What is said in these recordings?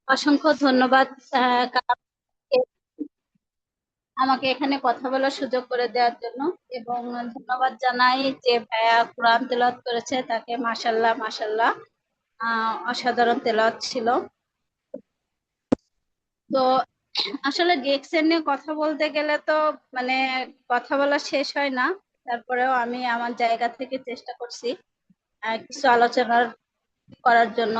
অসংখ্য ধন্যবাদ কালামকে আমাকে এখানে কথা বলার সুযোগ করে দেওয়ার জন্য। এবং ধন্যবাদ জানাই যে ভাইয়া কোরআন তেলাওয়াত করেছে, তাকে মাশাল্লাহ মাশাল্লাহ। অসাধারণ তেলাওয়াত ছিল। তো আসলে ডিএক্সএন নিয়ে কথা বলতে গেলে তো মানে কথা বলা শেষ হয় না। তারপরেও আমি আমার জায়গা থেকে চেষ্টা করছি কিছু আলোচনা করার জন্য।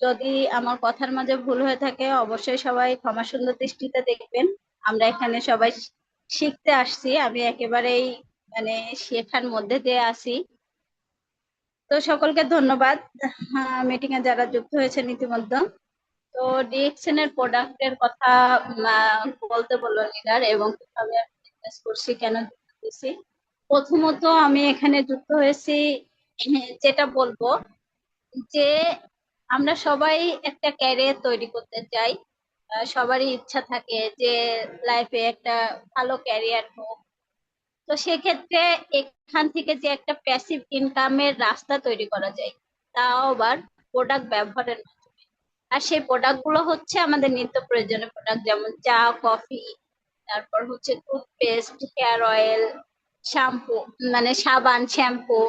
যদি আমার কথার মাঝে ভুল হয়ে থাকে অবশ্যই সবাই ক্ষমা সুন্দর দৃষ্টিতে দেখবেন। আমরা এখানে সবাই শিখতে আসছি, আমি একেবারেই মানে শেখার মধ্যে দিয়ে আসি। তো সকলকে ধন্যবাদ মিটিং এ যারা যুক্ত হয়েছেন ইতিমধ্যে। তো ডিএক্সএন এর প্রোডাক্টের কথা বলতে বললো লিডার, এবং কিভাবে আমি বিজনেস করছি, কেন যুক্ত হয়েছি। প্রথমত আমি এখানে যুক্ত হয়েছি, যেটা বলবো যে আমরা সবাই একটা ক্যারিয়ার তৈরি করতে চাই। সবারই ইচ্ছা থাকে যে লাইফে একটা ভালো ক্যারিয়ার হোক। তো সেক্ষেত্রে এখান থেকে যে একটা প্যাসিভ ইনকামের রাস্তা তৈরি করা যায়, তাও আবার প্রোডাক্ট ব্যবহারের মাধ্যমে। আর সেই প্রোডাক্ট গুলো হচ্ছে আমাদের নিত্য প্রয়োজনীয় প্রোডাক্ট, যেমন চা, কফি, তারপর হচ্ছে টুথপেস্ট, হেয়ার অয়েল, শ্যাম্পু, মানে সাবান, শ্যাম্পু,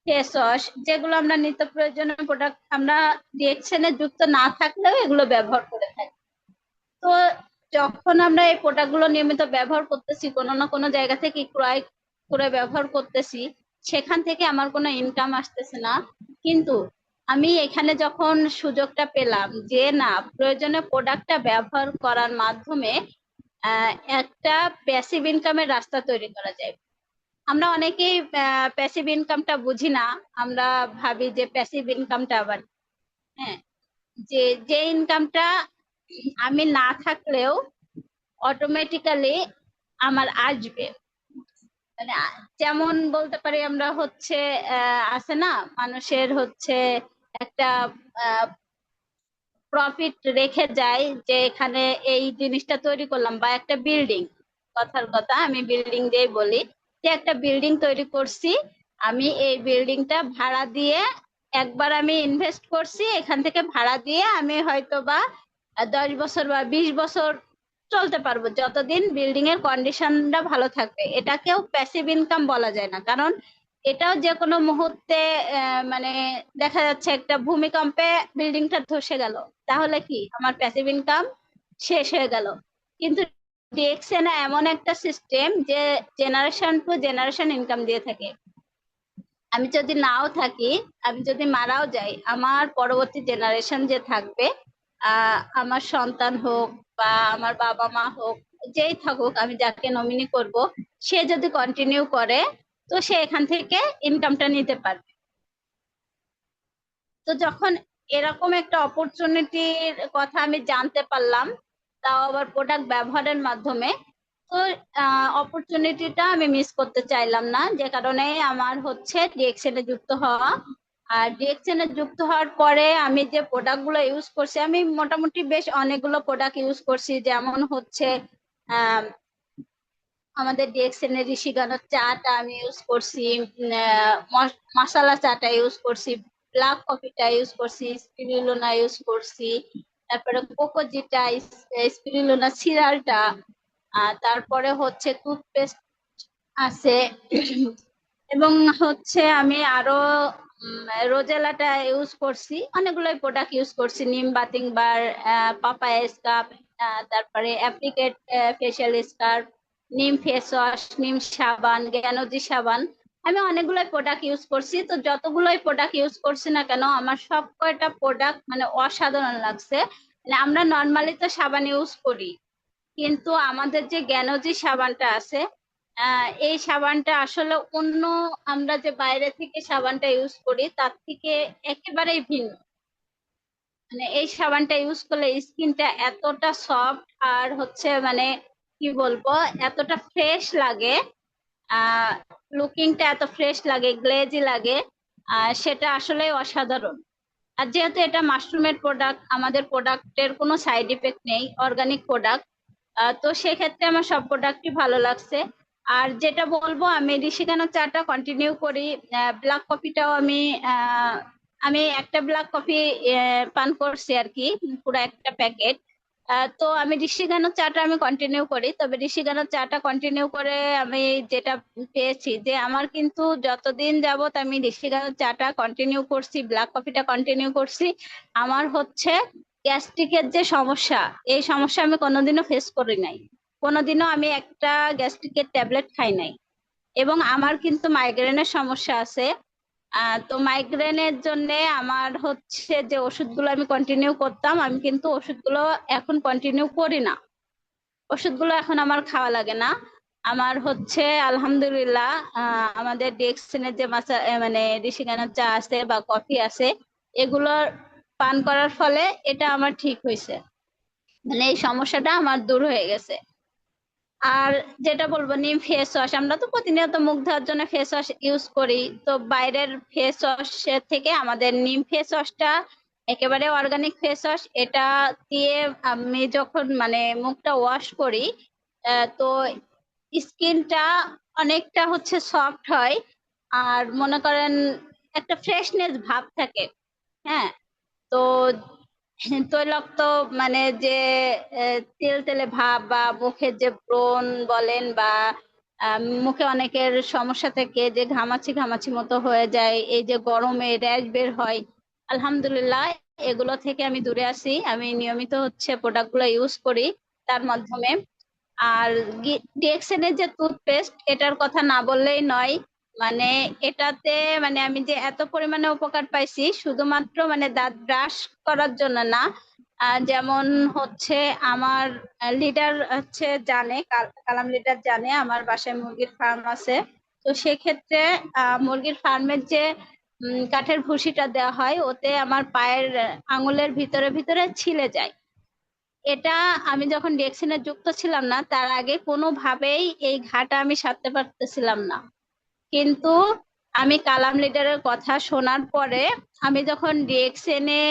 ফেস ওয়াশ, যেগুলো আমরা নিত্য প্রয়োজনীয় প্রোডাক্ট, আমরা ডিএকশনে যুক্ত না থাকলেও এগুলো ব্যবহার করে থাকি। তো যখন আমরা এই প্রোডাক্ট গুলো নিয়মিত ব্যবহার করতেছি, কোনো না কোনো জায়গা থেকে ক্রয় করে ব্যবহার করতেছি, সেখান থেকে আমার কোনো ইনকাম আসতেছে না। কিন্তু আমি এখানে যখন সুযোগটা পেলাম যে না, প্রয়োজনীয় প্রোডাক্টটা ব্যবহার করার মাধ্যমে আহ, একটা প্যাসিভ ইনকামের রাস্তা তৈরি করা যায়। আমরা অনেকেই প্যাসিভ ইনকামটা বুঝি না। আমরা ভাবি যে প্যাসিভ ইনকামটা আবার, হ্যাঁ, যে যে ইনকামটা আমি না থাকলেও অটোমেটিক্যালি আমার আসবে। মানে যেমন বলতে পারি আমরা হচ্ছে আছে না, মানুষের হচ্ছে একটা প্রফিট রেখে যায় যে এখানে এই জিনিসটা তৈরি করলাম, বা একটা বিল্ডিং, কথার কথা আমি বিল্ডিং দিয়ে বলি, যে একটা বিল্ডিং তৈরি করছি, আমি এই বিল্ডিংটা ভাড়া দিয়ে একবার আমি ইনভেস্ট করছি, এখান থেকে ভাড়া দিয়ে আমি হয়তো বা 10 বছর বা 20 বছর চলতে পারবো, যতদিন বিল্ডিং এর কন্ডিশনটা ভালো থাকবে। এটাকেও প্যাসিভ ইনকাম বলা যায় না, কারণ এটাও যে কোনো মুহূর্তে মানে দেখা যাচ্ছে একটা ভূমিকম্পে বিল্ডিংটা ধসে গেল, তাহলে কি আমার প্যাসিভ ইনকাম শেষ হয়ে গেল? কিন্তু ডিএক্সএন এমন একটা সিস্টেম যে জেনারেশন টু জেনারেশন ইনকাম দিয়ে থাকে। আমি যদি নাও থাকি, আমি যদি মারাও যাই, আমার পরবর্তী জেনারেশন যে থাকবে, আমার সন্তান হোক বা আমার বাবা মা হোক, যেই থাকুক, আমি যাকে নমিনি করব, সে যদি কন্টিনিউ করে, তো সে এখান থেকে ইনকামটা নিতে পারবে। তো যখন এরকম একটা অপরচুনিটির কথা আমি জানতে পারলাম, তাও আবার প্রোডাক্ট ব্যবহারের মাধ্যমে, তো অপরচুনিটিটা আমি মিস করতে চাইলাম না, যে কারণে আমার হচ্ছে ডিএক্সএন এ যুক্ত হওয়া। আর ডিএক্সএন এ যুক্ত হওয়ার পরে আমি যে প্রোডাক্ট গুলো ইউজ করছি, আমি মোটামুটি বেশ অনেকগুলো প্রোডাক্ট ইউজ করছি, যেমন হচ্ছে আহ আমাদের ডিএক্সএন এর ঋষিগানোর চাটা আমি ইউজ করছি, মশালা চাটা ইউজ করছি, ব্ল্যাক কফিটা ইউজ করছি, স্পিরুলিনা ইউজ করছি, তারপরে কোকোজিটা, স্পিরুলিনা সিরালটা, তারপরে হচ্ছে টুথপেস্ট আছে। এবং হচ্ছে আমি আরো রোজেলাটা ইউজ করছি, অনেকগুলো প্রোডাক্ট ইউজ করছি, নিম বাতিং বার, পাপায়া স্কাব, তারপরে অ্যাপ্লিকেট ফেশিয়াল স্কার্ফ, নিম ফেস ওয়াশ, নিম সাবান, জ্ঞানজি সাবান। আমি অনেকগুলো প্রোডাক্ট ইউজ করছি। তো যতগুলোই প্রোডাক্ট ইউজ করছি না কেন, আমার সব কয়টা প্রোডাক্ট মানে অসাধারণ লাগছে। মানে আমরা নর্মালি তো সাবান ইউজ করি, কিন্তু আমাদের যে জ্ঞানজি সাবানটা আছে, এই সাবানটা আসলে অন্য আমরা যে বাইরে থেকে সাবানটা ইউজ করি তার থেকে একেবারেই ভিন্ন। মানে এই সাবানটা ইউজ করলে স্কিনটা এতটা সফট, আর হচ্ছে মানে কি বলবো, এতটা ফ্রেশ লাগে, আহ লুকিংটা এত ফ্রেশ লাগে, গ্লেজি লাগে, সেটা আসলে অসাধারণ। আর যেহেতু এটা মাশরুমের প্রোডাক্ট, আমাদের প্রোডাক্টের কোনো সাইড ইফেক্ট নেই, অর্গানিক প্রোডাক্ট। তো সেক্ষেত্রে আমার সব প্রোডাক্টই ভালো লাগছে। আর যেটা বলবো, আমি ঋষিকানো চাটা কন্টিনিউ করি, ব্ল্যাক কফিটাও আমি আমি একটা ব্ল্যাক কফি পান করছি আর কি, পুরো একটা প্যাকেট। তো আমি ঋষিগানোর চাটা আমি কন্টিনিউ করি, তবে ঋষিগানোর চাটা কন্টিনিউ করে আমি যেটা পেয়েছি যে আমার কিন্তু যতদিন যাবত আমি ঋষিগানোর চাটা কন্টিনিউ করছি, ব্ল্যাক কফিটা কন্টিনিউ করছি, আমার হচ্ছে গ্যাস্ট্রিকের যে সমস্যা, এই সমস্যা আমি কোনোদিনও ফেস করি নাই। কোনোদিনও আমি একটা গ্যাস্ট্রিকের ট্যাবলেট খাই নাই। এবং আমার কিন্তু মাইগ্রেনের সমস্যা আছে। তো মাইগ্রেনের জন্য আমার হচ্ছে যে ওষুধগুলো আমি কন্টিনিউ করতাম, আমি কিন্তু ওষুধগুলো এখন কন্টিনিউ করি না। ওষুধগুলো এখন আমার খাওয়া লাগে না। আমার হচ্ছে আলহামদুলিল্লাহ, আমাদের ডিএক্সিনের যে মানে ঋষিগানার চা আছে বা কফি আছে, এগুলো পান করার ফলে এটা আমার ঠিক হয়েছে, মানে এই সমস্যাটা আমার দূর হয়ে গেছে। আর যেটা বলবো, নিম ফেস ওয়াশ, আমরা তো প্রতিনিয়ত মুখ ধোয়ার জন্য ফেস ওয়াশ ইউজ করি, তো বাইরের ফেস ওয়াশের থেকে আমাদের নিম ফেস ওয়াশটা একেবারে অর্গানিক ফেস ওয়াশ। এটা দিয়ে আমি যখন মানে মুখটা ওয়াশ করি, তো স্কিনটা অনেকটা হচ্ছে সফট হয়, আর মনে করেন একটা ফ্রেশনেস ভাব থাকে। হ্যাঁ। তো তৈলাক্ত মানে যে তেল তেলে ভাব বা মুখের যে ব্রণ বলেন বা মুখে অনেকের সমস্যা থেকে যে ঘামাচি ঘামাচি মতো হয়ে যায়, এই যে গরমে র্যাশ বের হয়, আলহামদুলিল্লাহ এগুলো থেকে আমি দূরে আছি। আমি নিয়মিত হচ্ছে প্রোডাক্ট গুলো ইউজ করি তার মাধ্যমে। আর ডিএক্সএন এর যে টুথপেস্ট, এটার কথা না বললেই নয়। মানে এটাতে মানে আমি যে এত পরিমাণে উপকার পাইছি, শুধুমাত্র মানে দাঁত ব্রাশ করার জন্য না। যেমন হচ্ছে আমার লিডার হচ্ছে জানে, কালাম লিডার জানে আমার বাসায় মুরগির ফার্ম আছে। তো সেক্ষেত্রে মুরগির ফার্মের যে কাঠের ভুসিটা দেওয়া হয়, ওতে আমার পায়ের আঙুলের ভিতরে ভিতরে ছিলে যায়। এটা আমি যখন ডিএক্সিনে যুক্ত ছিলাম না, তার আগে কোনোভাবেই এই ঘাটা আমি সারতে পারতেছিলাম না। কিন্তু আমি কালাম লিডারের কথা শোনার পরে আমি যখন ডিএক্সএনে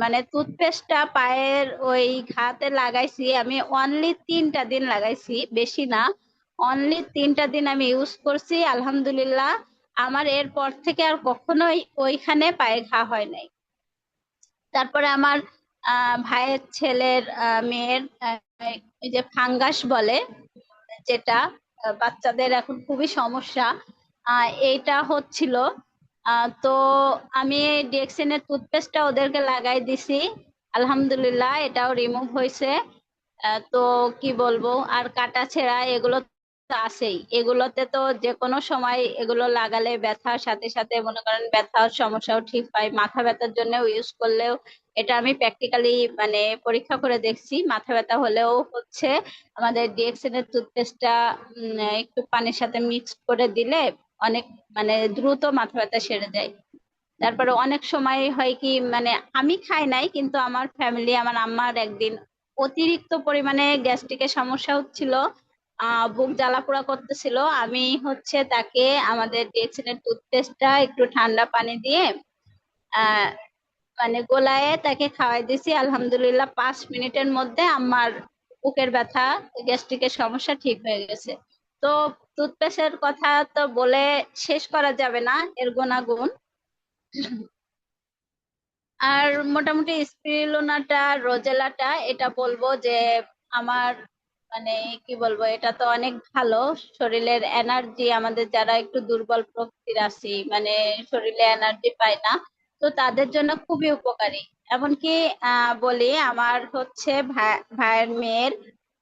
মানে টুথপেস্টটা পায়ের ওই ঘাতে লাগাইছি, আমি অনলি 3টা দিন লাগাইছি, বেশি না। অনলি 3টা দিন আমি ইউজ করছি, আলহামদুলিল্লাহ আমার এরপর থেকে আর কখনোই ওইখানে পায়ে ঘা হয় নাই। তারপরে আমার ভাইয়ের ছেলের মেয়ের এই যে ফাঙ্গাস বলে, যেটা বাচ্চাদের এখন খুবই সমস্যা, এইটা হচ্ছিল। তো আমি ডিএক্সিনের টুথপেস্টটা ওদেরকে লাগাই দিছি, আলহামদুলিল্লাহ এটাও রিমুভ হয়েছে। তো কি বলবো, আর কাটা ছেঁড়া এগুলো তো আছেই, এগুলোতে তো যে কোনো সময় এগুলো লাগালে ব্যথার সাথে সাথে মনে করেন ব্যথার সমস্যাও ঠিক হয়, মাথা ব্যথার জন্য ইউজ করলেও, এটা আমি প্র্যাকটিক্যালি মানে পরীক্ষা করে দেখছি, মাথা ব্যথা হলেও হচ্ছে আমাদের ডিএক্সএন এর টুথপেস্টটা একটু পানির সাথে মিক্স করে দিলে অনেক মানে দ্রুত মাথা ব্যথা সেরে যায়। তারপরে অনেক সময় হয় কি, মানে আমি খাই নাই কিন্তু আমার ফ্যামিলি, আমার আম্মার একদিন অতিরিক্ত পরিমাণে গ্যাস্ট্রিকের সমস্যা হচ্ছিল, বুক জ্বালা পোড়া করতেছিল। আমি হচ্ছে তাকে আমাদের ডিএক্সএন এর টুথপেস্টটা একটু ঠান্ডা পানি দিয়ে আহ মানে গোলায় তাকে খাওয়াই দিছি, আলহামদুলিল্লাহ 5 মিনিটের মধ্যে আমার বুকের ব্যথা, গ্যাস্ট্রিকের সমস্যা ঠিক হয়ে গেছে। তো টুথপেস্টের কথা তো বলে শেষ করা যাবে না, এর গুণাগুণ। আর মোটামুটি স্পিরুলিনাটা, রোজেলাটা, এটা বলবো যে আমার মানে কি বলবো, এটা তো অনেক ভালো শরীরের এনার্জি, আমাদের যারা একটু দুর্বল প্রকৃতির আছি, মানে শরীরে এনার্জি পায় না, তো তাদের জন্য খুবই উপকারী। এমনকি বলি, আমার হচ্ছে ভাইয়ের মেয়ের,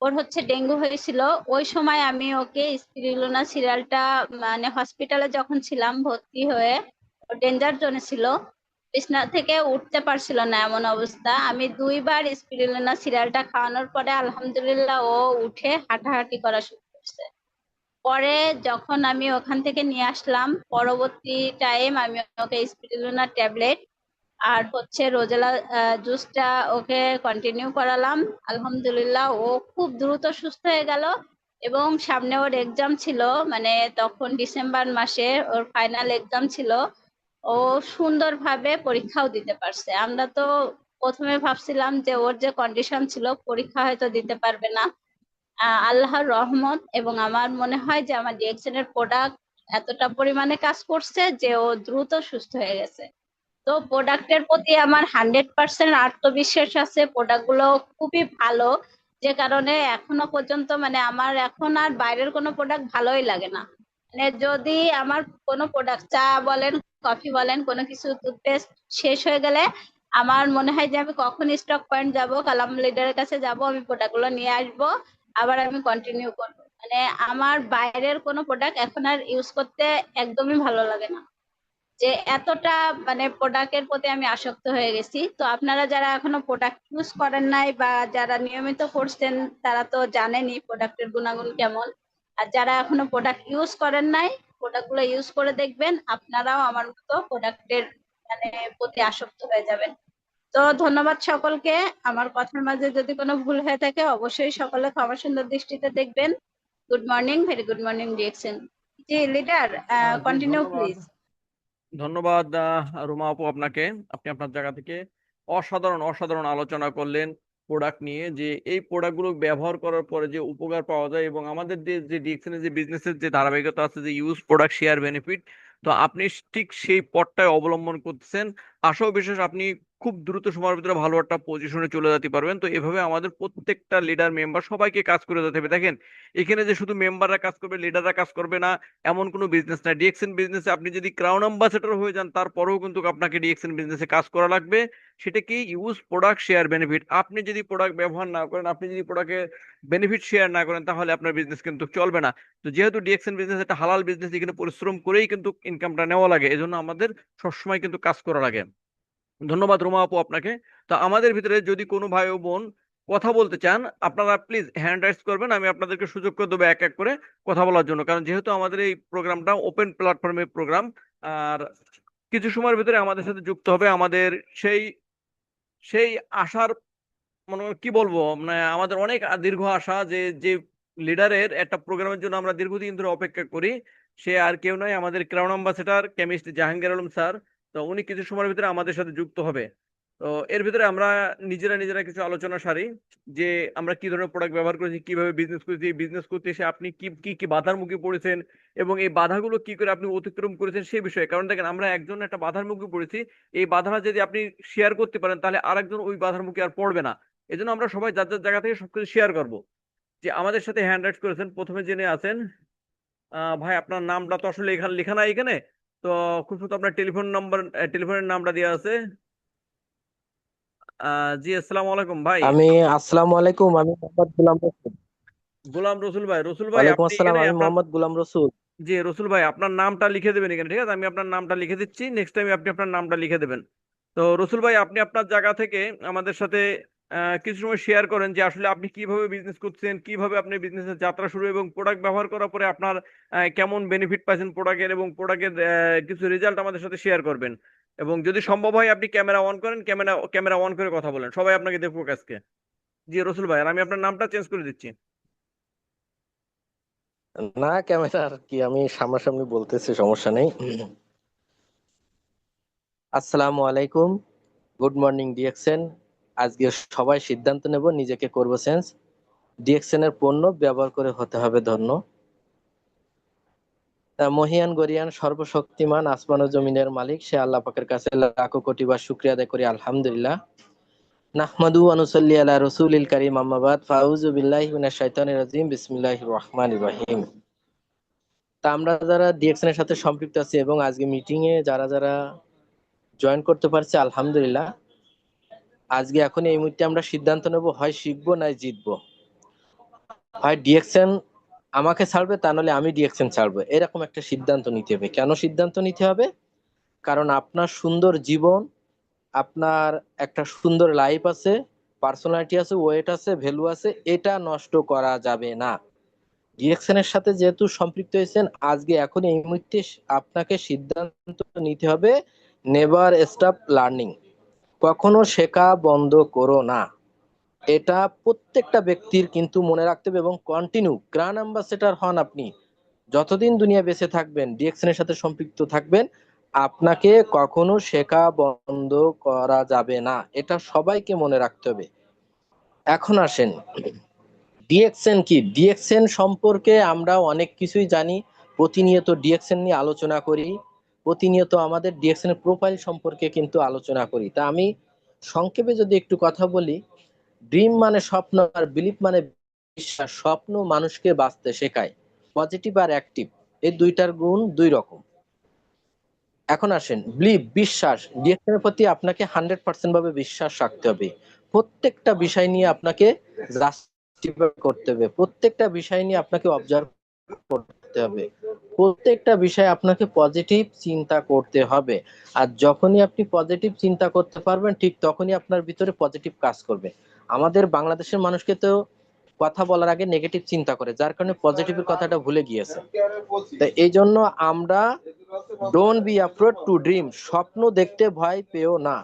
ওর হচ্ছে ডেঙ্গু হয়েছিল, ওই সময় আমি ওকে স্পিরুলিনা সিরাপটা মানে হসপিটালে যখন ছিলাম ভর্তি হয়ে, ও ডেঞ্জার জোনে ছিল, বিছানা থেকে উঠতে পারছিল না এমন অবস্থা, আমি 2বার স্পিরুলিনা সিরিয়ালটা খাওয়ানোর পরে আলহামদুলিল্লাহ ও উঠে হাঁটাহাঁটি করা শুরু করছে। পরে যখন আমি ওখান থেকে নিয়ে আসলাম, পরবর্তী টাইম আমি ওকে স্পিরুলিনা ট্যাবলেট আর হচ্ছে রোজেলা জুসটা ওকে কন্টিনিউ করালাম, আলহামদুলিল্লাহ ও খুব দ্রুত সুস্থ হয়ে গেল। এবং সামনে ওর এক্সাম ছিল, মানে তখন ডিসেম্বর মাসে ওর ফাইনাল এক্সাম ছিল, ও সুন্দরভাবে পরীক্ষাও দিতে পারছে। আমরা তো প্রথমে ভাবছিলাম যে ওর যে কন্ডিশন ছিল পরীক্ষা হয়তো দিতে পারবে না, আল্লাহর রহমত এবং আমার মনে হয় যে আমার ডিএক্সএন এর প্রোডাক্ট এতটা পরিমাণে কাজ করছে যে ও দ্রুত সুস্থ হয়ে গেছে। তো প্রোডাক্টের প্রতি আমার 100% আত্মবিশ্বাস আছে, প্রোডাক্ট গুলো খুবই ভালো, যে কারণে এখনো পর্যন্ত মানে আমার এখন আর বাইরের কোনো প্রোডাক্ট ভালোই লাগে না। মানে যদি আমার কোনো প্রোডাক্ট, চা বলেন, কফি বলেন, কোনো কিছু টুথপেস্ট শেষ হয়ে গেলে আমার মনে হয় যে আমি কখন স্টক পয়েন্ট যাব, কালাম লিডারের কাছে যাব, আমি প্রোডাক্ট গুলো নিয়ে আসবো, আবার আমি কন্টিনিউ করবো। মানে আমার বাইরের কোনো প্রোডাক্ট এখন আর ইউজ করতে একদমই ভালো লাগে না, যে এতটা মানে প্রোডাক্টের প্রতি আমি আসক্ত হয়ে গেছি। তো আপনারা যারা এখনো প্রোডাক্ট ইউজ করেন নাই বা যারা নিয়মিত করছেন, তারা তো জানেনই প্রোডাক্টের গুণাগুণ কেমন। আর যারা এখনো প্রোডাক্ট ইউজ করেন নাই, প্রোডাক্ট গুলো ইউজ করে দেখবেন, আপনারাও আমার মতো প্রোডাক্টের মানে প্রতি আসক্ত হয়ে যাবেন। তো ধন্যবাদ সকলকে। আমার কথার মাঝে যদি কোনো ভুল হয়ে থাকে অবশ্যই সকলে ক্ষমা সুন্দর দৃষ্টিতে দেখবেন। Good morning, very good morning direction. জি লিডার, জি কন্টিনিউ ধন্যবাদ। প্লিজ। ধন্যবাদ রুমা আপু আপনাকে। আপনি আপনার জায়গা থেকে অসাধারণ অসাধারণ আলোচনা করলেন প্রোডাক্ট নিয়ে, যে এই প্রোডাক্টগুলো ব্যবহার করার পরে যে উপকার পাওয়া যায়, এবং আমাদের যে ডিএক্সএন যে বিজনেসের যে ধারাবাহিকতা আছে, যে ইউজ প্রোডাক্ট শেয়ার বেনিফিট, তো আপনি ঠিক সেই পথটাই অবলম্বন করতেছেন। আশাও বিশেষ আপনি খুব দ্রুত সময়ের ভিতরে ভালো একটা পজিশনে চলে যেতে পারবেন। তো এভাবে আমাদের প্রত্যেকটা লিডার মেম্বার সবাইকে কাজ করে যেতে হবে। দেখেন, এখানে যে শুধু মেম্বাররা কাজ করবে, লিডাররা কাজ করবে না, এমন কোনো বিজনেস নাই। ডিএক্সএন বিজনেসে আপনি যদি ক্রাউন অ্যাম্বাসেডর হয়ে যান, তারপরেও কিন্তু আপনাকে ডিএক্সএন বিজনেসে কাজ করা লাগবে। সেটা কি? Use product share benefit. আপনি যদি প্রোডাক্ট ব্যবহার না করেন, আপনি যদি প্রোডাক্টের বেনিফিট শেয়ার না করেন, তাহলে আপনার বিজনেস কিন্তু চলবে না। তো যেহেতু ডিএক্সএন বিজনেস একটা হালাল বিজনেস, এখানে পরিশ্রম করেই কিন্তু ইনকামটা নেওয়া লাগে, এজন্য আমাদের সবসময় কিন্তু কাজ করা লাগে। ধন্যবাদ রুমা আপু আপনাকে। তো আমাদের ভিতরে যদি কোনো ভাই ও বোন কথা বলতে চান, আপনারা প্লিজ হ্যান্ড রাইজ করবেন, আমি আপনাদেরকে সুযোগ করে দেবো এক এক করে কথা বলার জন্য, কারণ যেহেতু আমাদের এই প্রোগ্রামটা ওপেন প্ল্যাটফর্মের প্রোগ্রাম। আর কিছু সময়ের ভিতরে আমাদের সাথে যুক্ত হবে আমাদের সেই সেই আশার, মনে হয় কি বলবো, মানে আমাদের অনেক দীর্ঘ আশা, যে যে লিডারের একটা প্রোগ্রামের জন্য আমরা দীর্ঘদিন ধরে অপেক্ষা করি। সে আর কেউ নয়, আমাদের crown ambassador chemist Jahangir Alam sir. তো উনি কিছু সময়ের ভিতরে আমাদের সাথে যুক্ত হবে। তো এর ভিতরে আমরা নিজেরা নিজেরা কিছু আলোচনা সারি, যে আমরা কি ধরনের প্রোডাক্ট ব্যবহার করেছি, কিভাবে বিজনেস করেছি, বিজনেস করতে এসে আপনি কি কি কি বাধার মুখে পড়েছেন, এবং এই বাধাগুলো কি করে আপনি অতিক্রম করেছেন সেই বিষয়ে। কারণ দেখেন, আমরা একজন একটা বাধার মুখে পড়েছি, এই বাধাটা যদি আপনি শেয়ার করতে পারেন, তাহলে আরেকজন ওই বাধার মুখে আর পড়বে না। এজন্য আমরা সবাই যার যার জায়গা থেকে সবকিছু শেয়ার করব। যে আমাদের সাথে হ্যান্ড রাইজ করেছেন, প্রথমে জেনে আছেন ভাই, আপনার নামটা তো আসলে এখানে লেখা নাই এখানে। তো খুব শুধু আপনার টেলিফোন নাম্বার, টেলিফোনের নামটা দেওয়া আছে। জি, আসসালামু আলাইকুম ভাই। আমি আসসালামু আলাইকুম, আমি মোহাম্মদ গুলাম রসুল। গোলাম রসুল ভাই। রসুল ভাই ওয়ালাইকুম আপনি আসসালাম, এখানে আমি আপনার, মোহাম্মদ গুলাম রসুল। জি রসুল ভাই আপনার নামটা লিখে দেবেন এখানে, ঠিক আছে? আমি আপনার নামটা লিখে দিচ্ছি, নেক্সট টাইম আপনি আপনার নামটা লিখে দেবেন। তো রসুল ভাই, আপনি আপনার জায়গা থেকে আমাদের সাথে কিছু সময় শেয়ার করেন, যে আসলে আপনি কিভাবে বিজনেস করছেন, কিভাবে আপনি বিজনেসের যাত্রা শুরু, এবং প্রোডাক্ট ব্যবহার করার পরে আপনার কেমন বেনিফিট পাচ্ছেন প্রোডাক্টের, এবং প্রোডাক্টের কিছু রেজাল্ট আমাদের সাথে শেয়ার করবেন। এবং যদি সম্ভব হয় আপনি ক্যামেরা অন করেন, ক্যামেরা ক্যামেরা অন করে কথা বলেন, সবাই আপনাকে দেখুক আজকে। জি রসুল ভাই, আর আমি আপনার নামটা চেঞ্জ করে দিচ্ছি। না, ক্যামেরা আর কি, আমি সামনাসামনি বলতেছি, সমস্যা নেই। আসসালামু আলাইকুম, গুড মর্নিং ডিএক্সএন। আজকে সবাই সিদ্ধান্ত নেব, নিজেকে করব চেঞ্জ। ডিএক্সএন এর পণ্য ব্যবহার করে হতে হবে ধন্য। মহিয়ান গরিয়ান সর্বশক্তিমান আসমান ও জমিনের মালিক সে আল্লাহ পাকের কাছে লাখো কোটি বার শুকরিয়া আদায় করি, আলহামদুলিল্লাহ। নাহমাদু ওয়া নুসাল্লি আলা রাসূলিল কারীম, আম্মা বাদ, ফাউযু বিল্লাহি মিনাশ শাইতানির রাজীম, বিসমিল্লাহির রহমানির রহিম। তা আমরা যারা ডিএক্সএন এর সাথে সম্পৃক্ত আছি এবং আজকে মিটিং এ যারা যারা জয়েন করতে পারছি, আলহামদুলিল্লাহ। আজকে এখন এই মুহূর্তে আমরা সিদ্ধান্ত নেব, হয় শিখবো না জিতবো। হয় ডিএক্সএন আমাকে ছাড়বে, তা নাহলে আমি ডিএক্সএন ছাড়বো। এরকম একটা সিদ্ধান্ত নিতে হবে। কেন সিদ্ধান্ত নিতে হবে? কারণ আপনার সুন্দর জীবন, আপনার একটা সুন্দর লাইফ আছে, পার্সোনালিটি আছে, ওয়েট আছে, ভ্যালু আছে, এটা নষ্ট করা যাবে না। ডিরেকশন এর সাথে যেহেতু সম্পৃক্ত হয়েছেন, আজকে এখন এই মুহূর্তে আপনাকে সিদ্ধান্ত নিতে হবে, নেভার স্টপ লার্নিং। কখনো শেখা বন্ধ করো না। এটা প্রত্যেকটা ব্যক্তির কিন্তু মনে রাখতে হবে, এবং কন্টিনিউ গ্র্যান্ড অ্যাম্বাসেডর হন আপনি। যতদিন দুনিয়া বেঁচে থাকবেন, ডিরেকশন এর সাথে সম্পৃক্ত থাকবেন, আপনাকে কখনো শেখা বন্ধ করা যাবে না। এটা সবাইকে মনে রাখতে হবে। এখন আসেন, ডিএক্সএন কি? ডিএক্সএন সম্পর্কে আমরা অনেক কিছুই জানি, প্রতিনিয়ত ডিএক্সএন নিয়ে আলোচনা করি, প্রতিনিয়ত আমাদের ডিএক্সএন এর প্রোফাইল সম্পর্কে কিন্তু আলোচনা করি। তা আমি সংক্ষেপে যদি একটু কথা বলি, ড্রিম মানে স্বপ্ন আর বিলিভ মানে বিশ্বাস। স্বপ্ন মানুষকে বাঁচতে শেখায়, পজিটিভ আর অ্যাক্টিভ এই দুইটার গুণ দুই রকম। এখন আসেন বিলিভ, বিশ্বাস। ডিএক্সএন এর প্রতি আপনাকে 100% ভাবে বিশ্বাস রাখতে হবে। প্রত্যেকটা বিষয় নিয়ে আপনাকে জাস্টিফাই করতে হবে, প্রত্যেকটা বিষয় নিয়ে আপনাকে অবজার্ভ করতে হবে, প্রত্যেকটা বিষয়ে আপনাকে পজিটিভ চিন্তা করতে হবে। আর যখনই আপনি পজিটিভ চিন্তা করতে পারবেন, ঠিক তখনই আপনার ভিতরে পজিটিভ কাজ করবে। আমাদের বাংলাদেশের মানুষকে তো কথা বলার আগে নেগেটিভ চিন্তা করে, যার কারণে পজিটিভের কথাটা ভুলে গিয়েছে। তাই এই জন্য আমরা don't be afraid to dream, স্বপ্ন দেখতে ভয় পেও না।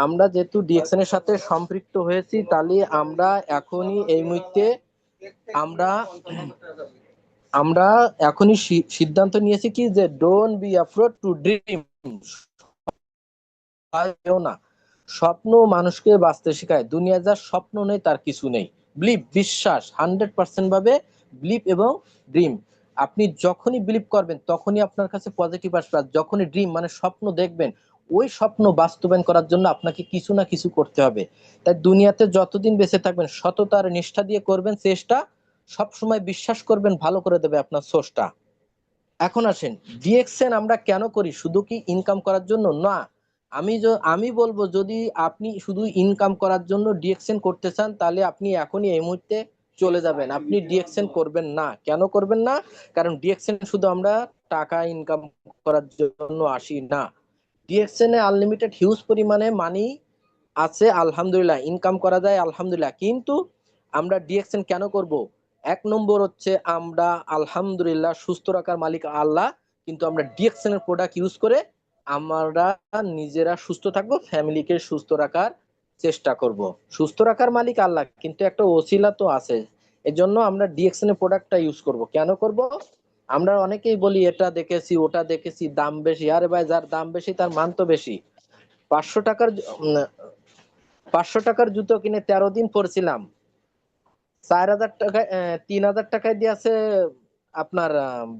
আমরা যেহেতু ডিএক্সএন এর সাথে সম্পৃক্ত হয়েছি, তাহলে আমরা এখনই এই মুহূর্তে আমরা আমরা এখনই সিদ্ধান্ত নিয়েছি কি যে don't be afraid to dream, ভয় পেও না। স্বপ্ন মানুষকে বাঁচতে শেখায়। দুনিয়া যার স্বপ্ন নেই তার কিছু নেই। বিলিভ, বিশ্বাস, 100% ভাবে বিলিভ এবং ড্রিম। আপনি যখনই বিলিভ করবেন তখনই আপনার কাছে পজিটিভ আসবে। আর যখনই ড্রিম মানে স্বপ্ন দেখবেন, ওই স্বপ্ন বাস্তবায়ন করার জন্য আপনাকে কিছু না কিছু করতে হবে। তাই দুনিয়াতে যতদিন বেঁচে থাকবেন সততা আর নিষ্ঠা দিয়ে করবেন চেষ্টা, সব সময় বিশ্বাস করবেন ভালো করে দেবে আপনার সোর্সটা। এখন আসেন, ডিএক্সএন আমরা কেন করি? শুধু কি ইনকাম করার জন্য না। আমি বলবো যদি আপনি শুধু ইনকাম করার জন্য ডিএক্সএন করতে চান, তাহলে আপনি এখনই এই মুহূর্তে চলে যাবেন, আপনি ডিএক্সএন করবেন না। কেন করবেন না? কারণ ডিএক্সএন শুধু আমরা টাকা ইনকাম করার জন্য আসি না। ডিএক্সএন এ আনলিমিটেড হিউজ পরিমাণে মানি আছে, আলহামদুলিল্লাহ, ইনকাম করা যায় আলহামদুলিল্লাহ। কিন্তু আমরা ডিএক্সএন কেন করব? এক নম্বর হচ্ছে আমরা আলহামদুলিল্লাহ সুস্থ রাখার মালিক আল্লাহ, কিন্তু আমরা ডিএক্সএন এর প্রোডাক্ট ইউজ করে আমরা নিজেরা সুস্থ থাকবো, ফ্যামিলিকে সুস্থ রাখার চেষ্টা করব। সুস্থ রাখার মালিক আল্লাহ, কিন্তু একটা ওসিলা তো আছে। এজন্য আমরা ডিএক্সএন এর প্রোডাক্টটা ইউজ করব। কেন করব? আমরা অনেকেই বলি এটা দেখেছি ওটা দেখেছি, দাম বেশি। আরে ভাই, যার দাম বেশি তার মান তো বেশি। 500 টাকার 500 টাকার জুতো কিনে 13 দিন পরছিলাম, 4,000 টাকায় 3,000 টাকায় দিয়েছে আপনার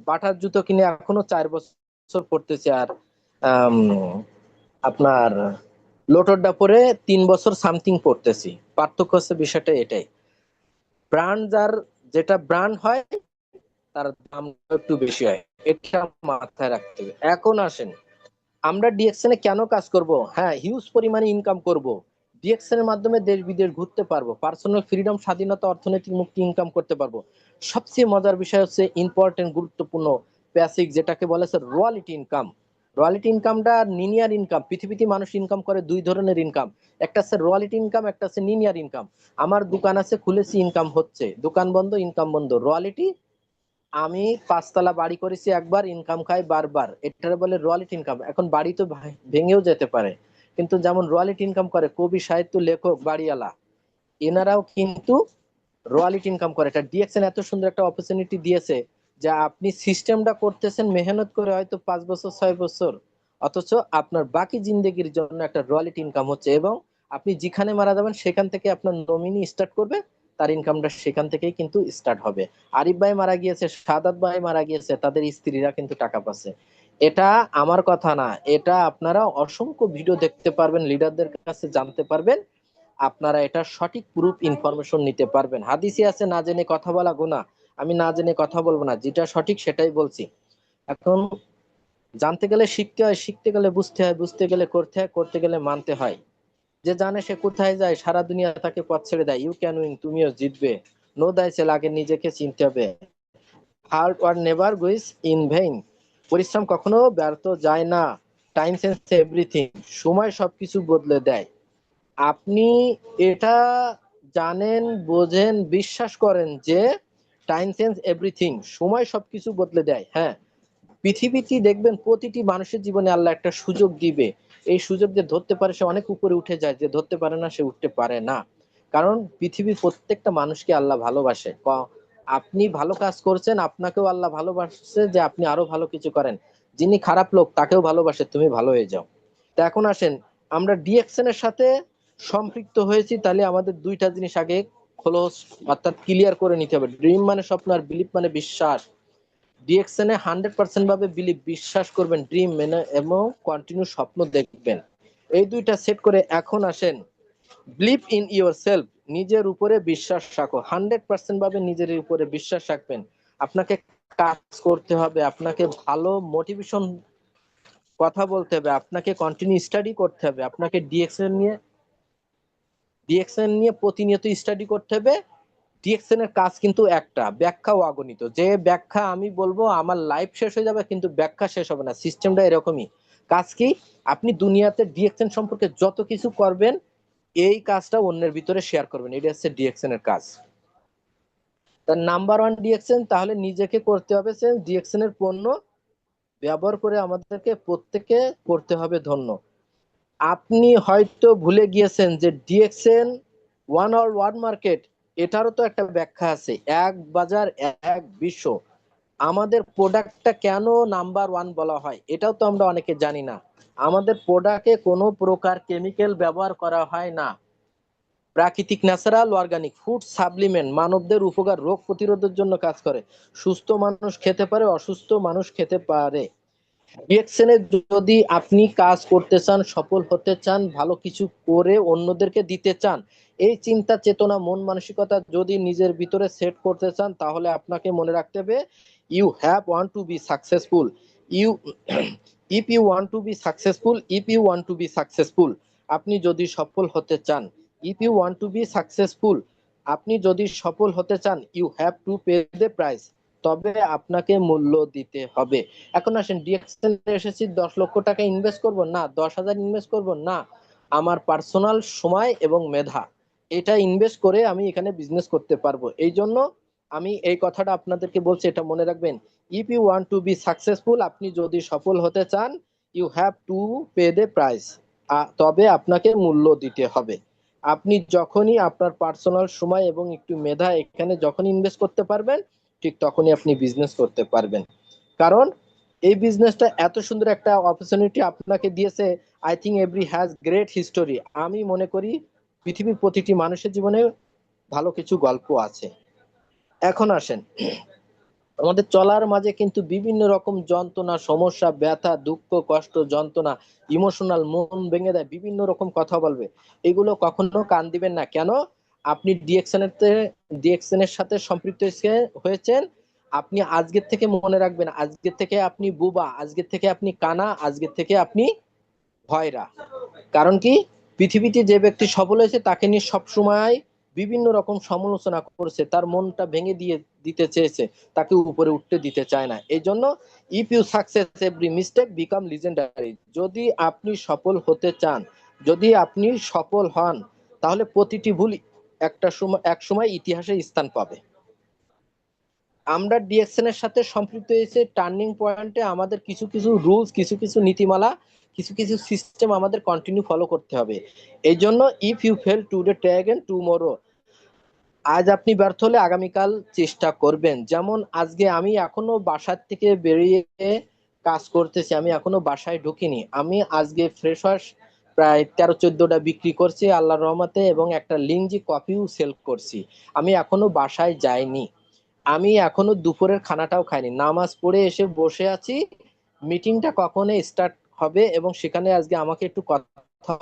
বাটার জুতো কিনে এখনো 4 বছর পড়তেছে। আর আম, আপনার লোটরটা পরে 3 বছর সামথিং পড়তেছি। পার্থক্য হচ্ছে বিষয়টা এটাই। ব্র্যান্ড যার যেটা ব্র্যান্ড হয় তার দাম একটু বেশি হয়, এটা মাথায় রাখতে হবে। এখন আসেন, আমরা ডিএক্সএন এ কেন কাজ করব? হ্যাঁ, হিউজ পরিমাণে ইনকাম করব। ডিএক্সএন এর মাধ্যমে দেশ বিদেশ ঘুরতে পারবো, পার্সোনাল ফ্রিডম, স্বাধীনতা, অর্থনৈতিক মুক্তি, ইনকাম করতে পারবো। সবচেয়ে মজার বিষয় হচ্ছে ইম্পর্টেন্ট, গুরুত্বপূর্ণ, বেসিক, যেটাকে বলে স্যার রয়্যালিটি ইনকাম। রয়্যালিটি ইনকামটা লিনিয়ার ইনকাম। পৃথিবীতে মানুষ ইনকাম করে দুই ধরনের ইনকাম, একটা হচ্ছে রয়্যালিটি ইনকাম, একটা হচ্ছে লিনিয়ার ইনকাম। আমার দোকান আছে, খুলেছি, ইনকাম হচ্ছে, দোকান বন্ধ, ইনকাম বন্ধ। রয়্যালিটি, আমি 5 তলা বাড়ি করেছি একবার, ইনকাম খাই বারবার, এটা বলে রয়্যালিটি ইনকাম। এখন বাড়ি তো ভেঙেও যেতে পারে, কিন্তু যেমন রয়্যালিটি ইনকাম করে কবি, সাহিত্য, লেখক, বাড়িওয়ালা, এনারাও কিন্তু রয়্যালিটি ইনকাম করে। এটা ডিএক্সএন এত সুন্দর একটা অপরচুনিটি দিয়েছে যে আপনি সিস্টেমটা করতেছেন মেহনত করে হয়তো 5 বছর 6 বছর, অথচ আপনার বাকি জিন্দগির জন্য একটা রয়্যালিটি ইনকাম হচ্ছে। এবং আপনি যেখানে মারা যাবেন সেখান থেকে আপনার নমিনি স্টার্ট করবে, তার ইনকামটা সেখান থেকেই কিন্তু স্টার্ট হবে। আরিফ ভাই মারা গিয়েছে, সাদাত ভাই মারা গিয়েছে, তাদের স্ত্রীরা কিন্তু টাকা পাচ্ছে। এটা আমার কথা না, এটা আপনারা অসংখ্য ভিডিও দেখতে পারবেন, লিডারদের কাছে জানতে পারবেন, আপনারা এটা সঠিক প্রুফ ইনফরমেশন নিতে পারবেন। হাদিসে আছে না জেনে কথা বলা গুনাহ। আমি না জেনে কথা বলবো না, যেটা সঠিক সেটাই বলছি। এখন জানতে গেলে শিখতে হয়, শিখতে গেলে বুঝতে হয়, বুঝতে গেলে করতে হয়, করতে গেলে মানতে হয়। যে জানে সে কোথায় যায়, সারা দুনিয়া তাকে পথ ছেড়ে দেয়। ইউ ক্যান উইন, তুমিও জিতবে। নো দাই সেল, আগে নিজেকে চিনতে হবে। Hard work never goes in vain, পরিশ্রম কখনো ব্যর্থ যায় না। টাইম চেঞ্জ এভরিথিং, সময় সবকিছু বদলে দেয়। আপনি এটা জানেন, বোঝেন, বিশ্বাস করেন যে টাইম চেঞ্জ এভরিথিং, সময় সবকিছু বদলে দেয়। হ্যাঁ, পৃথিবীতে দেখবেন প্রতিটি মানুষের জীবনে আল্লাহ একটা সুযোগ দিবে। এই সুযোগ যে ধরতে পারে সে অনেক উপরে উঠে যায়, যে ধরতে পারে না সে উঠতে পারে না। কারণ পৃথিবীর প্রত্যেকটা মানুষকে আল্লাহ ভালোবাসে। আপনি ভালো কাজ করছেন, আপনাকেও আল্লাহ ভালোবাসছে যে আপনি আরো ভালো কিছু করেন। যিনি খারাপ লোক তাকেও ভালোবাসে, তুমি ভালো হয়ে যাও। তা এখন আসেন, আমরা ডিএক্সএন এর সাথে সম্পৃক্ত হয়েছি, তাহলে আমাদের দুইটা জিনিস আগে ক্লোজ অর্থাৎ ক্লিয়ার করে নিতে হবে। ড্রিম মানে স্বপ্ন, আর বিলিভ মানে বিশ্বাস। ডিএক্সএন এ 100% ভাবে বিশ্বাস করবেন, ড্রিম মেনে এবং কন্টিনিউ স্বপ্ন দেখবেন। এই দুইটা সেট করে এখন আসেন বিলিভ ইন ইউর সেলফ, নিজের উপরে বিশ্বাস রাখো। 100% ভাবে নিজের উপরে বিশ্বাস রাখবেন। আপনাকে কাজ করতে হবে, আপনাকে ভালো মোটিভেশন কথা বলতে হবে, আপনাকে কন্টিনিউ স্টাডি করতে হবে, আপনাকে ডিএক্সএন নিয়ে প্রতিনিয়ত স্টাডি করতে হবে। ডিএক্সএন এর কাজ কিন্তু একটা, ব্যাখ্যা ও অগণিত। যে ব্যাখ্যা আমি বলবো আমার লাইফ শেষ হয়ে যাবে, কিন্তু ব্যাখ্যা শেষ হবে না। সিস্টেমটা এরকমই। কাজ কি? আপনি দুনিয়াতে ডিএক্সএন সম্পর্কে যত কিছু করবেন, এই কাজটা অন্যের ভিতরে শেয়ার করবেন। এটা হচ্ছে ডিএক্সএন এর কাজ। তার নাম্বার 1 ডিএক্সএন, তাহলে নিজেকে করতে হবে চেঞ্জ। ডিএক্সএন এর পণ্য ব্যবহার করে আমাদেরকে প্রত্যেককে করতে হবে ধন্য। আপনি হয়তো ভুলে গিয়েছেন যে DXN one all one market, এটারও তো একটা ব্যাখ্যা আছে। এক বাজার এক বিশ্ব। আমাদের প্রোডাক্টটা কেন নাম্বার 1 বলা হয়, এটাও তো আমরা অনেকে জানি না। আমাদের প্রোডাক্টে কোনো প্রকার কেমিক্যাল ব্যবহার করা হয় না। প্রাকৃতিক ন্যাচারাল অর্গানিক ফুড সাপ্লিমেন্ট, মানবদের উপকার, রোগ প্রতিরোধের জন্য কাজ করে। সুস্থ মানুষ খেতে পারে, অসুস্থ মানুষ খেতে পারে। ডিএক্সএনে যদি আপনি কাজ করতে চান, সফল হতে চান, ভালো কিছু করে অন্যদেরকে দিতে চান, এই চিন্তা চেতনা মন মানসিকতা যদি নিজের ভিতরে সেট করতে চান, তাহলে আপনাকে মনে রাখতে হবে you have want to be successful. You if you want to be successful, if you want to be successful, আপনি যদি সফল হতে চান, if you want to be successful, আপনি যদি সফল হতে চান, you have to pay the price, তবে আপনাকে মূল্য দিতে হবে। এখন আসেন, ডিএক্সএন এসেছি 10 লক্ষ টাকা ইনভেস্ট করব না, 10,000 ইনভেস্ট করব না, আমার পার্সোনাল সময় এবং মেধা এটা ইনভেস্ট করে আমি এখানে বিজনেস করতে পারবো। এই জন্য আমি এই কথাটা আপনাদেরকে বলছি, এটা মনে রাখবেন। If you want to be successful, আপনি যদি সফল হতে চান, you have to pay the price, তবে আপনাকে মূল্য দিতে হবে। আপনি যখনই আপনার পার্সোনাল সময় এবং একটু মেধা এখানে যখন ইনভেস্ট করতে পারবেন, ঠিক তখনই আপনি বিজনেস করতে পারবেন। কারণ এই বিজনেসটা এত সুন্দর একটা অপরচুনিটি আপনাকে দিয়েছে। I think every has great history. আমি মনে করি পৃথিবীর প্রতিটি মানুষের জীবনে ভালো কিছু গল্প আছে। এখন আসেন, আমাদের চলার মাঝে কিন্তু বিভিন্ন রকম যন্ত্রণা, সমস্যা, ব্যথা, দুঃখ, কষ্ট, যন্ত্রণা, ইমোশনাল, মন ভেঙে দেয়, বিভিন্ন রকম কথা বলবে। এগুলো কখনো কান দিবেন না। কেন? আপনি ডিএক্সএন এর সাথে সম্পৃক্ত হয়েছেন। আপনি আজকের থেকে মনে রাখবেন, আজকের থেকে আপনি বুবা, আজকের থেকে আপনি কানা, আজকের থেকে আপনি ভয়রা। কারণ কি? পৃথিবীতে যে ব্যক্তি সফল হয়েছে তাকে নিয়ে সবসময় বিভিন্ন রকম সমালোচনা করছে, তার মনটা ভেঙে দিতে চেয়েছে, তাকে উপরে উঠতে দিতে চায় না। এই জন্য if you success every mistake become legendary, যদি আপনি সফল হতে চান, যদি আপনি সফল হন, তাহলে প্রতিটি ভুল এক সময় ইতিহাসে স্থান পাবে। আমরা ডিএক্সএন এর সাথে সম্পৃক্ত হয়েছে টার্নিং পয়েন্টে। আমাদের কিছু কিছু রুলস, কিছু কিছু নীতিমালা, কিছু কিছু সিস্টেম আমাদের কন্টিনিউ ফলো করতে হবে। এই জন্য if you fail today try again tomorrow, আজ আপনি ব্যর্থ হলে আগামীকাল চেষ্টা করবেন। যেমন আজকে আমি এখনো বাসার থেকে বেরিয়ে কাজ করতেছি, আমি এখনো বাসায় ঢুকিনি। আমি আজকে ফ্রেশ ওয়াশ প্রায় 13-14টা বিক্রি করছি আল্লাহর রহমতে, এবং একটা লিঞ্জি কফিও সেল করছি। আমি এখনো বাসায় যাইনি, আমি এখনো দুপুরের খানাটাও খাইনি, নামাজ পড়ে এসে বসে আছি। মিটিংটা কখন স্টার্ট হবে, এবং সেখানে আজকে আমাকে একটু কথা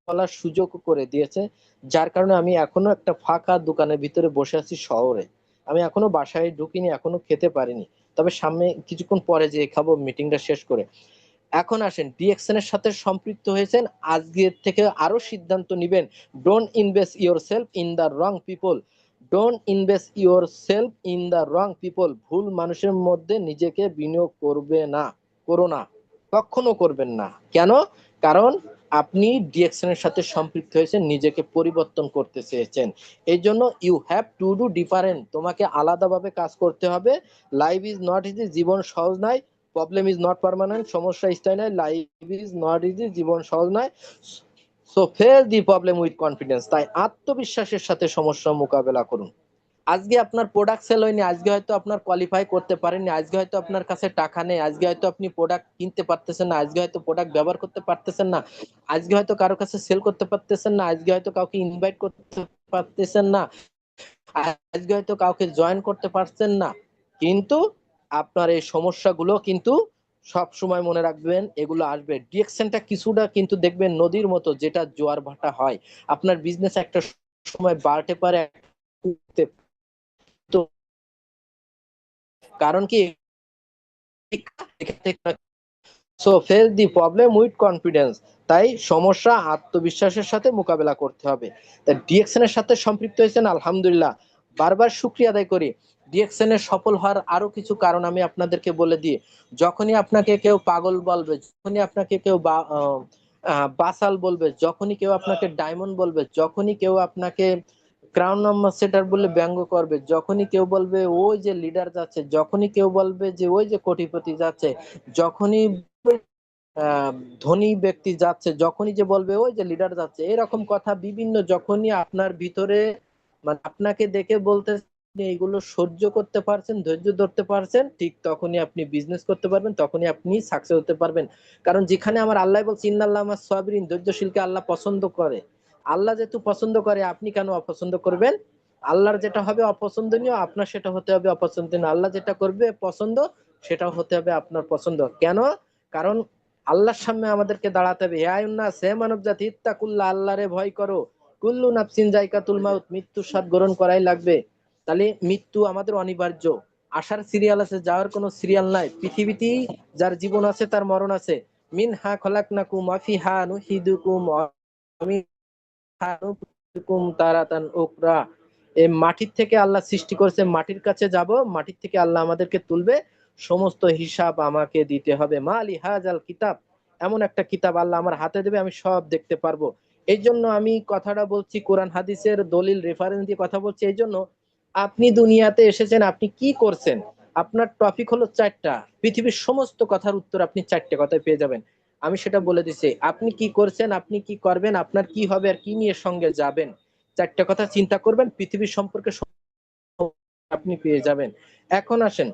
বলার সুযোগ করে দিয়েছে, যার কারণে আমি এখনো একটা ফাঁকা দোকানের ভিতরে বসে আছি শহরে। আমি এখনো বাসায় ঢুকিনি, এখনো খেতে পারিনি, তবে সামনে কিছুক্ষণ পরে যে খাবো মিটিংটা শেষ করে। এখন আসেন, ডিএক্সএন এর সাথে সম্পৃক্ত হয়েছেন, আজকের থেকে আরো সিদ্ধান্ত নিবেন। Don't invest your self in the wrong people, don't invest your self in the wrong people, ভুল মানুষের মধ্যে নিজেকে বিনিয়োগ করো না, কখনো করবেন না। কেন? কারণ আপনি ডিএক্সএন এর সাথে সম্পৃক্ত হয়েছেন, নিজেকে পরিবর্তন করতে চেয়েছেন। এই জন্য you have to do different, তোমাকে আলাদাভাবে কাজ করতে হবে। লাইফ ইজ নট ইজি, জীবন সহজ নয়। প্রবলেম ইজ নট পার্মানেন্ট, সমস্যা স্থায়ী নয়। লাইফ ইজ নট ইজি, জীবন সহজ নয়। So face the problem with confidence, তাই আত্মবিশ্বাসের সাথে সমস্যা মোকাবেলা করুন। আজকে আপনার প্রোডাক্ট সেল হয়নি, আজকে হয়তো আপনার কোয়ালিফাই করতে পারেননি, আজকে হয়তো আপনার কাছে টাকা নেই, আজকে হয়তো আপনি প্রোডাক্ট কিনতে পারতেছেন না, আজকে হয়তো প্রোডাক্ট ব্যবহার করতে পারতেছেন না, আজকে হয়তো কারো কাছে সেল করতে পারতেছেন না, আজকে হয়তো কাউকে ইনভাইট করতে পারতেছেন না, আজকে হয়তো কাউকে জয়েন করতে পারছেন না। কিন্তু আপনার এই সমস্যাগুলো কিন্তু সব সময় মনে রাখবেন, এগুলো আসবে। ডিএকশনটা কিছুটা কিন্তু দেখবেন নদীর মতো, যেটা জোয়ার ভাটা হয়। আপনার বিজনেস একটা সময় বাড়তে পারে, তো কারণ কি, so face the problem with confidence. তাই সমস্যা আত্মবিশ্বাসের সাথে মোকাবেলা করতে হবে। তাই ডিএকশন এর সাথে সম্পৃক্ত হয়েছেন, আলহামদুলিল্লাহ, বারবার শুক্রিয়া আদায় করি। ডিএকশন এর সফল হওয়ার আরো কিছু কারণ আমি আপনাদেরকে বলে দিই। যখনই আপনাকে কেউ পাগল বলবে, যখনই আপনাকে কেউ বাসাল বলবে, যখনই কেউ আপনাকে ডায়মন্ড বলবে, যখনই কেউ আপনাকে ক্রাউন নাম্বার সেটার বলে ব্যঙ্গ করবে, যখনই কেউ বলবে ওই যে লিডার যাচ্ছে, যখনই কেউ বলবে যে ওই যে কোটিপতি যাচ্ছে, যখনই আহ, ধনী ব্যক্তি যাচ্ছে, যখনই যে বলবে ওই যে লিডার যাচ্ছে, এরকম কথা বিভিন্ন যখনই আপনার ভিতরে, মানে আপনাকে দেখে বলতে এইগুলো সহ্য করতে পারছেন, ধৈর্য ধরতে পারছেন, ঠিক তখনই আপনি বিজনেস করতে পারবেন, তখনই আপনি সাকসেস হতে পারবেন। কারণ যেখানে আমার আল্লাহ বলছে ইন্নাল্লাহ মাস সাবিরিন, ধৈর্যশীলকে আল্লাহ পছন্দ করে। আল্লাহ যেহেতু পছন্দ করে, আপনি কেন অপছন্দ করবেন? আল্লাহর যেটা হবে অপছন্দনীয়, আপনার সেটা হতে হবে অপছন্দনীয়। আল্লাহ যেটা করবে পছন্দ, সেটাও হতে হবে আপনার পছন্দ। কেন? কারণ আল্লাহর সামনে আমাদেরকে দাঁড়াতে হবে। হে আয়ুন্নাস, হে মানব জাতি, ইত্তাকুল্লাহ, আল্লাহরে ভয় করো। কুল্লু নাফসিন যায়কাতুল মাউত, মৃত্যুর স্বাদ গ্রহণ করাই লাগবে। তাহলে মৃত্যু আমাদের অনিবার্য। আসার সিরিয়াল আছে, যাওয়ার কোনো সিরিয়াল নাই। পৃথিবীতেই যার জীবন আছে তার মরণ আছে। মিনহা খলাকনাকুম ওয়া ফিহা নুইদুকুম ওয়া মিনহা নুখরিজুকুম তারাতান উখরা। এই মাটির থেকে আল্লাহ সৃষ্টি করেছে, মাটির কাছে যাব, মাটির থেকে আল্লাহ আমাদেরকে তুলবে, সমস্ত হিসাব আমাকে দিতে হবে। মা আলি হাজাল কিতাব, এমন একটা কিতাব আল্লাহ আমার হাতে দেবে, আমি সব দেখতে পারবো। এই জন্য আমি কথাটা বলছি, কোরআন হাদিসের দলিল রেফারেন্স দিয়ে কথা বলছি। এই জন্য আপনি দুনিয়াতে এসেছেন, আপনি কি করছেন, আপনার টপিক হলো চারটা। পৃথিবীর সমস্ত কথার উত্তর আপনি চারটে কথায় পেয়ে যাবেন। আমি সেটা বলে দিচ্ছি, আপনি কি করছেন, আপনি কি করবেন, আপনার কি হবে, আর কি নিয়ে সঙ্গে যাবেন। চারটে কথা চিন্তা করবেন, পৃথিবীর সম্পর্কে আপনি পেয়ে যাবেন। এখন আসেন,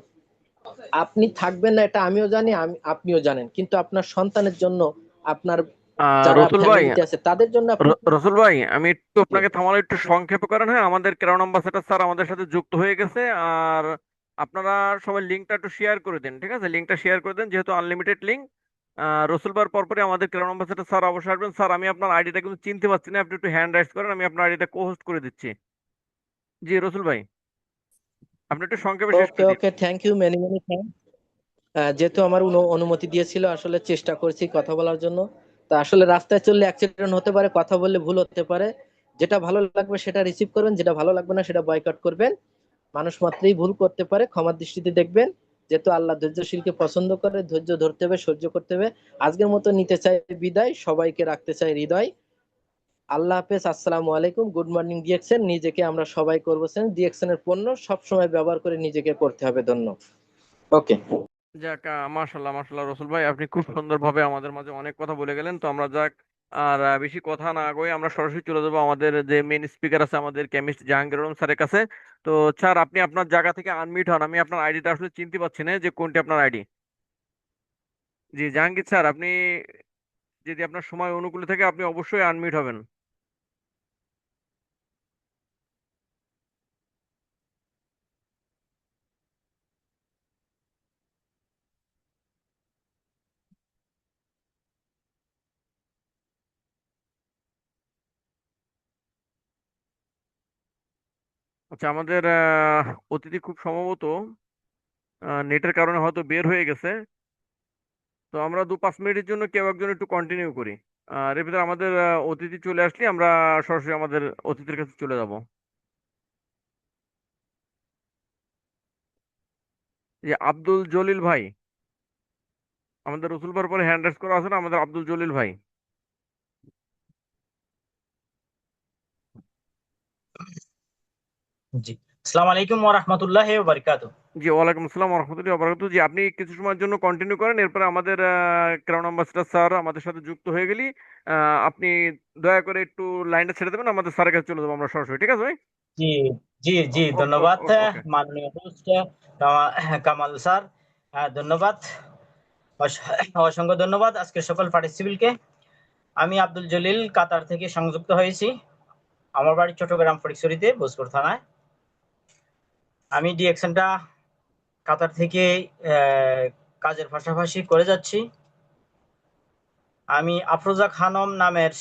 আপনি থাকবেন না এটা আমিও জানি, আপনিও জানেন, কিন্তু আপনার সন্তানের জন্য, আপনার যারা রসুল ভাই, ফ্যামিলিতে আছে তাদের জন্য আপনি রসুল ভাই, আমি একটু জি আপনাকে থামালে একটু সংক্ষেপে করেন। হ্যাঁ, আমাদের ক্রাউন অ্যাম্বাসেডর স্যার আমাদের সাথে যুক্ত হয়ে গেছে। আর আপনারা সবাই লিঙ্কটা একটু শেয়ার করে দিন, ঠিক আছে? লিঙ্কটা শেয়ার করে দিন, যেহেতু আনলিমিটেড লিঙ্ক। রসুল ভাইয়ের পরপরই আমাদের ক্রাউন অ্যাম্বাসেডর স্যার অবশ্যই আসবেন। স্যার, আমি আপনার আইডিটা কিন্তু চিনতে পারছি না, আপনি একটু হ্যান্ড রাইজ করেন, আমি আপনার আইডিটা কো হোস্ট করে দিচ্ছি। জি রসুল ভাই, আপনি একটু সংক্ষেপে শেষ ওকে করে দিন। Okay, thank you, many many thank. যেহেতু আমার অনুমতি দিয়েছিল, আসলে চেষ্টা করছি কথা বলার জন্য। তা আসলে রাস্তায় চললে অ্যাক্সিডেন্ট হতে পারে, কথা বললে ভুল হতে পারে। যেটা ভালো লাগবে সেটা রিসিভ করবেন, যেটা ভালো লাগবে না সেটা বয়কট করবেন। মানুষ মাত্রই ভুল করতে পারে, ক্ষমার দৃষ্টিতে দেখবেন। যেহেতু আল্লাহ ধৈর্যশীলকে পছন্দ করে, ধৈর্য ধরতে হবে, সহ্য করতে হবে। আজকের মতো নিতে চাই বিদায়, সবাইকে রাখতে চাই হৃদয়। আল্লাহ হাফেজ, আসসালামু আলাইকুম, গুড মর্নিং। ডিএকশন নিজেকে আমরা সবাই করবো, ডিএকশনের পণ্য সব সময় ব্যবহার করে নিজেকে করতে হবে। ধন্য। ওকে। যাক, মাশাল্লাহ মাশাল্লাহ, রসুল ভাই আপনি খুব সুন্দরভাবে আমাদের মাঝে অনেক কথা বলে গেলেন। তো আমরা যাক, আর বেশি কথা না কই আমরা সরাসরি চলে যাবো আমাদের যে মেন স্পিকার আছে, আমাদের কেমিস্ট জাহাঙ্গীর আলম স্যারের কাছে। তো স্যার, আপনি আপনার জায়গা থেকে আনমিউট হন, আমি আপনার আইডিটা আসলে চিনতে পারছি না যে কোনটি আপনার আইডি। জি জাহাঙ্গীর স্যার, আপনি যদি আপনার সময় অনুকূলে থাকে আপনি অবশ্যই আনমিউট হবেন। আচ্ছা, আমাদের অতিথি খুব সম্ভবত নেটের কারণে হয়তো বের হয়ে গেছে। তো আমরা 2-5 মিনিটের জন্য কেউ একজন একটু কন্টিনিউ করি। আর এর ভিতরে আমাদের অতিথি চলে আসলে আমরা সরাসরি আমাদের অতিথির কাছে চলে যাব। যে আব্দুল জলিল ভাই, আমাদের রসুল ভাইয়ের পরে হ্যান্ড রাইজ করা আছে না, আমাদের আব্দুল জলিল ভাই। জি, আসসালামু আলাইকুম ওয়া রাহমাতুল্লাহি ওয়া বারাকাতুহু। জি, ওয়ালাইকুম আসসালাম রহমতুল্লাহ বারাকাতুহু। জি, আপনি কিছু সময়ের জন্য কন্টিনিউ করেন, এরপরে আমাদের ক্রাউন অ্যাম্বাসেডর স্যার আমাদের সাথে যুক্ত হয়ে গেলি আপনি দয়া করে একটু লাইনটা ছেড়ে দেবেন, আমাদের স্যারের কাছে চলে যাবো আমরা সরাসরি, ঠিক আছে ভাই? জি জি জি, ওকে ওকে ধন্যবাদ ওকে ওকে। মাননীয় হোস্ট কামাল স্যার। ধন্যবাদ, অসংখ্য ধন্যবাদ আজকের সকল পার্টিসিপেন্টকে। আমি আব্দুল জলিল কাতার থেকে সংযুক্ত হয়েছি। আমার বাড়ি চট্টগ্রাম ফটিকছড়িতে, ভোজপুর থানায়। আমি ডিএকশনটা কাতার থেকে কাজের পাশাপাশি করে যাচ্ছি। আমি আফরোজা খানম নামের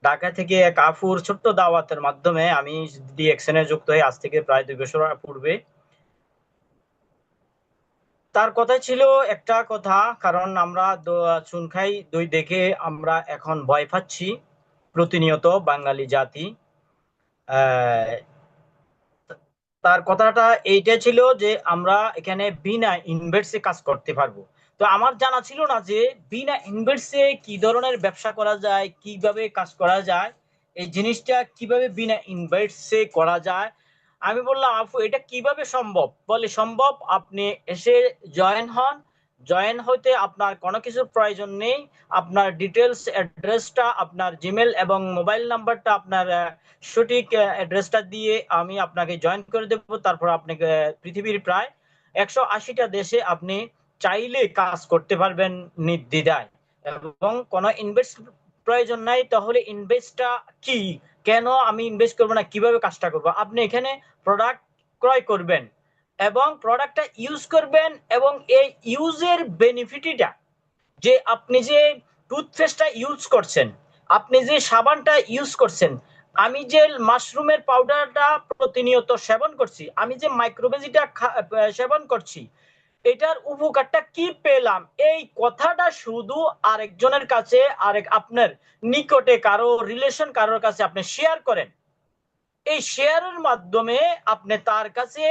ঢাকা থেকে এক আফুর ছোট্ট দাওয়াতের মাধ্যমে আমি ডিএক্সএন এ যুক্ত হই আজ থেকে প্রায় 2 বছর পূর্বে। তার কথা ছিল একটা কথা, কারণ আমরা চুনখাই দই দেখে আমরা এখন ভয় পাচ্ছি প্রতিনিয়ত বাঙালি জাতি। তার কথাটা এইটা ছিল যে আমরা এখানে বিনা ইনভেস্টে কাজ করতে পারবো। তো আমার জানা ছিল না যে বিনা ইনভেস্টে কি ধরনের ব্যবসা করা যায়, কিভাবে কাজ করা যায়, এই জিনিসটা কিভাবে বিনা ইনভেস্টে করা যায়। আমি বললাম আপু এটা কিভাবে সম্ভব? বলে সম্ভব, আপনি এসে জয়েন হন, জয়েন হইতে আপনার কোনো কিছুর প্রয়োজন নেই। আপনার ডিটেলস অ্যাড্রেসটা, আপনার জিমেল এবং মোবাইল নাম্বারটা, আপনার সঠিক অ্যাড্রেসটা দিয়ে আমি আপনাকে জয়েন করে দেব। তারপর আপনাকে পৃথিবীর প্রায় 180টা দেশে আপনি চাইলে কাজ করতে পারবেন নির্দ্বিধায়, এবং কোনো ইনভেস্ট প্রয়োজন নাই। তাহলে ইনভেস্টটা কি, কেন আমি ইনভেস্ট করবো না, কিভাবে কাজটা করবো? আপনি এখানে প্রোডাক্ট ক্রয় করবেন এবং প্রোডাক্টটা ইউজ করবেন, এবং এই ইউজের বেনিফিটটা, যে আপনি যে টুথপেস্টটা ইউজ করছেন, আপনি যে সাবানটা ইউজ করছেন, আমি যে মাশরুমের পাউডারটা প্রতিনিয়ত সেবন করছি, আমি যে মাইক্রোভেজিটা সেবন করছি, এটার উপকারটা কি পেলাম, এই কথাটা শুধু আরেকজনের কাছে, আপনার নিকটে কারো রিলেশন কারোর কাছে আপনি শেয়ার করেন। এই শেয়ারের মাধ্যমে আপনি তার কাছে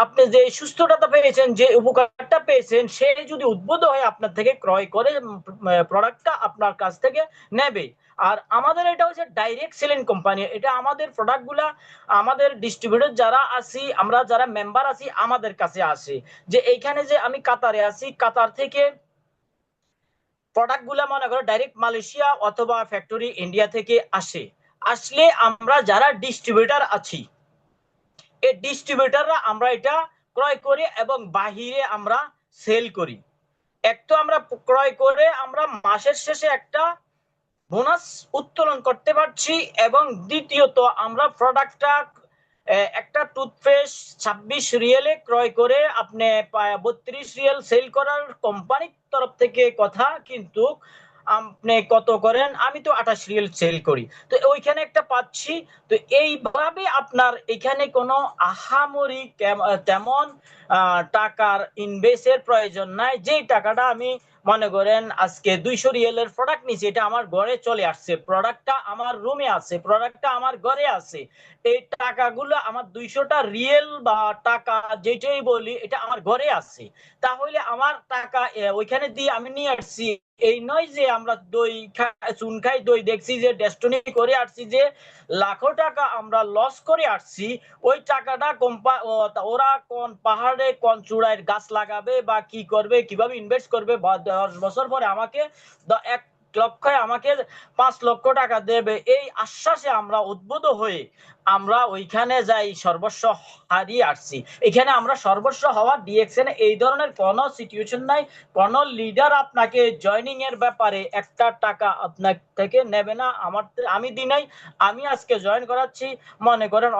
আপনি যে সুস্থতা পেয়েছেন, যে উপকারটা পেয়েছেন, সে যদি উদ্বুদ্ধ হয়ে আপনার থেকে ক্রয় করে প্রোডাক্টটা আপনার কাছ থেকে নেবে। আর আমাদের এটা হচ্ছে ডাইরেক্ট সেলিং কোম্পানি। এটা আমাদের প্রোডাক্টগুলা আমাদের ডিস্ট্রিবিউটর যারা আছি, আমরা যারা মেম্বার আছি, আমাদের কাছে আসে। যে এইখানে যে আমি কাতারে আছি, কাতার থেকে প্রোডাক্টগুলা মনে করো ডাইরেক্ট মালয়েশিয়া অথবা ফ্যাক্টরি ইন্ডিয়া থেকে আসে। আসলে আমরা যারা ডিস্ট্রিবিউটর আছি, এই ডিস্ট্রিবিউটররা আমরা এটা ক্রয় করি এবং বাহিরে আমরা সেল করি। এক তো আমরা ক্রয় করে আমরা মাসের শেষে একটা বোনাস উত্তোলন করতে পারছি, এবং দ্বিতীয়ত আমরা প্রোডাক্টটা একটা টুথপেস্ট 26 রিয়েলে ক্রয় করে আপনি 32 রিয়েল সেল করার কোম্পানির তরফ থেকে কথা, কিন্তু আপনি কত করেন? আমি তো 28 রিয়েল সেল করি, তো ওইখানে একটা পাচ্ছি। তো এইভাবে আপনার এখানে কোনো আহামরি তেমন টাকার ইনভেস্টের প্রয়োজন নাই। যেই টাকাটা আমি মনে করেন আজকে 200 রিয়েলের প্রোডাক্ট নিছি, এটা আমার ঘরে চলে আসছে, প্রোডাক্টটা আমার রুমে আছে, প্রোডাক্টটা আমার ঘরে আছে, এই টাকাগুলো আমার 200টা রিয়েল বা টাকা যেটাই বলি, এটা আমার ঘরে আছে। তাহলে আমার টাকা ওইখানে দিয়ে আমি নিয়ে আসছি। এই নয় যে আমরা দই চুন খাই দই দেখছি যে ডেস্টনি করে আসছি, যে লাখো টাকা আমরা লস করে আসছি। ওই টাকাটা ওরা কোন পাহাড়ে কোন চূড়ায় গাছ লাগাবে বা কি করবে, কিভাবে ইনভেস্ট করবে, 10 বছর পরে আমাকে 1 লক্ষ আমাকে 5 লক্ষ টাকা দেবে, এই আশ্বাসে আমরা উদ্বুদ্ধ হয়ে আমরা ওইখানে যাই, সর্বস্ব হারিয়ে আসছি। এখানে আমরা সর্বস্ব হওয়া ডিএক্সএন এই ধরনের কোনো সিচুয়েশন নাই। কোন লিডার আপনাকে জয়নিং এর ব্যাপারে একটা টাকা আপনার থেকে নেবে না। আমি দিই নাই, আমি আজকে জয়েন করাচ্ছি, মনে করেন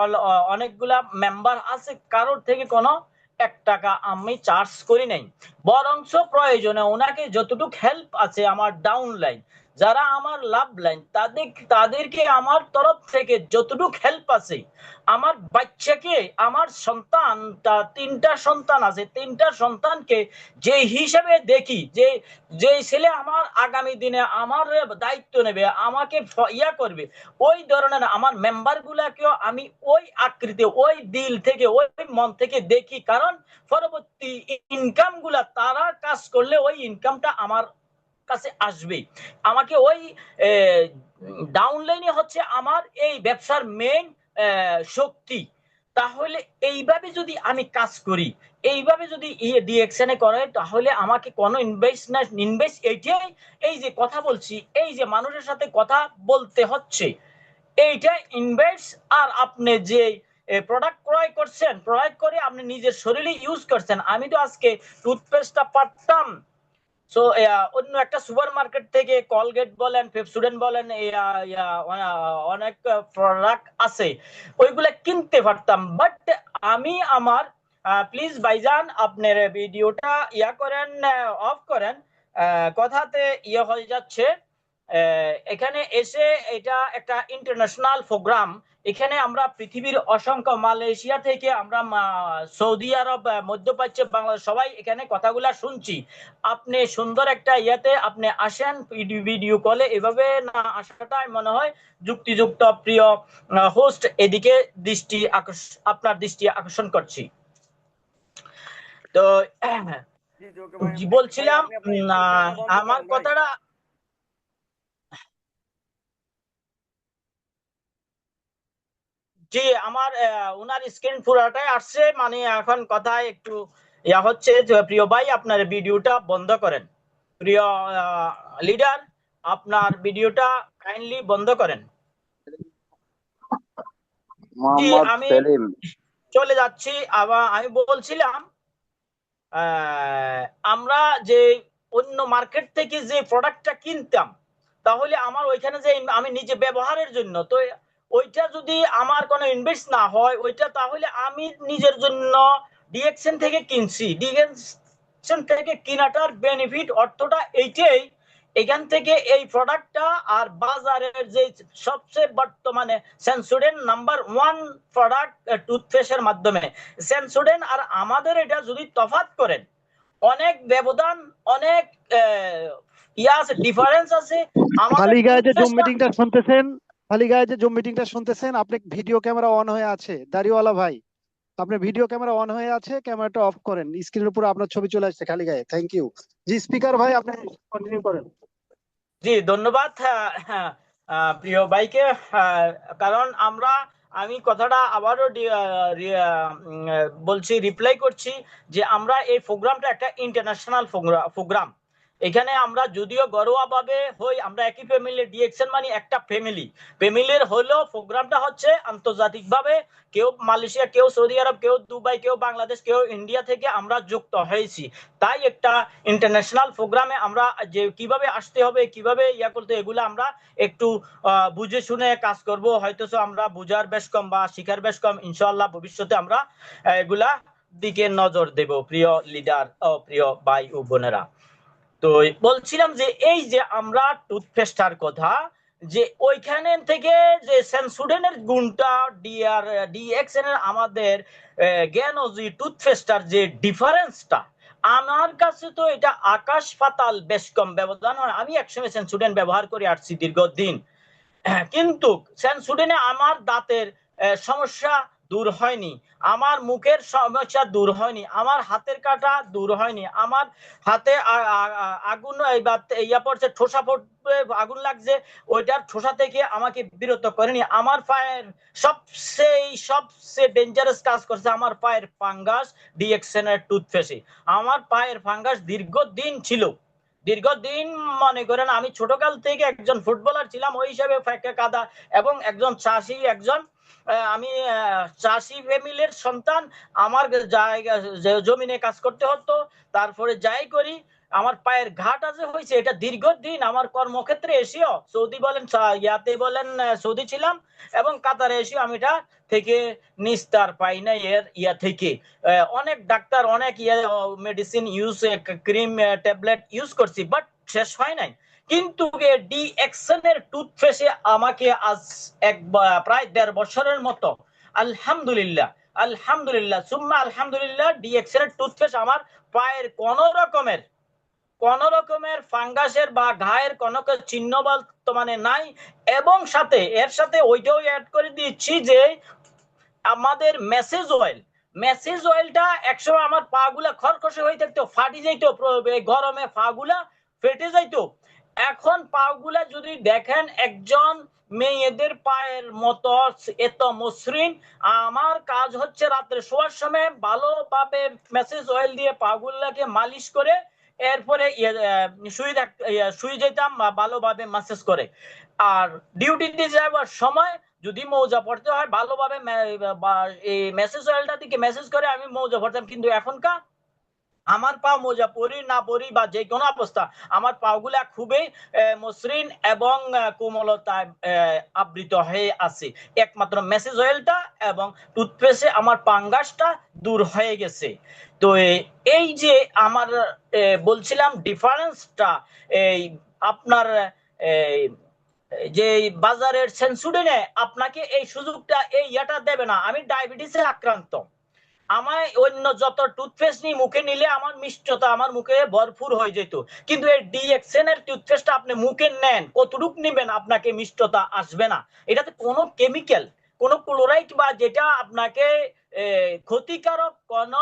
অনেকগুলা মেম্বার আছে, কারোর থেকে কোনো 1 টাকা আমি চার্জ করি নাই। বরঞ্চ প্রয়োজনে ওনাকে যতটুকু হেল্প আছে, আমার ডাউন লাইন যারা আমার লাভ লাইন, তাদেরকে আমার তরফ থেকে যতটুকু হেল্প আছে, আমার বাচ্চাকে, আমার সন্তানটা 3টা সন্তান আছে, 3টা সন্তানকে যে হিসাবে দেখি, যে ছেলে আমার আগামী দিনে আমার দায়িত্ব নেবে, আমাকে ইয়া করবে, ওই ধরনের আমার মেম্বার গুলাকেও আমি ওই আকৃতি, ওই দিল থেকে, ওই মন থেকে দেখি। কারণ পরবর্তী ইনকাম গুলা তারা কাজ করলে ওই ইনকামটা আমার কাছে আসবে। আমাকে ওই ডাউনলাইনে হচ্ছে আমার এই ব্যবসার মেইন শক্তি। তাহলে এইভাবে যদি আমি কাজ করি, এইভাবে যদি ডিএক্সএন করে, তাহলে আমাকে কোনো ইনভেস্ট এইটাই, এই যে কথা বলছি, এই যে মানুষের সাথে কথা বলতে হচ্ছে, এইটা ইনভেস্ট। আর আপনি যে প্রোডাক্ট ক্রয় করছেন, ক্রয় করে আপনি নিজের শরীরে ইউজ করছেন। আমি তো আজকে টুথপেস্টটা পারতাম সো অন্য একটা সুপার মার্কেট থেকে কলগেট বলেন, পেপসোডেন্ট বলেন, অনেক প্রোডাক্ট আছে, ওইগুলা কিনতে পারতাম। বাট আমি আমার প্লিজ ভাইজান আপনার ভিডিওটা ইয়া করেন, অফ করেন, কথাতে ইয়ে হয়ে যাচ্ছে। এখানে এসে এটা একটা ইন্টারন্যাশনাল প্রোগ্রাম। এখানে আমরা পৃথিবীর অসংখ্য, মালয়েশিয়া থেকে আমরা সৌদি আরব, মধ্যপ্রাচ্য, বাংলাদেশ, সবাই এখানে কথাগুলা শুনছি। আপনি সুন্দর একটা ইয়াতে আপনি আসেন ভিডিও কলে, এভাবে না আসাটাই মনে হয় যুক্তিযুক্ত। প্রিয় হোস্ট, এদিকে আপনার দৃষ্টি আকর্ষণ করছি। তো জি জি ওকে ভাই, ভাই বলছিলাম আপনি আপনার স্ক্রিন শেয়ারটা বন্ধ আমার করেন ভাই। কথাটা, জি আমার ওনার স্ক্রিন পুরাটাই আসছে, মানে এখন কথা একটু ইয়া হচ্ছে। যে প্রিয় ভাই আপনার ভিডিওটা বন্ধ করেন। প্রিয় লিডার, আপনার ভিডিওটা কাইন্ডলি বন্ধ করেন। জি মোহাম্মদ আমি সেলিম। চলে যাচ্ছি। আবার আমি বলছিলাম আমরা যে অন্য মার্কেট থেকে যে প্রোডাক্টটা কিনতাম, তাহলে আমার ওইখানে যে আমি নিজে ব্যবহারের জন্য, তো ওইটা যদি আমার কোনো ইনভেস্ট না হয় ওইটা, তাহলে আমি নিজের জন্য ডিএক্সএন থেকে কিনছি। ডিএক্সএন থেকে কেনাটার বেনিফিট, অর্থটা এইটাই, এখান থেকে এই প্রোডাক্টটা আর বাজারের যে সবচেয়ে বর্তমানে সেন্সোডেন্ট নাম্বার 1 প্রোডাক্ট টুথপেস্টের মাধ্যমে, সেন্সোডেন্ট আর আমাদের এটা যদি তফাৎ করেন, অনেক ব্যবধান, অনেক ডিফারেন্স আছে। আমাদের খালি গায়ে যে জুম টুথপেস্টটা, মিটিংটা শুনতেছেন, খালি গায়ে যে জুম মিটিংটা শুনতেছেন, আপনি ভিডিও ক্যামেরা অন হয়ে আছে, দাড়িওয়ালা ভাই, আপনার ভিডিও ক্যামেরা অন হয়ে আছে, ক্যামেরাটা অফ করেন, স্ক্রিনের উপর আপনার ছবি চলে আসছে খালি গায়ে। Thank you. জি স্পিকার ভাই, আপনি কন্টিনিউ করেন। জি ধন্যবাদ প্রিয় ভাইকে। কারণ আমি কথাটা আবারও বলছি, রিপ্লাই করছি যে আমরা এই প্রোগ্রামটা একটা ইন্টারন্যাশনাল প্রোগ্রাম। এখানে আমরা যদিও ঘরোয়া ভাবে হই, আমরা একই ফ্যামিলি, ডিএক্সএন মানে একটা ফ্যামিলির হলেও প্রোগ্রামটা হচ্ছে আন্তর্জাতিক ভাবে। কেউ মালয়েশিয়া, কেউ সৌদি আরব, কেউ দুবাই, কেউ বাংলাদেশ, কেউ ইন্ডিয়া থেকে আমরা যুক্ত হয়েছি। তাই একটা ইন্টারন্যাশনাল প্রোগ্রামে আমরা যে কিভাবে আসতে হবে, কিভাবে ইয়া করতে, এগুলো আমরা একটু বুঝে শুনে কাজ করব। হয়তো আমরা বুঝার বেশ কম বা শিখার বেশ কম, ইনশাআল্লাহ ভবিষ্যতে আমরা এগুলা দিকে নজর দেব। প্রিয় লিডার ও প্রিয় ভাই ও বোনেরা, তো বলছিলাম যে এই যে আমরা টুথপেস্টার কথা, যে ওইখানে থেকে যে সেন্সোডেনের গুণটা, ডিএক্সএন এর আমাদের জ্ঞানজি টুথপেস্টার যে ডিফারেন্সটা, আমার কাছে তো এটা আকাশ পাতাল বেশ কম ব্যবধান হয়। আমি একসময় সেন্সোডেন ব্যবহার করে আসছি দীর্ঘদিন, কিন্তু সেন্সোডেনে আমার দাঁতের সমস্যা দূর হয়নি, আমার মুখের সমস্যা দূর হয়নি, আমার হাতের কাটা দূর হয়নি, আমার হাতে আগুন ইয়া পড়ছে, ঠোসা পড়বে, আগুন লাগছে, ওইটার ঠোসা থেকে আমাকে বিরত করেনি। আমার পায়ের সবচেয়ে ডেঞ্জারাস কাজ করছে আমার পায়ের ফাঙ্গাস, ডিএক্সএন এর টুথপেস্টে। আমার পায়ের ফাঙ্গাস দীর্ঘদিন ছিল, দীর্ঘদিন। মনে করেন আমি ছোটকাল থেকে একজন ফুটবলার ছিলাম, ওই হিসাবে ফেঁকে কাদা, এবং একজন চাষি, আমি চাষি ফ্যামিলির সন্তান। আমার জায়গা জমিনে কাজ করতে হতো, তারপরে যাই করি, আমার পায়ের ঘাট আছে হয়েছে, এটা দীর্ঘদিন আমার কর্মক্ষেত্রে এসেও, সৌদি বলেন, ইয়াতে বলেন, সৌদি ছিলাম এবং কাতারে এসেও আমি এটা থেকে নিস্তার পাই না। এর ইয়া থেকে অনেক ডাক্তার, অনেক medicine use, cream, tablet use করছি, বাট শেষ হয় নাই। কিন্তু ডিএক্সএন এর টুথপেস্টে আমাকে আজ প্রায় 1.5 বছরের মতো, আলহামদুলিল্লাহ, আলহামদুলিল্লাহ সুম্মা আলহামদুলিল্লাহ, ডিএক্সএন এর টুথপেস্ট আমার পায়ের কোন রকমের ফাঙ্গাসের বা ঘায়ের কোনো চিহ্ন বর্তমানে নাই। এবং এর সাথে ওইটাও অ্যাড করে দিচ্ছি যে আমাদের মেসেজ অয়েলটা একসময় আমার পা গুলা খরখসে হয়ে থাকতো, ফাটি যাইতো, গরমে পা গুলা ফেটে যাইতো। এখন পা গুলা যদি দেখেন একজন মেয়েদের পায়ের মতো এত মসৃণ। আমার কাজ হচ্ছে রাত্রে শোয়ার সময় ভালোভাবে মেসেজ অয়েল দিয়ে পা গুলাকে মালিশ করে, এরপরে শুয়ে যেতাম ভালোভাবে মাসেজ করে। আর ডিউটিতে যাওয়ার সময় যদি মৌজা পড়তে হয়, ভালোভাবে এই মেসেজ অয়েলটা দিকে মেসেজ করে আমি মৌজা পড়তাম। কিন্তু এখনকার আমার পা মোজা পরি না পরি বা যে কোনো অবস্থা আমার পাগুলা খুবই মসৃণ এবং কোমলতায় আবৃত হয়ে আছে। একমাত্র মেসেজ অয়েলটা এবং টুথপেস্টে আমার পাঙ্গাসটা দূর হয়ে গেছে। তো এই যে আমার বলছিলাম ডিফারেন্সটা, এই আপনার এই যে বাজারের সেন্সুডেনে আপনাকে এই সুযোগটা এই ইয়াটা দেবে না। আমি ডায়াবেটিসে আক্রান্ত, আমায় অন্য যত টুথপেস্ট নিয়ে মুখে নিলে আমার মিষ্টতা আমার মুখে ভরপুর হয়ে যেত, কিন্তু এই ডিএক্সএন এর টুথপেস্টটা আপনি মুখে নেন, কতটুক নেবেন আপনাকে মিষ্টতা আসবে না। এটাতে কোনো কেমিক্যাল, কোনো ক্লোরাইড বা যেটা আপনাকে ক্ষতিকারক কোন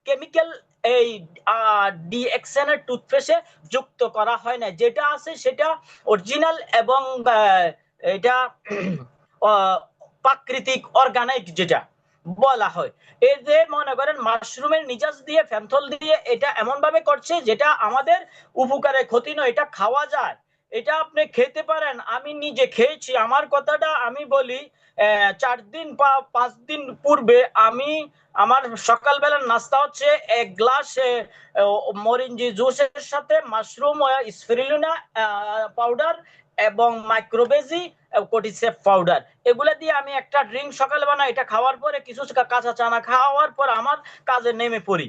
কেমিক্যাল এই ডিএক্সএন এর টুথপেস্টে যুক্ত করা হয় না। যেটা আছে সেটা অরিজিনাল এবং এটা প্রাকৃতিক অর্গানিক যেটা বলা হয়। এই যে মনে করেন মাশরুমের নিজাস দিয়ে ফেনথল দিয়ে এটা এমন ভাবে করছে যেটা আমাদের উপকারে ক্ষতি নয়, এটা খাওয়া যায়, এটা আপনি খেতে পারেন। আমি নিজে খেয়েছি, আমার কথাটা আমি বলি। 4 দিন বা 5 দিন পূর্বে আমি আমার সকালবেলার নাস্তা হচ্ছে 1 গ্লাস মরিঞ্জি জুসের সাথে মাশরুম স্পিরুলিনা পাউডার এবং মাইক্রোবেজি কোটিসেপ পাউডার, এগুলা দিয়ে আমি একটা ড্রিঙ্ক সকালে বানাই। এটা খাওয়ার পরে কিছু কাঁচা চানা খাওয়ার পর আমার কাজে নেমে পড়ি।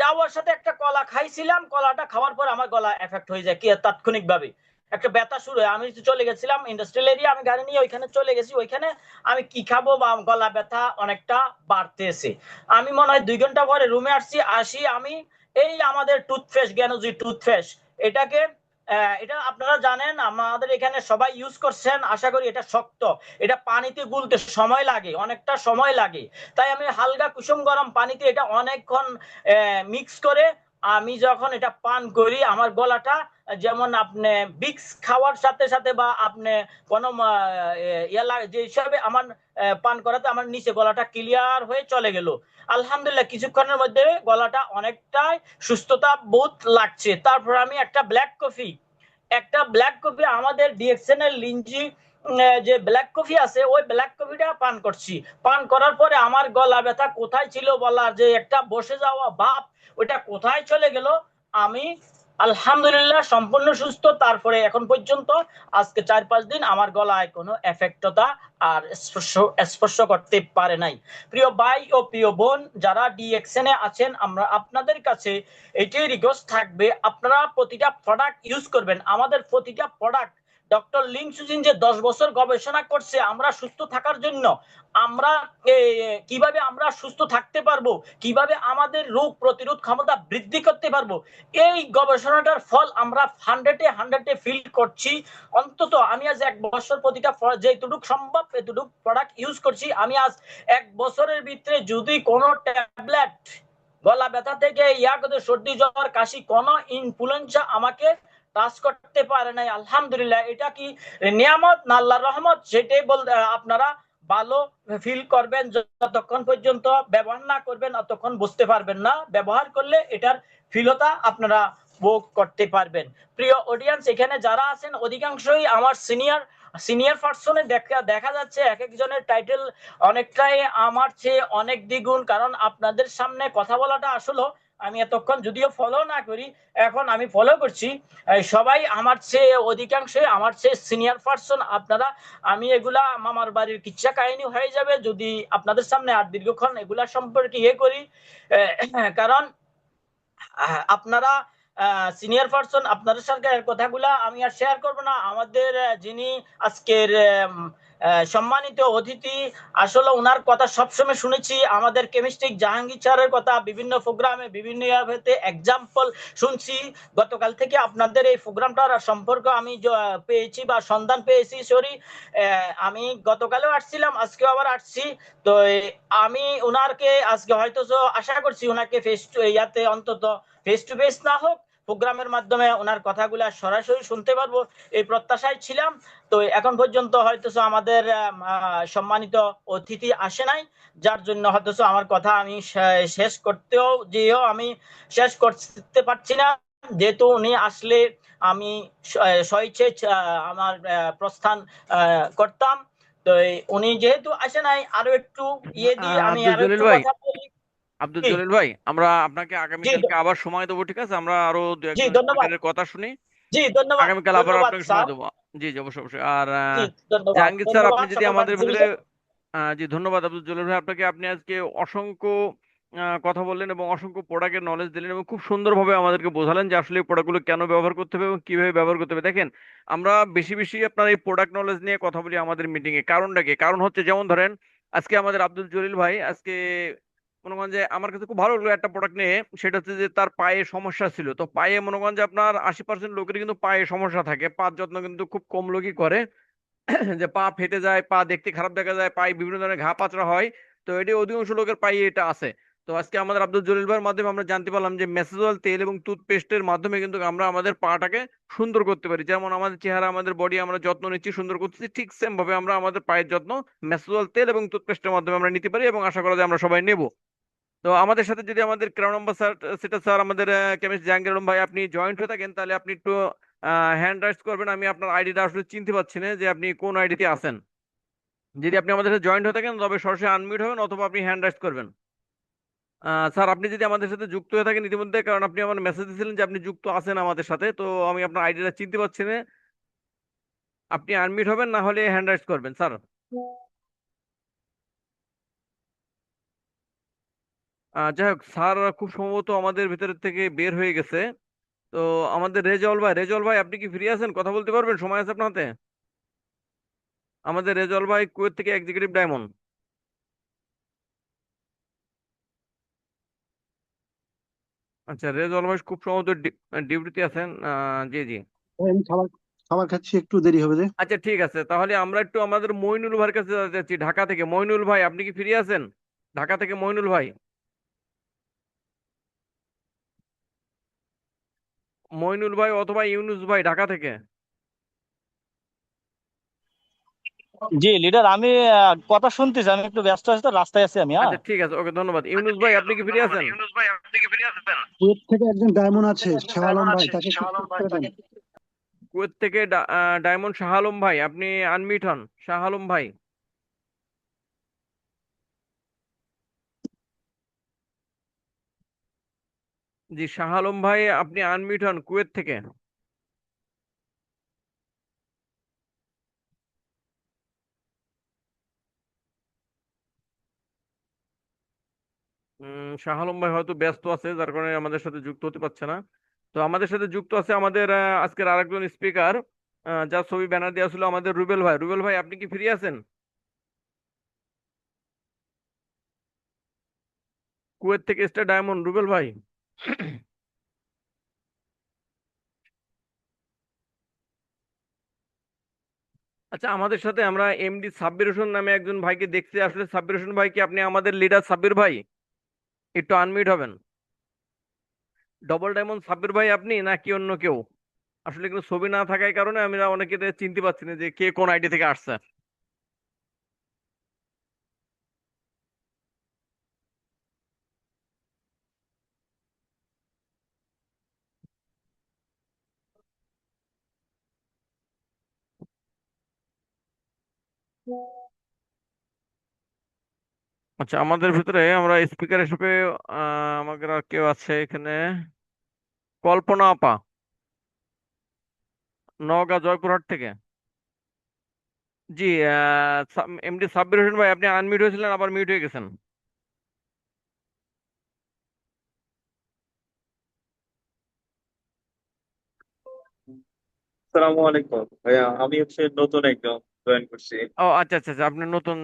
যাওয়ার সাথে একটা কলা খাইছিলাম, কলাটা খাওয়ার পর আমার গলা এফেক্ট হয়ে যায় কি তাৎক্ষণিক ভাবে, একটা ব্যথা শুরু হয়। আমি চলে গেছিলাম ইন্ডাস্ট্রিয়াল এরিয়া, আমি গাড়ি নিয়ে ওইখানে চলে গেছি। ওইখানে আমি কি খাবো বা গলা ব্যথা অনেকটা বাড়তেছে। আমি মনে হয় 2 ঘন্টা পরে রুমে আসি আমি এই আমাদের টুথপেস্ট জ্ঞানজি টুথপেস্ট, এটাকে এটা আপনারা জানেন, আমাদের এখানে সবাই ইউজ করছেন আশা করি। এটা শক্ত, এটা পানিতে গুলতে সময় লাগে, অনেকটা সময় লাগে। তাই আমি হালকা কুসুম গরম পানিতে এটা অনেকক্ষণ মিক্স করে আমি যখন এটা পান করি আমার গলাটা যেমন আপনি বিক্স খাওয়ার সাথে সাথে বা আপনি কোনো যে হিসাবে আমার পান করাতে আমার নিচে গলাটা ক্লিয়ার হয়ে চলে গেল। আলহামদুলিল্লাহ কিছুক্ষণের মধ্যে গলাটা অনেকটাই সুস্থতা বোধ লাগছে। তারপর আমি একটা ব্ল্যাক কফি আমাদের ডিএক্সএন এর লিঞ্জি যে ব্ল্যাক কফি আছে ওই ব্ল্যাক কফিটা পান করছি। পান করার পরে আমার গলা ব্যথা কোথায় ছিল বলার যে একটা বসে যাওয়া ভাব, ওইটা কোথায় চলে গেল। আমি আলহামদুলিল্লাহ সম্পূর্ণ সুস্থ। তারপরে এখন পর্যন্ত আজকে 4-5 দিন আমার গলায় কোনো এফেক্টতা আর স্পর্শ করতে পারে নাই। প্রিয় ভাই ও প্রিয় বোন যারা ডিএক্সএন এ আছেন, আমরা আপনাদের কাছে এটাই রিকোয়েস্ট থাকবে আপনারা প্রতিটা প্রোডাক্ট ইউজ করবেন। আমাদের প্রতিটা প্রোডাক্ট ডক্টর লিং সুজিন যে 10 বছর গবেষণা করছে আমরা সুস্থ থাকার জন্য, আমরা কিভাবে আমরা সুস্থ থাকতে পারবো, কিভাবে আমাদের রোগ প্রতিরোধ ক্ষমতা বৃদ্ধি করতে পারবো, এই গবেষণাটার ফল আমরা 100-এ ফিল করছি। অন্তত আমি আজ 1 বছর প্রতিটা যেটুক সম্ভব এতটুক প্রোডাক্ট ইউজ করছি। আমি আজ 1 বছরের ভিতরে যদি কোনো ট্যাবলেট গলা ব্যথা থেকে সর্দি জ্বর কাশি কোনো ইনফ্লুয়েঞ্জা আমাকে টাচ করতে পারে নাই। আলহামদুলিল্লাহ। এটা কি নিয়ামত না আল্লাহর রহমত, সেটাই আপনারা ভালো ফিল করবেন। যতক্ষণ পর্যন্ত ব্যবহার না করবেন ততক্ষণ বুঝতে পারবেন না, ব্যবহার করলে এটার ফিলতা আপনারা ভোগ করতে পারবেন। প্রিয় অডিয়েন্স এখানে যারা আছেন অধিকাংশই আমার সিনিয়র পার্সনে দেখা যাচ্ছে। এক একজনের টাইটেল অনেকটাই আমার চেয়ে অনেক দ্বিগুণ, কারণ আপনাদের সামনে কথা বলাটা আসলে আমি এতক্ষণ যদিও ফলো না করি এখন আমি ফলো করছি। সবাই আমার চেয়ে অধিকাংশই আমার চেয়ে সিনিয়র পার্সন আপনারা। আমি এগুলা মামার বাড়ির কিচ্ছা কাহিনী হয়ে যাবে যদি আপনাদের সামনে আর দীর্ঘক্ষণ এগুলা সম্পর্কে করি, কারণ আপনারা সিনিয়র পার্সন, আপনাদের সঙ্গে কথাগুলা আমি আর শেয়ার করব না। আমাদের যিনি আজকের সম্মানিত অতিথি, আসলে ওনার কথা সবসময় শুনেছি, আমাদের কেমিস্ট্রিক জাহাঙ্গীর স্যারের কথা বিভিন্ন প্রোগ্রামে বিভিন্ন এক্সাম্পল শুনছি। গতকাল থেকে আপনাদের এই প্রোগ্রামটার সম্পর্ক আমি পেয়েছি বা সন্ধান পেয়েছি। আমি গতকালও আসছিলাম, আজকেও আবার আসছি। তো আমি ওনারকে আজকে হয়তো আশা করছি ওনাকে অন্তত ফেস টু ফেস না হোক প্রোগ্রামের মাধ্যমে ওনার কথাগুলা সরাসরি শুনতে পারবো এই প্রত্যাশায় ছিলাম। তো এখন পর্যন্ত হয়তো আমাদের সম্মানিত অতিথি আসে নাই, যার জন্য হয়তো আমার কথা আমি শেষ করতে পারছি না। যেহেতু উনি আসলে আমি স্বইচ্ছে আমার প্রস্থান করতাম। তো উনি যেহেতু আসে নাই আরো একটু দিয়ে আমি আরো জলিল একটু ভাই, কথা বলি। আব্দুল জি জলিল ভাই, আমরা আপনাকে জি আগামীকালকে আবার সময় দেবো, ঠিক আছে? আমরা আরো দু জি একজন ধন্যবাদ। স্পিকারের কথা শুনি। জি ধন্যবাদ। আগামীকাল আবার ধন্যবাদ আপনাকে স্যার। সময় দেবো। জি জি, অবশ্যই অবশ্যই। আর জি ধন্যবাদ। জাহাঙ্গীর স্যার, আপনি ধন্যবাদ যদি সকল আমাদের ভিতরে পার্টিসিপেন্টকে। জি ধন্যবাদ আব্দুল জলিল ভাই আপনাকে। আপনি আজকে অসংখ্য কথা বললেন এবং অসংখ্য প্রোডাক্টের নলেজ দিলেন এবং খুব সুন্দরভাবে আমাদেরকে বোঝালেন যে আসলে এই প্রোডাক্টগুলো কেন ব্যবহার করতে হবে এবং কিভাবে ব্যবহার করতে হবে। দেখেন, আমরা বেশি বেশি আপনার এই প্রোডাক্ট নলেজ নিয়ে কথা বলি আমাদের মিটিং এ। কারণটা কি? কারণ হচ্ছে, যেমন ধরেন আজকে আমাদের আব্দুল জলিল ভাই আজকে মনে করেন যে আমার কাছে খুব ভালো লাগলো একটা প্রোডাক্ট নিয়ে, সেটা হচ্ছে যে তার পায়ে সমস্যা ছিল। তো পায়ে মনে করেন যে আপনার 80% লোকেরই কিন্তু পায়ে সমস্যা থাকে, পা যত্ন কিন্তু খুব কম লোকই করে। যে পা ফেটে যায়, পা দেখতে খারাপ দেখা যায়, পায়ে বিভিন্ন ধরনের ঘা পাচড়া হয়। তো এটি অধিকাংশ লোকের পায়ে এটা আছে। তো আজকে আমাদের আব্দুল জলিল ভাইয়ের মাধ্যমে আমরা জানতে পারলাম যে মেসেজল তেল এবং টুথপেস্টের মাধ্যমে কিন্তু আমরা আমাদের পাটাকে সুন্দর করতে পারি। যেমন আমাদের চেহারা, আমাদের বডি আমরা যত্ন নিচ্ছি, সুন্দর করতেছি, ঠিক সেম ভাবে আমরা আমাদের পায়ের যত্ন মেসেজল তেল এবং টুথপেস্টের মাধ্যমে আমরা নিতে পারি এবং আশা করা যায় আমরা সবাই নেব। তো আমাদের সাথে যদি আমাদের ক্রাউন নাম্বার স্যার, সেটা স্যার আমাদের কেমিস্ট জাহাঙ্গীর আলম ভাই, আপনি জয়েন্ট হয়ে থাকেন, তাহলে আপনি একটু হ্যান্ড রাইজ করবেন। আমি আপনার আইডিটা আসলে চিনতে পারছি না যে আপনি কোন আইডিতে আছেন। যদি আপনি আমাদের সাথে জয়েন্ট হয়ে থাকেন তবে সরাসরি আনমিউট হবেন অথবা আপনি হ্যান্ড রাইজ করবেন। স্যার, আপনি যদি আমাদের সাথে যুক্ত হয়ে থাকেন ইতিমধ্যে, কারণ আপনি আমার মেসেজ দিয়েছিলেন যে আপনি যুক্ত আছেন আমাদের সাথে, তো আমি আপনার আইডিটা চিনতে পারছি না। আপনি আনমিউট হবেন, না হলে হ্যান্ড রাইজ করবেন স্যার। যাই হোক, স্যার খুব সম্ভবত আমাদের ভিতর থেকে বের হয়ে গেছে। তো আমাদের রেজল ভাই, রেজল ভাই আপনি কি ফ্রি আছেন? কথা বলতে পারবেন? সময় আছে আপনার হাতে? আমাদের রেজল ভাই কুয়েত থেকে এক্সিকিউটিভ ডায়মন্ড। আচ্ছা, রেজল ভাই খুব সম্ভবত ডিউটিতে আছেন। জি জি। আমি খাবার খাবার খাচ্ছি, একটু দেরি হবে যে। আচ্ছা ঠিক আছে, তাহলে আমরা একটু আমাদের মইনুল ভাইয়ের কাছে যাচ্ছি, ঢাকা থেকে। মইনুল ভাই, আপনি কি ফ্রি আছেন? ঢাকা থেকে মইনুল ভাই। মইনুল ভাই অথবা ইউনুস ভাই, ঢাকা থেকে। জি লিডার, আমি কথা শুনতেছি, আমি একটু ব্যস্ত আছি তো, রাস্তায় আছি আমি। আচ্ছা ঠিক আছে, ওকে, ধন্যবাদ। ইউনুস ভাই, আপনি কি ফ্রি আছেন? কুয়েত থেকে একজন ডায়মন্ড আছে, শাহ আলম ভাই, তাকে একটু check করে দেন। কুয়েত থেকে ডায়মন্ড শাহ আলম ভাই, আপনি আনমিউট হন। শাহ আলম ভাই। জি শাহ আলম ভাই, আপনি আনমিউট হন কুয়েত থেকে। শাহ আলম ভাই হয়তো ব্যস্ত আছে, যার কারণে আমাদের সাথে যুক্ত হতে পারছে না। তো আমাদের সাথে যুক্ত আছে আমাদের আজকের আরেকজন স্পিকার, যার ছবি ব্যানার দেওয়া ছিল, আমাদের রুবেল ভাই। রুবেল ভাই, আপনি কি ফ্রি আছেন? কুয়েত থেকে স্টার ডায়মন্ড, রুবেল ভাই। আচ্ছা, আমাদের সাথে আমরা এমডি সাব্বির হোসেন নামে একজন ভাইকে দেখছি। আসলে সাব্বির হোসেন ভাই কি আপনি আমাদের লিডার সাব্বির ভাই? একটু আনমিউট হবেন। ডবল ডায়মন্ড সাব্বির ভাই আপনি, নাকি অন্য কেউ? আসলে কোনো ছবি না থাকার কারণে আমরা অনেকে চিনতে পারছি না যে কে কোন আইডি থেকে আসছে। আচ্ছা, আমাদের ভিতরে আমরা স্পিকার হিসেবে আমাদের আর কেউ আছে এখানে? কল্পনা আপা, নওগাঁ জয়পুরহাট থেকে। জি, এমডি সাব্বির হোসেন ভাই, আপনি আনমিউট হয়েছিলেন, আবার মিউট হয়ে গেছেন। আসসালামু আলাইকুম ভাইয়া, আমি হচ্ছে নতুন একদম জয়েন করছি। ও আচ্ছা আচ্ছা আচ্ছা, আপনি নতুন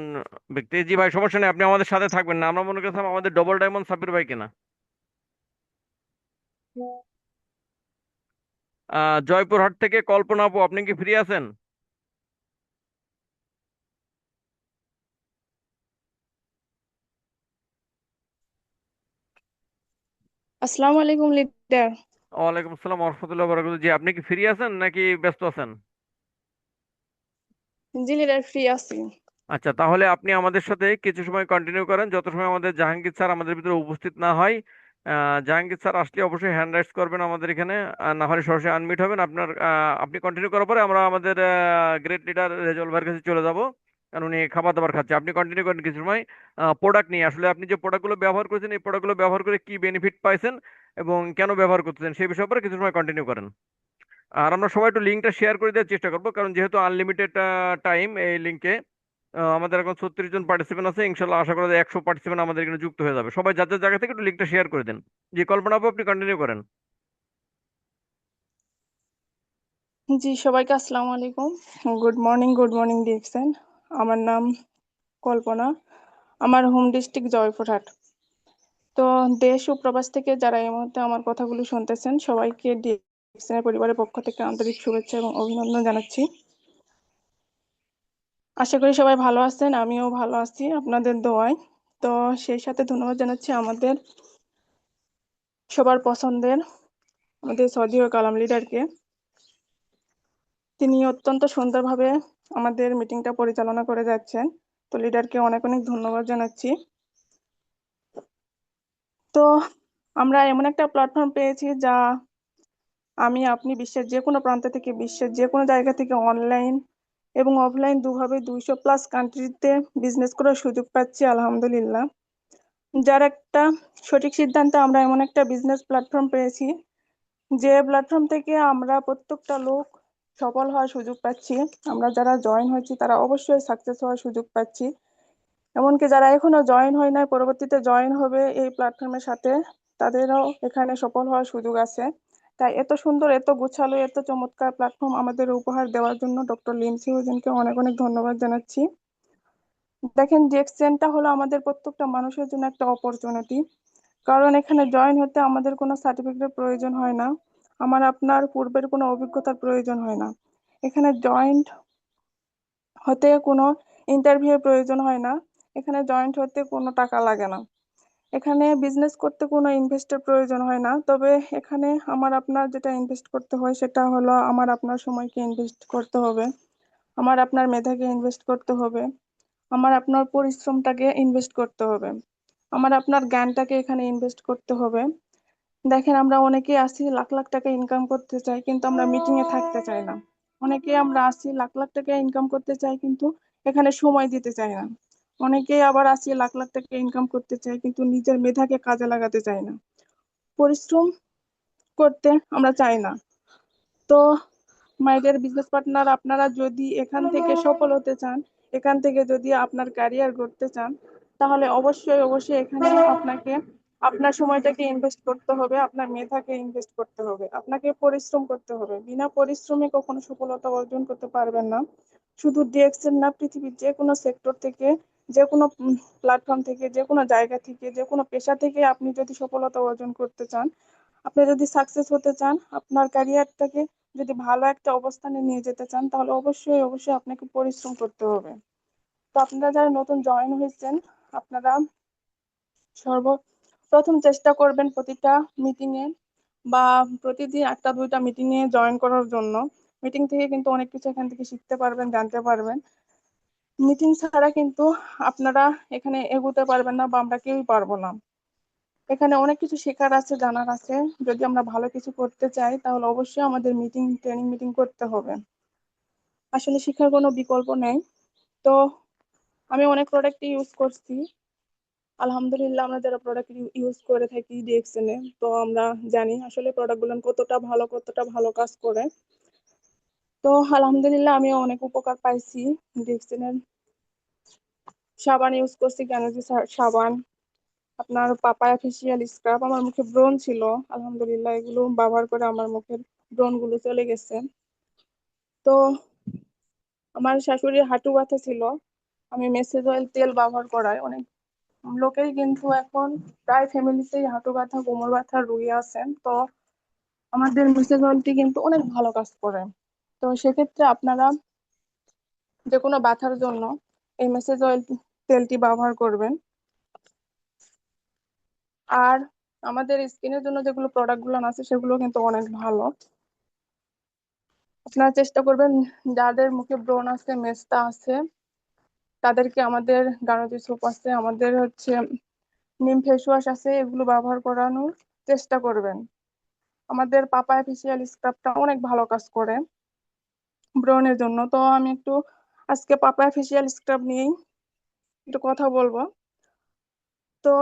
ব্যক্তি। জি ভাই, সমস্যা নেই, আপনি আমাদের সাথে থাকবেন না। আমরা মনে করছিলাম আমাদের ডবল ডায়মন্ড সাব্বির ভাই কিনা। জয়পুরহাট থেকে কল্পনা আপু, আপনি কি ফ্রি আছেন? আসসালামু আলাইকুম লিডার। ওয়ালাইকুম আসসালাম ওয়া রাহমাতুল্লাহি ওয়া বারাকাতুহু। জি, আপনি কি ফ্রি আছেন নাকি ব্যস্ত আছেন? জি লিডার, ফ্রি আছি। আচ্ছা, তাহলে আপনি আমাদের সাথে কিছু সময় কন্টিনিউ করেন, যত সময় আমাদের জাহাঙ্গীর স্যার আমাদের ভিতরে উপস্থিত না হয়। জাহাঙ্গীর স্যার আসলে অবশ্যই হ্যান্ড রাইজ করবেন আমাদের এখানে, আর না হলে সরাসরি আনমিট হবেন। আপনি কন্টিনিউ করার পরে আমরা আমাদের গ্রেট লিডার রেজল ভাইয়ের কাছে চলে যাব। কারণ উনি খাবার দাবার খাচ্ছে। আপনি কন্টিনিউ করেন কিছু সময় প্রোডাক্ট নিয়ে। আসলে আপনি যে প্রোডাক্টগুলো ব্যবহার করেছেন, এই প্রোডাক্টগুলো ব্যবহার করে কি বেনিফিট পাইছেন এবং কেন ব্যবহার করতেছেন সেই বিষয়ের উপরে কিছু সময় কন্টিনিউ করেন। আর আমরা সবাই একটু লিঙ্কটা শেয়ার করে দেওয়ার চেষ্টা করবো, কারণ যেহেতু আনলিমিটেড টাইম এই লিঙ্কে আমাদের এখন 36 জন পার্টিসিপেন্ট আছে। ইনশাল্লাহ আশা করা যায় 100 পার্টিসিপেন্ট আমাদের এখানে যুক্ত হয়ে যাবে। সবাই যার যার জায়গা থেকে একটু লিঙ্কটা শেয়ার করে দেন। জি কল্পনা আপু, আপনি কন্টিনিউ করেন। জি, সবাইকে আসসালামু আলাইকুম। Good morning diction. আমার নাম কল্পনা। আমার হোম ডিস্ট্রিক্ট জয়পুরহাট। তো দেশ ও প্রবাস থেকে যারা এই মুহূর্তে আমার কথাগুলো শুনতেছেন, সবাইকে ডিকশনের পরিবারের পক্ষ থেকে আন্তরিক শুভেচ্ছা এবং অভিনন্দন জানাচ্ছি। আশা করি সবাই ভালো আছেন, আমিও ভালো আছি আপনাদের দোয়ায়। তো সেই সাথে ধন্যবাদ জানাচ্ছি আমাদের সবার পছন্দের আমাদের সৌদি ও কালাম লিডারকে। তিনি অত্যন্ত সুন্দরভাবে আমাদের মিটিংটা পরিচালনা করে যাচ্ছেন। তো লিডারকে অনেক অনেক ধন্যবাদ জানাচ্ছি। তো আমরা এমন একটা প্ল্যাটফর্ম পেয়েছি যা আপনি বিশ্বের যে কোনো প্রান্ত থেকে, বিশ্বের যে কোনো জায়গা থেকে অনলাইন এবং অফলাইন দুভাবে 200+ কান্ট্রিতে বিজনেস করার সুযোগ পাচ্ছি আলহামদুলিল্লাহ। যার একটা সঠিক সিদ্ধান্তে আমরা এমন একটা বিজনেস প্ল্যাটফর্ম পেয়েছি যে প্ল্যাটফর্ম থেকে আমরা প্রত্যেকটা লোক সফল হওয়ার সুযোগ পাচ্ছি। আমরা যারা জয়েন হয়েছি তারা অবশ্যই সাকসেস হওয়ার সুযোগ পাচ্ছি। এমনকি যারা এখনো জয়েন হয় নাই, পরবর্তীতে জয়েন হবে এই প্ল্যাটফর্মের সাথে, তাদেরও এখানে সফল হওয়ার সুযোগ আছে। তাই এত সুন্দর, এত গোছালো, এত চমৎকার প্ল্যাটফর্ম আমাদের উপহার দেওয়ার জন্য ডক্টর লিনসি হুজেনকে অনেক অনেক ধন্যবাদ জানাচ্ছি। দেখেন, ডিএক্সএনটা হলো আমাদের প্রত্যেকটা মানুষের জন্য একটা অপরচুনিটি। কারণ এখানে জয়েন হতে আমাদের কোনো সার্টিফিকেটের প্রয়োজন হয় না, আমার আপনার পূর্বের কোনো অভিজ্ঞতার প্রয়োজন হয় না। এখানে জয়েন্ট হতে কোনো ইন্টারভিউ প্রয়োজন হয় না, এখানে জয়েন্ট হতে কোনো টাকা লাগে না, এখানে বিজনেস করতে কোনো ইনভেস্টের প্রয়োজন হয় না। তবে এখানে আমার আপনার যেটা ইনভেস্ট করতে হয় সেটা হলো আমার আপনার সময়কে ইনভেস্ট করতে হবে, আমার আপনার মেধাকে ইনভেস্ট করতে হবে, আমার আপনার পরিশ্রমটাকে ইনভেস্ট করতে হবে, আমার আপনার জ্ঞানটাকে এখানে ইনভেস্ট করতে হবে। দেখেন, আমরা অনেকেই আসি লাখ লাখ টাকা ইনকাম করতে চাই, কিন্তু আমরা মিটিং এ থাকতে চাই না। অনেকেই আমরা আসি লাখ লাখ টাকা ইনকাম করতে চাই, কিন্তু এখানে সময় দিতে চাই না। অনেকেই আবার আসি লাখ লাখ টাকা ইনকাম করতে চাই, কিন্তু নিজের মেধাকে কাজে লাগাতে চাই না, পরিশ্রম করতে আমরা চাই না। তো মাই ডিয়ার বিজনেস পার্টনার, আপনারা যদি এখান থেকে সফল হতে চান, এখান থেকে যদি আপনার ক্যারিয়ার গড়তে চান, তাহলে অবশ্যই অবশ্যই এখানে আপনাকে আপনার সময়টাকে ইনভেস্ট করতে হবে, আপনার মেধাকে ইনভেস্ট করতে হবে, আপনাকে পরিশ্রম করতে হবে। বিনা পরিশ্রমে কখনো সফলতা অর্জন করতে পারবেন না। শুধু ডিএক্সএল না, পৃথিবীর যে কোনো সেক্টর থেকে, যে কোনো প্ল্যাটফর্ম থেকে, যে কোনো জায়গা থেকে, যে কোনো পেশা থেকে আপনি যদি সফলতা অর্জন করতে চান, আপনি যদি সাকসেস হতে চান, আপনার ক্যারিয়ারটাকে যদি ভালো একটা অবস্থানে নিয়ে যেতে চান, তাহলে অবশ্যই অবশ্যই আপনাকে পরিশ্রম করতে হবে। তো আপনারা যারা নতুন জয়েন হয়েছেন, আপনারা সর্বপ্রথম চেষ্টা করবেন প্রতিটা মিটিং এ বা প্রতিদিন একটা দুইটা মিটিং এ জয়েন করার জন্য। মিটিং থেকে কিন্তু অনেক কিছু এখান থেকে শিখতে পারবেন, জানতে পারবেন। মিটিং ছাড়া কিন্তু আপনারা এখানে এগোতে পারবেন না, বা আমরা কেউই পারবো না। এখানে অনেক কিছু শেখার আছে, জানার আছে। যদি আমরা ভালো কিছু করতে চাই, তাহলে অবশ্যই আমাদের ট্রেনিং মিটিং করতে হবে। আসলে শিখার কোনো বিকল্প নেই। তো আমি অনেক প্রোডাক্ট ইউজ করছি আলহামদুলিল্লাহ। আমরা যারা প্রোডাক্ট ইউজ করে থাকি ডিএক্সএন এ, তো আমরা জানি আসলে প্রোডাক্ট গুলো কতটা ভালো কাজ করে। তো আলহামদুলিল্লাহ আমি অনেক উপকার পাইছি। ডিএক্সএন এর সাবান ইউজ করছি, জ্ঞানজি সাবান, আপনার পাপায়া ফেসিয়াল স্ক্রাব। আমার মুখে ব্রণ ছিল, আলহামদুলিল্লাহ এগুলো ব্যবহার করে আমার মুখের ব্রণ গুলো চলে গেছে। তো আমার শাশুড়ির হাঁটু ব্যথা ছিল, আমি মেসেজ অয়েল তেল ব্যবহার করাই। অনেক লোকেই কিন্তু এখন প্রায় ফ্যামিলিতেই হাঁটু ব্যথা, কোমর ব্যথা রুগী আছেন। তো আমাদের মেসেজ অয়েলটি কিন্তু অনেক ভালো কাজ করে। তো সেক্ষেত্রে আপনারা যে কোনো ব্যথার জন্য এই মেসেজ অয়েল তেলটি ব্যবহার করবেন। আর আমাদের স্কিনের জন্য যেগুলো প্রোডাক্ট গুলো আছে সেগুলো কিন্তু অনেক ভালো। আপনারা চেষ্টা করবেন, যাদের মুখে ব্রণ আছে, মেস্তা আছে, তাদেরকে আমাদের গার্নিয়ার সোপ আছে, আমাদের হচ্ছে নিম ফেস ওয়াশ আছে, এগুলো ব্যবহার করানোর চেষ্টা করবেন। আমাদের পাপায়া ফেসিয়াল স্ক্রাবটা অনেক ভালো কাজ করে ব্রণের জন্য। তো আমি একটু আজকে পাপায়া ফেসিয়াল স্ক্রাব নিয়েই একটু কথা বলবো। তো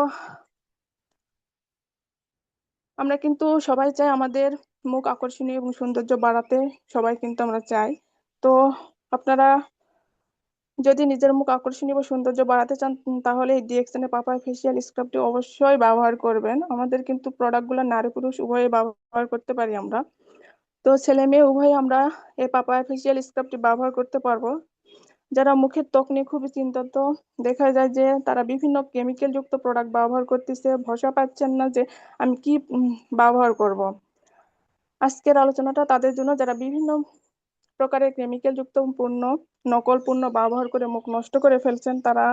আমরা কিন্তু সবাই চাই আমাদের মুখ আকর্ষণীয় এবং সৌন্দর্য বাড়াতে, সবাই কিন্তু আমরা চাই। তো আপনারা যদি নিজের মুখ আকর্ষণীয় বা সৌন্দর্য বাড়াতে চান তাহলে এই ডিএক্সএন এর পাপায়া ফেসিয়াল স্ক্রাবটি অবশ্যই ব্যবহার করবেন। আমাদের কিন্তু প্রোডাক্টগুলো নারী পুরুষ উভয়ে ব্যবহার করতে পারি আমরা। তো ছেলে মেয়ে উভয়ে আমরা এই পাপায়া ফেসিয়াল স্ক্রাবটি ব্যবহার করতে পারবো। যারা মুখের ত্বক নিয়ে খুবই চিন্তিত, দেখা যায় যে তারা বিভিন্ন কেমিক্যাল যুক্ত প্রোডাক্ট ব্যবহার করতেছে, ভরসা পাচ্ছেন না যে আমি কি ব্যবহার করব। আজকের আলোচনাটা তাদের জন্য যারা বিভিন্ন প্রকারের কেমিক্যাল যুক্ত পণ্য, নকল পণ্য ব্যবহার করে মুখ নষ্ট করে ফেলছেন। তারা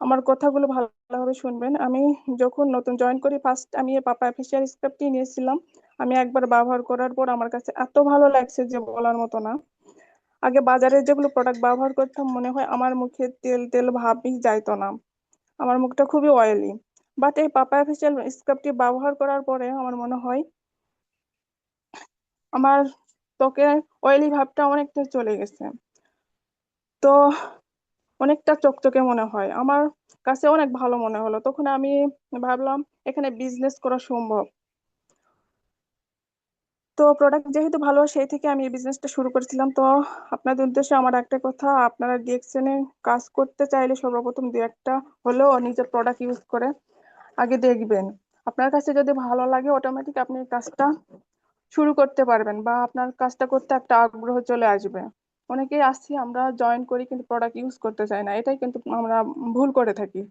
আমার কথাগুলো ভালোভাবে শুনবেন। আমি যখন নতুন জয়েন করি ফার্স্ট আমি এই পাপায়া ফেসিয়াল স্ক্রাবটি নিয়েছিলাম। আমি একবার ব্যবহার করার পর আমার কাছে এত ভালো লাগছে যে বলার মতো না। আগে বাজারে যেগুলো প্রোডাক্ট ব্যবহার করতাম মনে হয় আমার মুখে তেল তেল ভাবই যাইতো না, আমার মুখটা খুবই অয়েলি। বাট এই পাপায়া ফেসিয়াল স্ক্রাবটি ব্যবহার করার পরে আমার মনে হয় আমার ত্বকে অয়েলি ভাবটা অনেকটা চলে গেছে। তো অনেকটা চকচকে মনে হয়, আমার কাছে অনেক ভালো মনে হলো। তখন আমি ভাবলাম এখানে বিজনেস করা সম্ভব। তো প্রোডাক্ট যেহেতু ভালো সেই থেকে আমি এই বিজনেসটা শুরু করেছিলাম। তো আপনাদের উদ্দেশ্যে আমার একটা কথা, আপনারা ডিএক্সএন এ কাজ করতে চাইলে সর্বপ্রথম দু একটা হলেও নিজের প্রোডাক্ট ইউজ করে আগে দেখবেন। আপনার কাছে যদি ভালো লাগে অটোমেটিক আপনি কাজটা শুরু করতে পারবেন বা আপনার কাজটা করতে একটা আগ্রহ চলে আসবে। অনেকেই আছি আমরা জয়েন করি কিন্তু প্রোডাক্ট ইউজ করতে চাই না, এটাই কিন্তু আমরা ভুল করে থাকি।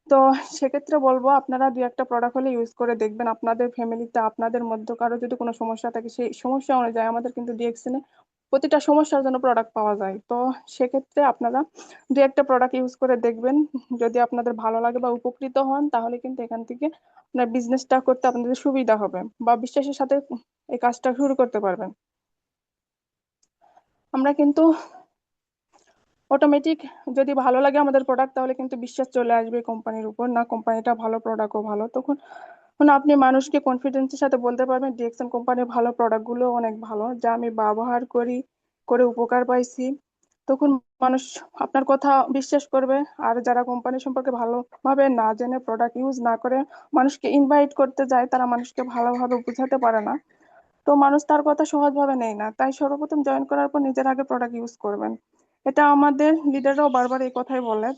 তো সেক্ষেত্রে বলবো আপনারা দু একটা প্রোডাক্ট হলে ইউজ করে দেখবেন। আপনাদের ফ্যামিলিতে আপনাদের মধ্যে কারো যদি কোনো সমস্যা থাকে সেই সমস্যা অনুযায়ী আমাদের কিন্তু ডিএক্সএন এ প্রতিটা সমস্যার জন্য প্রোডাক্ট পাওয়া যায়। তো সেক্ষেত্রে আপনারা দু একটা প্রোডাক্ট ইউজ করে দেখবেন। যদি আপনাদের ভালো লাগে বা উপকৃত হন তাহলে কিন্তু এখান থেকে আপনার বিজনেসটা করতে আপনাদের সুবিধা হবে বা বিশ্বাসের সাথে এই কাজটা শুরু করতে পারবেন। আমরা কিন্তু অটোমেটিক যদি ভালো লাগে আমাদের প্রোডাক্ট তাহলে কিন্তু বিশ্বাস চলে আসবে কোম্পানির উপর, না কোম্পানিটা ভালো প্রোডাক্টও ভালো। তখন আপনি মানুষকে কনফিডেন্সের সাথে বলতে পারবেন ডিএক্সএন কোম্পানির ভালো প্রোডাক্ট গুলো অনেক ভালো, যা আমি ব্যবহার করি করে উপকার পাইছি। তখন মানুষ আপনার কথা বিশ্বাস করবে। আর যারা কোম্পানি সম্পর্কে ভালোভাবে না জেনে প্রোডাক্ট ইউজ না করে মানুষকে ইনভাইট করতে যায়, তারা মানুষকে ভালোভাবে বোঝাতে পারে না। তো মানুষ তার কথা সহজভাবে নেয় না। তাই সর্বপ্রথম জয়েন করার পর নিজের আগে প্রোডাক্ট ইউজ করবেন। এটা আমাদের লিডাররাও বারবার এই কথাই বলে,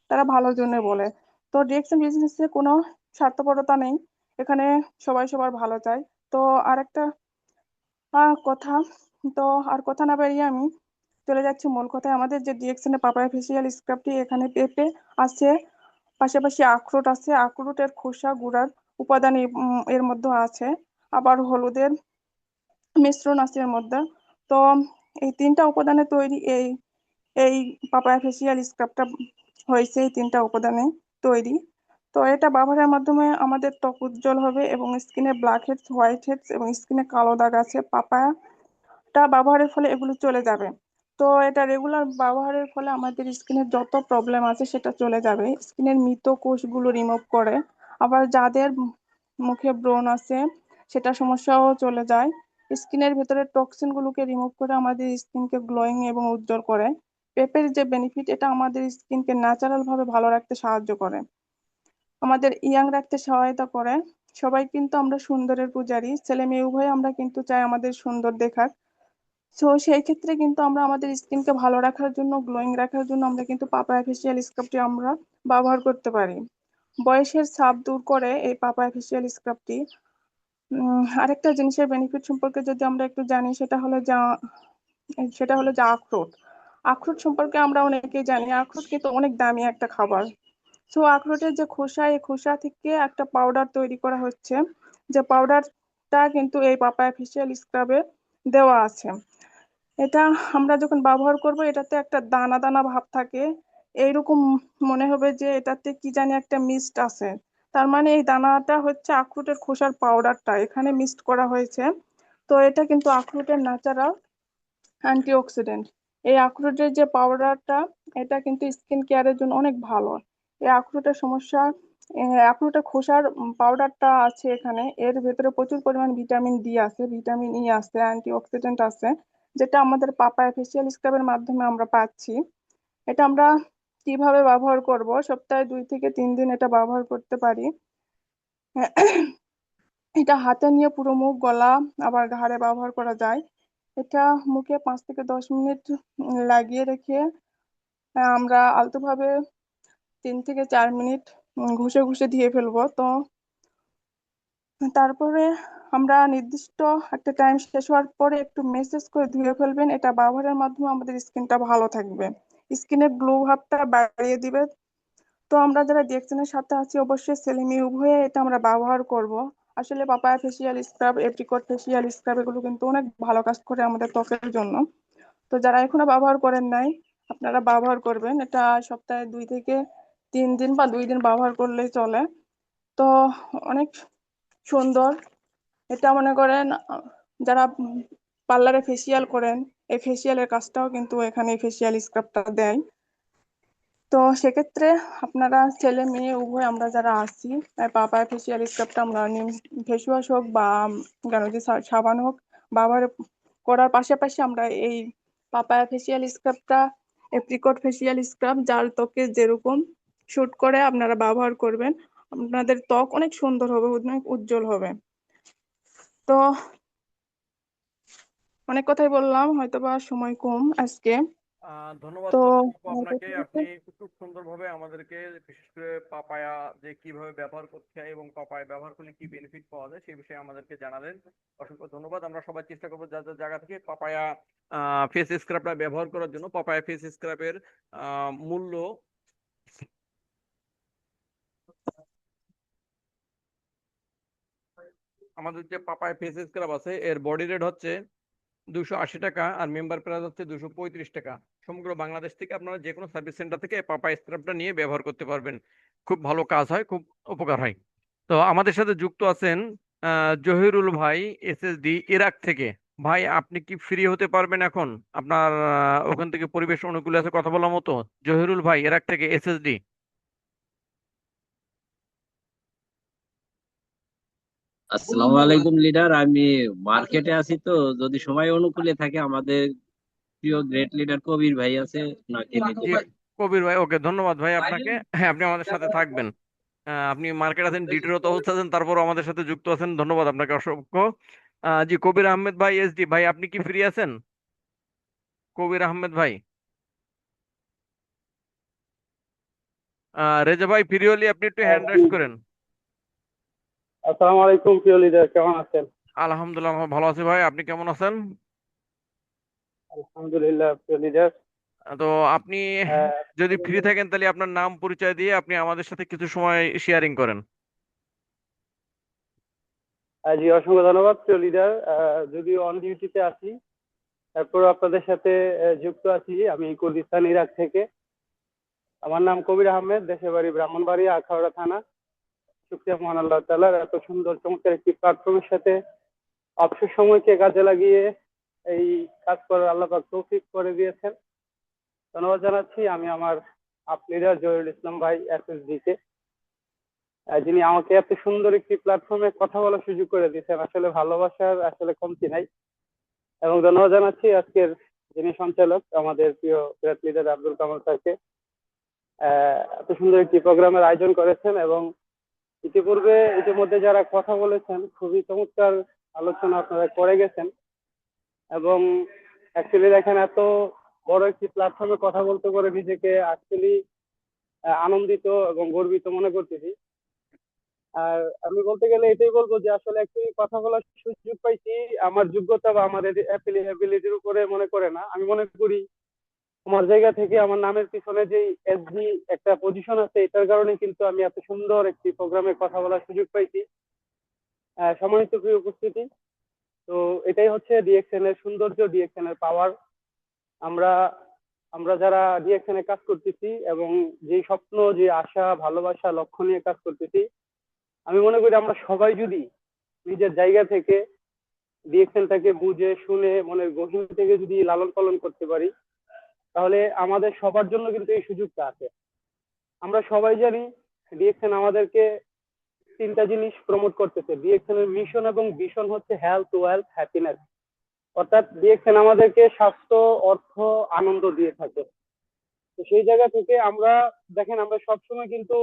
তারা ভালোর জন্য বলে। তো ডিএক্সএন বিজনেসে কোনো স্বার্থপরতা নেই, এখানে সবাই সবার ভালো চায়। তো আরেকটা কথা, তো আর কথা না বাড়িয়ে আমি চলে যাচ্ছি মূল কথায়। আমাদের যে ডিএক্সএন এর পাপায়া ফেসিয়াল স্ক্রাবটি, এখানে পেঁপে আছে, পাশাপাশি আখরোট আছে, আখরোটের খোসা গুঁড়ার উপাদান এর মধ্যে আছে, আবার হলুদের মিশ্রণ আছে এর মধ্যে। তো এই তিনটা উপাদানে তৈরি এই এই পাপায়া ফেসিয়াল স্ক্রাবটা হয়েছে এই তিনটা উপাদানে তৈরি। তো এটা ব্যবহারের মাধ্যমে আমাদের ত্বক উজ্জ্বল হবে এবং স্কিনে ব্ল্যাক হেডস, হোয়াইট হেডস এবং স্কিনে কালো দাগ আছে পাপায়াটা ব্যবহারের ফলে এগুলো চলে যাবে। তো এটা রেগুলার ব্যবহারের ফলে আমাদের স্কিনের যত প্রবলেম আছে সেটা চলে যাবে, স্কিনের মৃত কোষগুলো রিমুভ করে। আবার যাদের মুখে ব্রণ আছে সেটা সমস্যাও চলে যায়। স্কিনের ভেতরে টক্সিন গুলোকে রিমুভ করে আমাদের স্কিনকে গ্লোয়িং এবং উজ্জ্বল করে। পেঁপের যে বেনিফিট, এটা আমাদের স্কিনকে ন্যাচারাল ভাবে ভালো রাখতে সাহায্য করে, আমাদের ইয়াং রাখতে সহায়তা করে। সবাই কিন্তু আমরা সুন্দরের পূজারী, ছেলে মেয়ে উভয় আমরা কিন্তু চাই আমাদের সুন্দর দেখার। তো সেই ক্ষেত্রে কিন্তু আমরা আমাদের স্কিনকে ভালো রাখার জন্য, গ্লোয়িং রাখার জন্য আমরা কিন্তু পাপায়া ফেসিয়াল স্ক্রাবটি আমরা ব্যবহার করতে পারি। বয়সের ছাপ দূর করে এই পাপায়া ফেসিয়াল স্ক্রাবটি। আরেকটা জিনিসের বেনিফিট সম্পর্কে যদি আমরা একটু জানি সেটা হলো যে আখরোট। আখরোট সম্পর্কে আমরা অনেকেই জানি, আখরোট কিন্তু অনেক দামি একটা খাবার। তো আখরোটের যে খোসা, এই খোসা থেকে একটা পাউডার তৈরি করা হচ্ছে, যে পাউডারটা কিন্তু এই পাপায়া ফেসিয়াল স্ক্রাবে দেওয়া আছে। এটা আমরা যখন ব্যবহার করব এটাতে একটা দানা দানা ভাব থাকে, এইরকম মনে হবে যে এটাতে কি জানি একটা মিস্ট আছে। তার মানে এই দানাটা হচ্ছে আখরোটের খোসার পাউডারটা এখানে মিক্সড করা হয়েছে। তো এটা কিন্তু আখরোটের ন্যাচারাল অ্যান্টিঅক্সিডেন্ট। এই আখরোটের যে পাউডারটা, এটা কিন্তু স্কিন কেয়ারের জন্য অনেক ভালো। এই আখরোটের সমস্যা, আখরোটের খোসার পাউডারটা আছে এখানে, এর ভেতরে প্রচুর পরিমাণ ভিটামিন ডি আছে, ভিটামিন ই আছে, অ্যান্টিঅক্সিডেন্ট আছে, যেটা আমাদের পাপায়া ফেসিয়াল স্ক্রাবের মাধ্যমে আমরা পাচ্ছি। এটা আমরা কিভাবে ব্যবহার করব, সপ্তাহে 2 থেকে 3 দিন এটা ব্যবহার করতে পারি। এটা হাতে নিয়ে পুরো মুখ, গলা, আবার ঘাড়ে ব্যবহার করা যায়। এটা মুখে 5 থেকে 10 মিনিট লাগিয়ে রেখে আমরা আলতোভাবে 3 থেকে 4 মিনিট ঘষে ঘষে ধুয়ে ফেলবো। তো তারপরে আমরা নির্দিষ্ট একটা টাইম শেষ হওয়ার পরে একটু মেসেজ করে ধুয়ে ফেলবেন। এটা ব্যবহারের মাধ্যমে আমাদের স্কিনটা ভালো থাকবে, স্কিনের গ্লো ভাবটা বাড়িয়ে দিবে। তো আমরা যারা ডিএক্সএনের সাথে আছি অবশ্যই ছেলে মেয়ে উভয়ে এটা আমরা ব্যবহার করব। আসলে papaya facial scrub, apricot facial scrub এগুলো কিন্তু অনেক ভালো কাজ করে আমাদের ত্বকের জন্য। তো যারা এখনো ব্যবহার করেন নাই, আপনারা ব্যবহার করবেন। এটা সপ্তাহে 2 থেকে 3 দিন বা 2 দিন ব্যবহার করলেই চলে। তো অনেক সুন্দর। এটা মনে করেন যারা পার্লারে ফেসিয়াল করেন, এই ফেসিয়ালের কাজটাও কিন্তু এখানে ফেসিয়াল স্ক্রাবটা দেয়। তো সেক্ষেত্রে আপনারা ছেলে মেয়ে উভয় আমরা যারা আছি, পাপায়া ফেসিয়াল স্ক্রাবটা আমরা ফেস ওয়াশ হোক বা গার্নিয়ার সাবান হোক ব্যবহার করার পাশাপাশি আমরা এই পাপায়া ফেসিয়াল স্ক্রাবটা, এপ্রিকট ফেসিয়াল স্ক্রাব যার ত্বকে যেরকম শুট করে আপনারা ব্যবহার করবেন। আপনাদের ত্বক অনেক সুন্দর হবে, অনেক উজ্জ্বল হবে। তো অনেক কথাই বললাম, হয়তোবা সময় কম আজকে। ধন্যবাদ তো আপু আপনাকে। আপনি খুব সুন্দরভাবে আমাদেরকে বিশেষ করে পাপায়া যে কিভাবে ব্যবহার করতে হয় এবং পাপায়া ব্যবহার করলে কি বেনিফিট পাওয়া যায় সেই বিষয়ে আমাদেরকে জানালেন। অসংখ্য ধন্যবাদ। আমরা সবাই চেষ্টা করবো যার যার জায়গা থেকে পাপায়া ফেস স্ক্রাবটা ব্যবহার করার জন্য। পাপায়া ফেস স্ক্রাবের মূল্য আমাদের যে পাপায়া ফেস স্ক্রাব আছে এর বডি রেট হচ্ছে 280 টাকা আর মেম্বার প্রাইস হচ্ছে 235 টাকা। সমগ্র বাংলাদেশ থেকে আপনারা যে কোনো সার্ভিস সেন্টার থেকে পাপায়া স্ক্রাবটা নিয়ে ব্যবহার করতে পারবেন। খুব ভালো কাজ হয়, খুব উপকার হয়। তো আমাদের সাথে যুক্ত আছেন জহিরুল ভাই, এসএসডি ইরাক থেকে। ভাই আপনি কি ফ্রি হতে পারবেন এখন? আপনার ওখান থেকে পরিবেশ অনুকূলে আছে কথা বলার মতো? জহিরুল ভাই ইরাক থেকে, এসএসডি। আসসালামু আলাইকুম লিডার, আমি মার্কেটে আছি, তো যদি সময় অনুকূলে থাকে আমাদের প্রিয় গ্রেট লিডার কবির ভাই আছে, ওনাকে দিতে জি পারি। কবির ভাই, ওকে ধন্যবাদ ভাই আপনাকে। হ্যাঁ আপনি আমাদের সাথে থাকবেন। আপনি মার্কেট আছেন, ডিউটিরত অবস্থা আছেন, তারপর আমাদের সাথে যুক্ত আছেন, ধন্যবাদ আপনাকে অসংখ্য। জি কবির আহমেদ ভাই, এসডি ভাই, আপনি কি ফ্রি আছেন? কবির আহমেদ ভাই, রেজা ভাই ফ্রি হলে আপনি একটু হ্যান্ড রেজ করেন। আসসালামু আলাইকুম প্রিয় লিডার, কেমন আছেন? আলহামদুলিল্লাহ আমরা ভালো আছি ভাই, আপনি কেমন আছেন? আলহামদুলিল্লাহ প্রিয় লিডার। তো আপনি যদি ফ্রি থাকেন তাহলে আপনার নাম পরিচয় দিয়ে আপনি আমাদের সাথে কিছু সময় শেয়ারিং করেন। জি অসংখ্য ধন্যবাদ প্রিয় লিডার। যদিও অন ডিউটিতে আছি, তারপর আপনাদের সাথে যুক্ত আছি। আমি কুর্দিস্তান ইরাক থেকে। আমার নাম কবির আহমেদ, দেশের বাড়ি ব্রাহ্মণবাড়িয়া, আখাউড়া থানা। শুকরিয়া মহান আল্লাহ তাআলার, এত সুন্দর চমৎকার একটি প্ল্যাটফর্মের সাথে অবসর সময়কে কাজে লাগিয়ে এই কাজ করার আল্লাহ পাক তৌফিক করে দিয়েছেন। ধন্যবাদ জানাচ্ছি আমি আমার আপ লিডার জহিরুল ইসলাম ভাই এসএসডি কে, যিনি আমাকে এত সুন্দর একটি প্ল্যাটফর্মে কথা বলার সুযোগ করে দিয়েছেন। আসলে ভালোবাসার আসলে কমতি নাই। এবং ধন্যবাদ জানাচ্ছি আজকের যিনি সঞ্চালক আমাদের প্রিয় গ্রেট লিডার আব্দুল কামাল স্যারকে, এত সুন্দর একটি প্রোগ্রামের আয়োজন করেছেন। এবং ইতিমধ্যে যারা কথা বলেছেন খুবই চমৎকার আলোচনা আপনারা করে গেছেন। এবং অ্যাকচুয়ালি দেখেন, এত বড় একটি প্ল্যাটফর্মে কথা বলতে করে নিজেকে অ্যাকচুয়ালি আনন্দিত এবং গর্বিত মনে করতেছি। আর আমি বলতে গেলে এটাই বলবো যে আসলে অ্যাকচুয়ালি কথা বলার সুযোগ পাইছি আমার যোগ্যতা বা আমার অ্যাবিলিটির উপরে মনে করে না। আমি মনে করি আমার জায়গা থেকে আমার নামের পিছনে যে এসডি একটা পজিশন আছে, এটার কারণে কিন্তু আমি এত সুন্দর একটি প্রোগ্রামে কথা বলার সুযোগ পাইছি। সম্মানিত প্রিয় উপস্থিতি, তো এটাই হচ্ছে ডিএক্সএন এর সৌন্দর্য, ডিএক্সএন এর পাওয়ার। আমরা আমরা যারা ডিএক্সএন এ কাজ করতেছি এবং যে স্বপ্ন, যে আশা, ভালোবাসা, লক্ষ্য নিয়ে কাজ করতেছি, আমি মনে করি আমরা সবাই যদি নিজের জায়গা থেকে ডিএক্সএনটাকে বুঝে শুনে মনের গভীর থেকে যদি লালন পালন করতে পারি, তাহলে আমাদের সবার জন্য কিন্তু এই সুযোগটা আছে। আমরা সবাই জানি ডিএক্সএন আমাদেরকে 3টা জিনিস প্রমোট করতেছে। ডিএক্সএন এর মিশন এবং ভিশন হচ্ছে হেলথ, ওয়েলথ, হ্যাপিনেস। অর্থাৎ ডিএক্সএন আমাদেরকে স্বাস্থ্য, অর্থ, আনন্দ দিয়ে থাকে। তো সেই জায়গা থেকে আমরা দেখেন আমরা সবসময় কিন্তু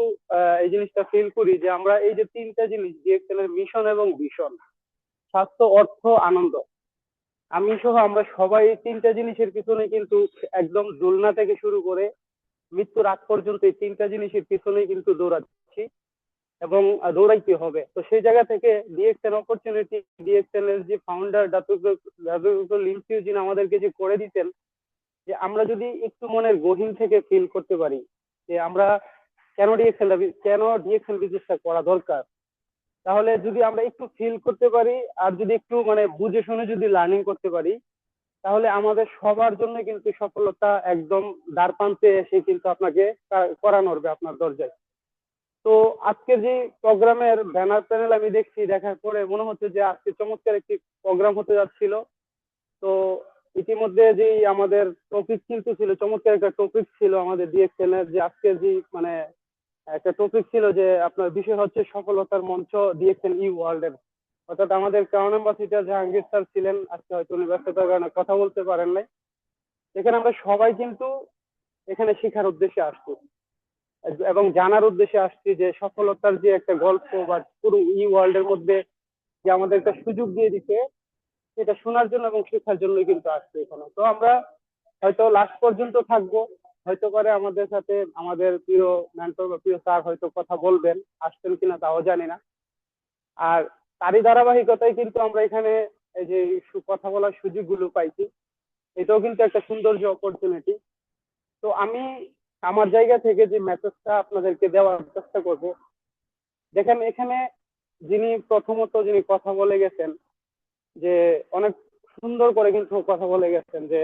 এই জিনিসটা ফিল করি যে আমরা এই যে তিনটা জিনিস ডিএক্সএন এর মিশন এবং ভিশন, স্বাস্থ্য, অর্থ, আনন্দ, আমি সহ আমরা সবাই এই তিনটা জিনিসের পিছনে কিন্তু একদম দোলনা থেকে শুরু করে মৃত্যুর আগ পর্যন্ত এই তিনটা জিনিসের পিছনেই কিন্তু দৌড়াচ্ছি এবং দৌড়াইতে হবে। তো সেই জায়গা থেকে ডিএক্সএন অপরচুনিটি, ডিএক্সএন এর যে ফাউন্ডার ডক্টর লিমসিউ যিনি আমাদেরকে যে করে দিতেন, যে আমরা যদি একটু মনের গহীন থেকে ফিল করতে পারি যে আমরা কেন ডিএক্সএন বিজনেসটা করা দরকার, তাহলে যদি আমরা একটু ফিল করতে পারি আর যদি একটু মানে বুঝে শুনে যদি লার্নিং করতে পারি, তাহলে আমাদের সবার জন্য কিন্তু সফলতা একদম দ্বার প্রান্তে এসে কিন্তু আপনাকে করা নড়বে আপনার দরজায়। তো আজকের যে প্রোগ্রামের ব্যানার প্যানেল আমি দেখছি, দেখার পরে মনে হচ্ছে যে আজকে চমৎকার একটি প্রোগ্রাম হতে যাচ্ছিল। তো ইতিমধ্যে যে আমাদের টপিক কিন্তু ছিল, চমৎকার একটা টপিক ছিল আমাদের ডিএক্সএন এর, যে আজকের যে মানে একটা টপিক ছিল যে আপনার বিষয় হচ্ছে সফলতার মঞ্চ ডিএক্সএন ই ওয়ার্ল্ড এর। অর্থাৎ আমাদের ক্রাউন অ্যাম্বাসিডর জাহাঙ্গীর স্যার ছিলেন, আজকে হয়তো উনি ব্যস্ততার কারণে কথা বলতে পারেন নাই। এখানে আমরা সবাই কিন্তু এখানে শেখার উদ্দেশ্যে আসছি এবং জানার উদ্দেশ্যে আসছি যে সফলতার যে একটা গল্প বা পুরো ই ওয়ার্ল্ড এর মধ্যে যে আমাদের একটা সুযোগ দিয়ে দিতে, সেটা শোনার জন্য এবং শেখার জন্য কিন্তু আসছি এখানে। তো আমরা হয়তো লাস্ট পর্যন্ত থাকবো, হয়তো করে আমাদের সাথে আমাদের প্রিয় মেন্টর বা প্রিয় স্যার হয়তো কথা বলবেন, আসছেন কিনা তাও জানি না। আর তারই ধারাবাহিকতায় কিন্তু আমরা এখানে এই যে কথা বলার সুযোগগুলো পাইছি, এটাও কিন্তু একটা সৌন্দর্য অপরচুনিটি। তো আমি আমার জায়গা থেকে যে মেসেজটা আপনাদেরকে দেওয়ার চেষ্টা করব, দেখেন এখানে যিনি কথা বলে গেছেন, যে অনেক সুন্দর করে কিন্তু কথা বলে গেছেন যে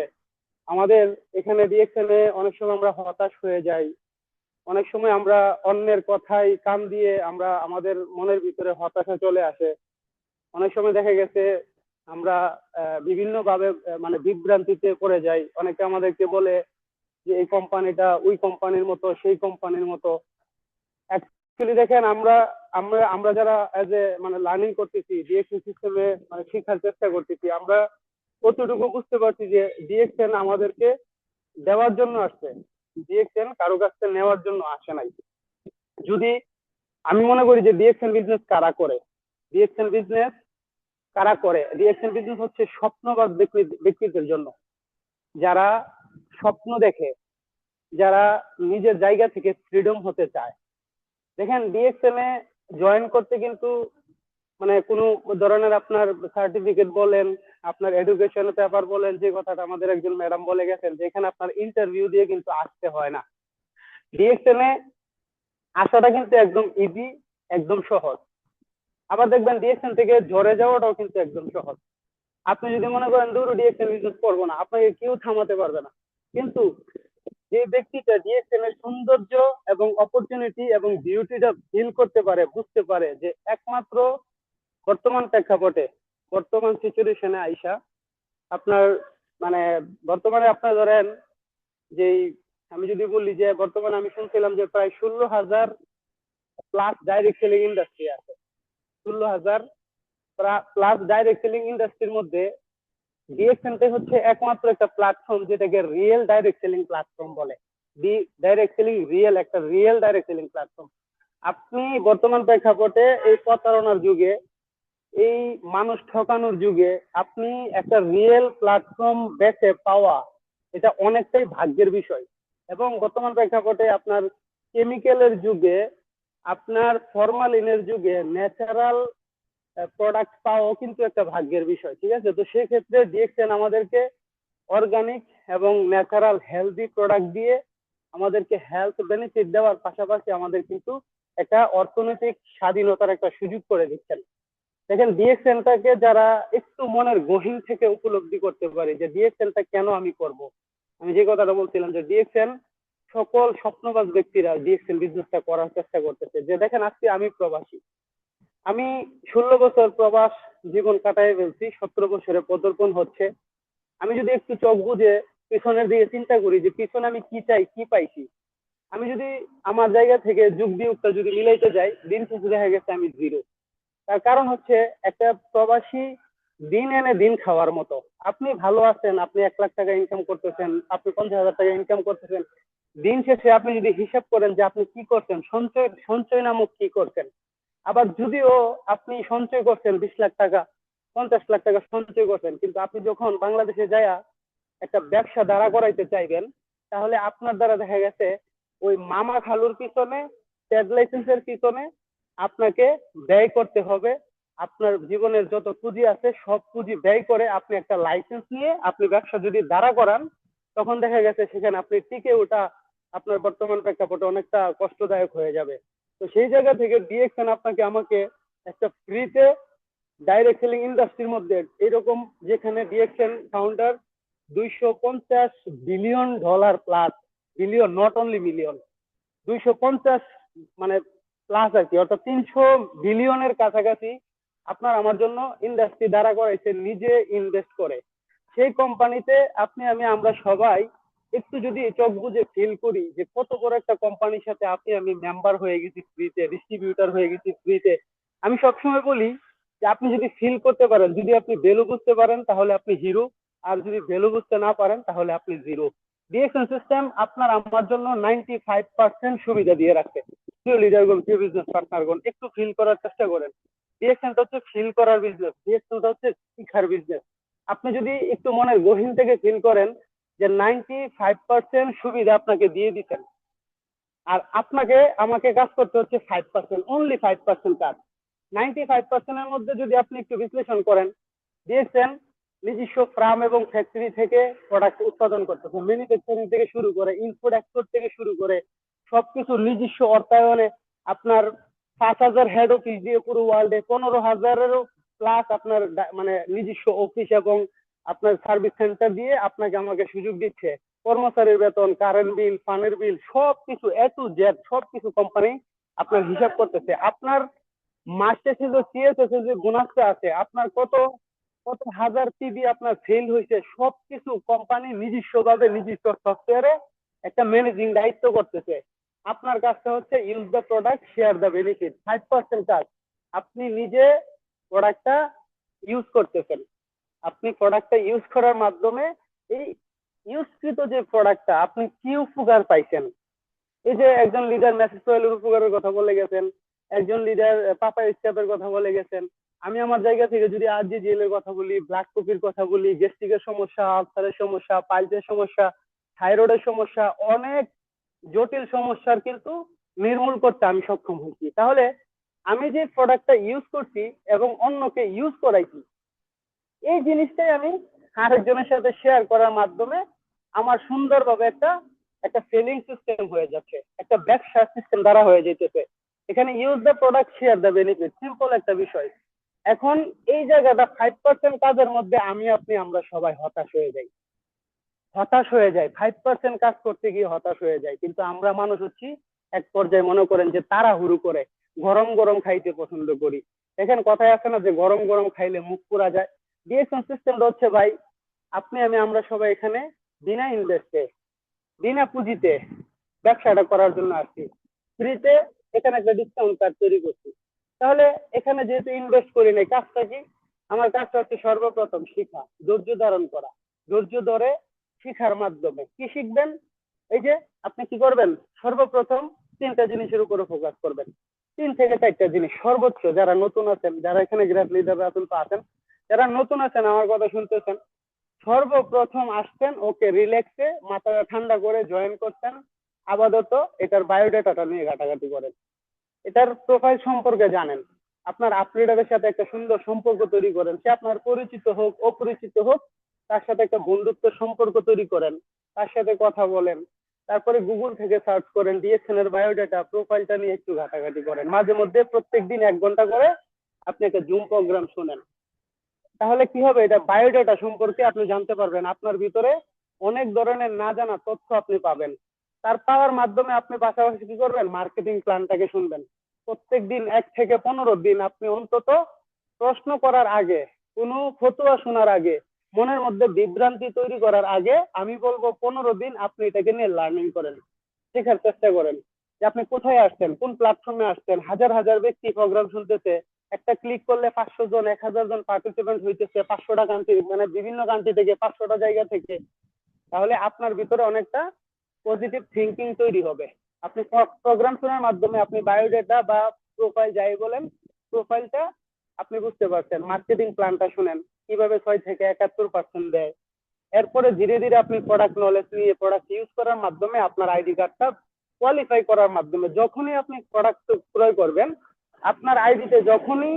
আমাদের এখানে ডিএক্সএন এ অনেক সময় আমরা হতাশ হয়ে যাই, অনেক সময় আমরা অন্যের কথায় কান দিয়ে আমরা আমাদের মনের ভিতরে হতাশা চলে আসে। অনেক সময় দেখা গেছে আমরা বিভিন্ন ভাবে মানে বিভ্রান্তিতে পড়ে যাই। অনেকে আমাদেরকে বলে যে এই কোম্পানিটা ওই কোম্পানির মতো, সেই কোম্পানির মতো। অ্যাকচুয়ালি দেখেন আমরা আমরা আমরা যারা এজ এ মানে লার্নিং করতেছি, ডিএক্সএন সিস্টেমে মানে শেখার চেষ্টা করতেছি, আমরা কতটুকু বুঝতে পারছি যে ডিএক্সএন আমাদেরকে দেওয়ার জন্য আসছে, ডিএক্সএন কারো কাছ থেকে নেওয়ার জন্য আসে নাই। যদি আমি মনে করি যে ডিএক্সএন বিজনেস কারা করে, ডিএক্সএন বিজনেস কারা করে, ডিএক্সএন বিজনেস হচ্ছে স্বপ্নবাদ ব্যক্তিদের জন্য, যারা স্বপ্ন দেখে, যারা নিজের জায়গা থেকে ফ্রিডম হতে চায়। দেখেন ডিএক্সএন এ জয়েন করতে কিন্তু মানে কোনো ধরনের আপনার সার্টিফিকেট বলেন, আপনার এডুকেশন পেপার বলেন, যে কথাটা আমাদের একজন ম্যাডাম বলে গেছেন যে এখানে আপনার ইন্টারভিউ দিয়ে কিন্তু আসতে হয় না। ডিএক্সএন এ আসাটা কিন্তু একদম ইজি, একদম সহজ। আবার দেখবেন ডিএক্সএন থেকে ঝরে যাওয়াটাও কিন্তু একদম সহজ। আপনি যদি মনে করেন দূর ডিএক্সএন বিজনেস করবো না, আপনাকে কেউ থামাতে পারবে না। কিন্তু যে ব্যক্তিটা ডিএক্সএন এর সৌন্দর্য এবং অপরচুনিটি এবং বিউটিটা ফিল করতে পারে, বুঝতে পারে যে একমাত্র বর্তমান প্রেক্ষাপটে, বর্তমান সিচুয়েশনে আইসা আপনার মানে বর্তমানে আপনার ধরেন যেই আমি যদি বলি যে বর্তমানে আমি শুনছিলাম যে প্রায় 16,000 প্লাস ডাইরেক্ট সেলিং ইন্ডাস্ট্রি আছে। 16,000 প্লাস ডাইরেক্ট সেলিং ইন্ডাস্ট্রির মধ্যে ডিএক্সএনটাই হচ্ছে একমাত্র একটা প্ল্যাটফর্ম যেটাকে রিয়েল ডাইরেক্ট সেলিং প্ল্যাটফর্ম বলে। ডাইরেক্ট সেলিং একটা রিয়েল ডাইরেক্ট সেলিং প্ল্যাটফর্ম। আপনি বর্তমান প্রেক্ষাপটে এই প্রতারণার যুগে, এই মানুষ ঠকানোর যুগে আপনি একটা রিয়েল প্ল্যাটফর্ম বেছে পাওয়া, এটা অনেকটাই ভাগ্যের বিষয়। এবং বর্তমান প্রেক্ষাপটে আপনার কেমিক্যালের যুগে, আপনার ফরমালিনের যুগে ন্যাচারাল প্রোডাক্ট পাওয়াও কিন্তু একটা ভাগ্যের বিষয়, ঠিক আছে? তো সেক্ষেত্রে ডিএক্সএন আমাদেরকে অর্গানিক এবং ন্যাচারাল হেলদি প্রোডাক্ট দিয়ে আমাদেরকে হেলথ বেনিফিট দেওয়ার পাশাপাশি আমাদের কিন্তু একটা অর্থনৈতিক স্বাধীনতার একটা সুযোগ করে দিচ্ছেন। দেখেন ডিএক্সএনটাকে যারা একটু মনের গহীন থেকে উপলব্ধি করতে পারে যে ডিএক্সএনটা কেন আমি করব, আমি যে কথাটা বলছিলাম যে ডিএক্সএন সকল স্বপ্নবাজ ব্যক্তিরা ডিএক্সএন বিজনেসটা করার চেষ্টা করতেছে। যে দেখেন আজকে আমি প্রবাসী, আমি 16 বছর প্রবাস জীবন কাটায় ফেলছি, 17 বছরে পদার্পণ হচ্ছে। আমি যদি একটু চোখ বুঝে পিছনের দিকে চিন্তা করি যে পিছনে আমি কি চাই, কি পাইছি, আমি যদি আমার জায়গা থেকে যুগ বিয়োগটা যদি মিলাইতে যাই, দিন শেষে দেখা গেছে আমি জিরো। তার কারণ হচ্ছে একটা প্রবাসী দিন এনে দিন খাওয়ার মতো। আপনি ভালো আছেন, আপনি 1 লাখ টাকা ইনকাম করতেছেন, আপনি 50,000 টাকা ইনকাম করতেছেন, দিন শেষে আপনি যদি হিসাব করেন যে আপনি কি করছেন, সঞ্চয় সঞ্চয় নামক কি করছেন। আবার যদিও আপনি সঞ্চয় করছেন 20 লাখ টাকা, 50 লাখ টাকা সঞ্চয় করছেন, কিন্তু আপনি যখন বাংলাদেশে যায়া একটা ব্যবসা দাঁড়া করাইতে চাইবেন, তাহলে আপনার দ্বারা দেখা গেছে ওই মামা খালুর পিছনে, ট্রেড লাইসেন্সের পিছনে আপনাকে ব্যয় করতে হবে। আপনার জীবনের যত পুঁজি আছে সব পুঁজি ব্যয় করে আপনি একটা লাইসেন্স নিয়ে আপনি ব্যবসা যদি দাঁড়া করান, তখন দেখা গেছে সেখানে আপনি টিকে ওঠা আপনার বর্তমান প্রেক্ষাপটে অনেকটা কষ্টদায়ক হয়ে যাবে। তো সেই জায়গা থেকে ডিএক্সএন আপনাকে আমাকে একটা ফ্রিতে ডাইরেক্ট সেলিং ইন্ডাস্ট্রির মধ্যে এরকম, যেখানে DXN founder $250 billion plus, billion not only million, 250 মানে প্লাস আর কি, অর্থাৎ 300 বিলিয়নের কাছাকাছি আপনার আমার জন্য ইন্ডাস্ট্রি দাঁড়া করাইছে নিজে ইনভেস্ট করে। সেই কোম্পানিতে আপনি আমরা সবাই একটু যদি চোখ বুজে ফিল করি যে কত বড় একটা কোম্পানির সাথে আমি মেম্বার হয়ে গেছি ফ্রিতে, ডিস্ট্রিবিউটর হয়ে গেছি ফ্রিতে। আমি সবসময় বলি যে আপনি যদি ফিল করতে পারেন, যদি আপনি ভ্যালু বুঝতে পারেন, তাহলে আপনি হিরো। আর যদি ভ্যালু বুঝতে না পারেন তাহলে আপনি জিরো। ডিএক্সএন সিস্টেম আপনার আমার জন্য 95% সুবিধা দিয়ে রাখছে। প্রিয় লিডারগণ, প্রিয় বিজনেস পার্টনারগণ, একটু ফিল করার চেষ্টা করেন। ডিএক্সএনটা হচ্ছে ফিল করার বিজনেস, ডিএক্সএনটা হচ্ছে শিখার বিজনেস। আপনি যদি একটু মনের গহীন থেকে ফিল করেন যে 95% সুবিধা আপনাকে দিয়ে দিচ্ছেন, আর আপনাকে আমাকে কাজ করতে হচ্ছে 5%, অনলি 5% কাজ। 95% এর মধ্যে যদি আপনি একটু বিশ্লেষণ করেন, ডিএক্সএন নিজস্ব ফার্ম এবং ফ্যাক্টরি থেকে প্রোডাক্ট উৎপাদন করতেছে, ম্যানুফ্যাকচারিং থেকে শুরু করে ইম্পোর্ট এক্সপোর্ট থেকে শুরু করে সবকিছু নিজস্ব অর্থায়নে আপনার 5,000 হেড অফিস দিয়ে পুরো ওয়ার্ল্ডে 15,000-এরও প্লাস আপনার মানে নিজস্ব অফিস এবং আপনার সার্ভিস সেন্টার দিয়ে আপনাকে আমাকে সুযোগ দিচ্ছে। কর্মচারীর বেতন, কারেন্ট বিল, পানির বিল, সবকিছু এ টু জেড সবকিছু কোম্পানি আপনার হিসাব করতেছে। আপনার মাস শেষে যে সিএসএস যে গুণাঙ্ক আছে, আপনার কত কত হাজার পিবি আপনার ফেল হয়েছে, সবকিছু কোম্পানি নিজস্বভাবে নিজস্ব সফটওয়্যারে একটা ম্যানেজিং দায়িত্ব করতেছে। আপনার কাজটা হচ্ছে use the product, share the benefit. 5% কাজ আপনি নিজে প্রোডাক্টটা ইউজ করতেছেন। আপনি প্রোডাক্টটা ইউজ করার মাধ্যমে এই ইউজকৃত যে প্রোডাক্টটা আপনি কি উপকার পাইছেন। এই যে একজন লিডার মেসেজ সোহেলের উপকারের কথা বলে গেছেন, একজন লিডার পাপা স্টেপের কথা বলে গেছেন। আমি আমার জায়গা থেকে যদি আরজিজিএল এর কথা বলি, ব্ল্যাক কফির কথা বলি, গ্যাস্ট্রিকের সমস্যা, আলসারের সমস্যা, পাইলসের সমস্যা, থাইরয়েডের সমস্যা, অনেক জটিল সমস্যার কিন্তু নির্মূল করতে আমি সক্ষম হয়েছি। তাহলে আমি যে প্রোডাক্টটা ইউজ করছি এবং অন্যকে ইউজ করাইছি, এই জিনিসটাই আমি আরেকজনের সাথে শেয়ার করার মাধ্যমে আমার সুন্দরভাবে একটা একটা সেলিং সিস্টেম হয়ে যাচ্ছে, একটা ব্যবসা সিস্টেম দ্বারা হয়ে যেতেছে। এখানে use the product, share the benefit, simple একটা বিষয়। এখন এই জায়গাটা 5% কাজের মধ্যে আমরা সবাই হতাশ হয়ে যাই, 5% কাজ করতে গিয়ে হতাশ হয়ে যায়। কিন্তু আমরা মানুষ হচ্ছি এক পর্যায়ে মনে করেন যে তাড়াহুড়ো করে গরম গরম খাইতে পছন্দ করি। দেখেন কথায় আছে না যে গরম গরম খাইলে মুখ পুরা যায়। ডিএক্সএন সিস্টেমটা হচ্ছে ভাই, আমরা সবাই এখানে বিনা ইনভেস্টে, বিনা পুঁজিতে ব্যবসাটা করার জন্য আসছি। ফ্রিতে এখানে একটা ডিসকাউন্ট কার্ড তৈরি করছি। তাহলে এখানে যেহেতু ইনভেস্ট করি নাই, কাজটা কি? আমার কাজটা হচ্ছে সর্বপ্রথম শিখা, ধৈর্য ধারণ করা। ধৈর্য ধরে শিখার মাধ্যমে কি শিখবেন? এই যে আপনি কি করবেন, সর্বপ্রথম 3টা জিনিসের উপরে ফোকাস করবেন। 3 থেকে 4টা জিনিস সর্বোচ্চ। যারা নতুন আছেন, যারা এখানে গ্রেট লিডার রাতুল আছেন, যারা নতুন আছেন আমার কথা শুনতেছেন, সর্বপ্রথম আসছেন ওকে রিল্যাক্সে মাথাটা ঠান্ডা করে জয়েন করতেন। আপাতত এটার বায়োডাটাটা নিয়ে ঘাটাঘাটি করেন, এটার প্রোফাইল সম্পর্কে জানেন, আপনার আপলিডারের সাথে একটা সুন্দর সম্পর্ক তৈরি করেন। সে আপনার পরিচিত হোক অপরিচিত হোক, তার সাথে একটা বন্ধুত্ব সম্পর্ক তৈরি করেন, তার সাথে কথা বলেন। তারপরে গুগল থেকে সার্চ করেন, ডিএক্সএন এর বায়োডাটা প্রোফাইলটা নিয়ে একটু ঘাটাঘাটি করেন। মাঝে মধ্যে প্রত্যেকদিন 1 ঘন্টা করে আপনি একটা জুম প্রোগ্রাম শুনেন। তাহলে কি হবে, এটা বায়োডাটা সম্পর্কে আপনি জানতে পারবেন। আপনার ভিতরে অনেক ধরনের না জানা তথ্য আপনি পাবেন। তার পাওয়ার মাধ্যমে আপনি পাশাপাশি কি করবেন, মার্কেটিং প্ল্যানটাকে শুনবেন। প্রত্যেকদিন 1 থেকে 15 দিন আপনি অন্তত প্রশ্ন করার আগে, কোনো ফতোয়া শোনার আগে, মনের মধ্যে বিভ্রান্তি তৈরি করার আগে, আমি বলবো 15 দিন আপনি এটাকে নিয়ে লার্নিং করেন, শেখার চেষ্টা করেন যে আপনি কোথায় আসছেন, কোন প্ল্যাটফর্মে আসছেন। হাজার হাজার ব্যক্তি প্রোগ্রাম শুনতেছে, একটা ক্লিক করলে 500 জন 1000 জন পার্টিসিপেন্ট হইতেছে 500টা কান্ট্রি, মানে বিভিন্ন কান্ট্রি থেকে 500টা জায়গা থেকে, তাহলে আপনার ভিতরে অনেকটা পজিটিভ থিঙ্কিং তৈরি হবে। আপনি প্রোগ্রাম শোনার মাধ্যমে আপনি বায়োডাটা বা প্রোফাইল যাই বলেন, প্রোফাইলটা আপনি বুঝতে পারছেন। মার্কেটিং প্ল্যানটা শুনেন কিভাবে 6 থেকে 71% দেয়। এরপরে ধীরে ধীরে আপনি প্রোডাক্ট নলেজ নিয়ে প্রোডাক্ট ইউজ করার মাধ্যমে আপনার আইডি কার্ডটা কোয়ালিফাই করার মাধ্যমে যখনই আপনি প্রোডাক্ট ক্রয় করবেন, আপনার আইডিতে যখনই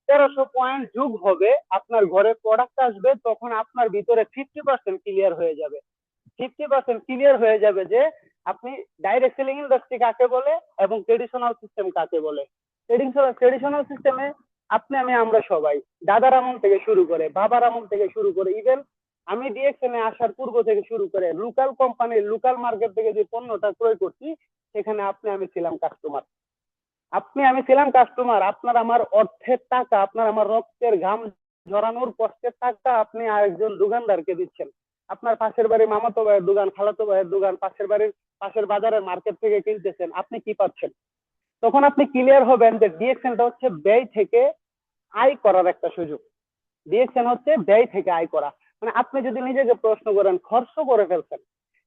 1300 পয়েন্ট যোগ হবে, আপনার ঘরে প্রোডাক্ট আসবে, তখন আপনার ভিতরে 50% ক্লিয়ার হয়ে যাবে। 50% ক্লিয়ার হয়ে যাবে যে আপনি ডাইরেক্ট সেলিং ইন্ডাস্ট্রি কাকে বলে এবং ট্রেডিশনাল সিস্টেম কাকে বলে। ট্রেডিশনাল সিস্টেমে আপনি আমরা সবাই দাদার আমল থেকে শুরু করে বাবার আমল থেকে শুরু করে ইভেন আমি ডিএক্সএনে আসার পূর্ব থেকে শুরু করে লোকাল কোম্পানি লোকাল মার্কেট থেকে যে পণ্যটা ক্রয় করছি, সেখানে আমি ছিলাম কাস্টমার। আমি ছিলাম কাস্টমার। আপনার আমার অর্থের টাকা, আপনার আমার রক্তের ঘাম ঝরানোর কষ্টের টাকা আপনি আরেকজন দোকানদারকে দিচ্ছেন। আপনার পাশের বাড়ির মামাতো ভাইয়ের দোকান, খালাতো ভাইয়ের দোকান, পাশের বাজারের মার্কেট থেকে কিনতেছেন, আপনি কি পাচ্ছেন? তখন আপনি ক্লিয়ার হবেন যে ডিএক্সএনটা হচ্ছে ব্যয় থেকে আয় করার একটা সুযোগ। ডিএক্সএন হচ্ছে ব্যয় থেকে আয় করা। মানে আপনি যদি নিজেকে প্রশ্ন করেন, খরচ করে ফেলছেন,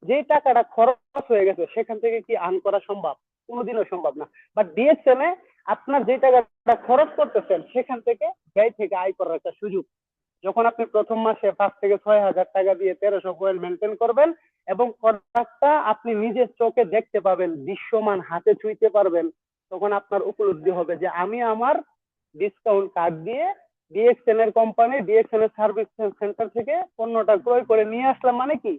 যে টাকাটা খরচ হয়ে গেছে সেখান থেকে কি আর্ন করা সম্ভব? কোনোদিনও সম্ভব না। বাট ডিএক্সএন এ আপনার যে টাকাটা খরচ করতেছেন সেখান থেকে ব্যয় থেকে আয় করার একটা সুযোগ। যখন আপনি প্রথম মাসে 5 থেকে 6,000 টাকা দিয়ে 1300 পয়েন্ট মেনটেন করবেন এবং প্রোডাক্টটা আপনি নিজের চোখে দেখতে পাবেন, দৃশ্যমান হাতে ছুঁইতে পারবেন, তখন আপনার উপলব্ধি হবে যে আমি আমার ডিসকাউন্ট কার্ড দিয়ে ডিএক্সএন এর কোম্পানি, ডিএক্সএন এর সার্ভিস সেন্টার থেকে পণ্যটা ক্রয় করে নিয়ে আসলাম। মানে কি,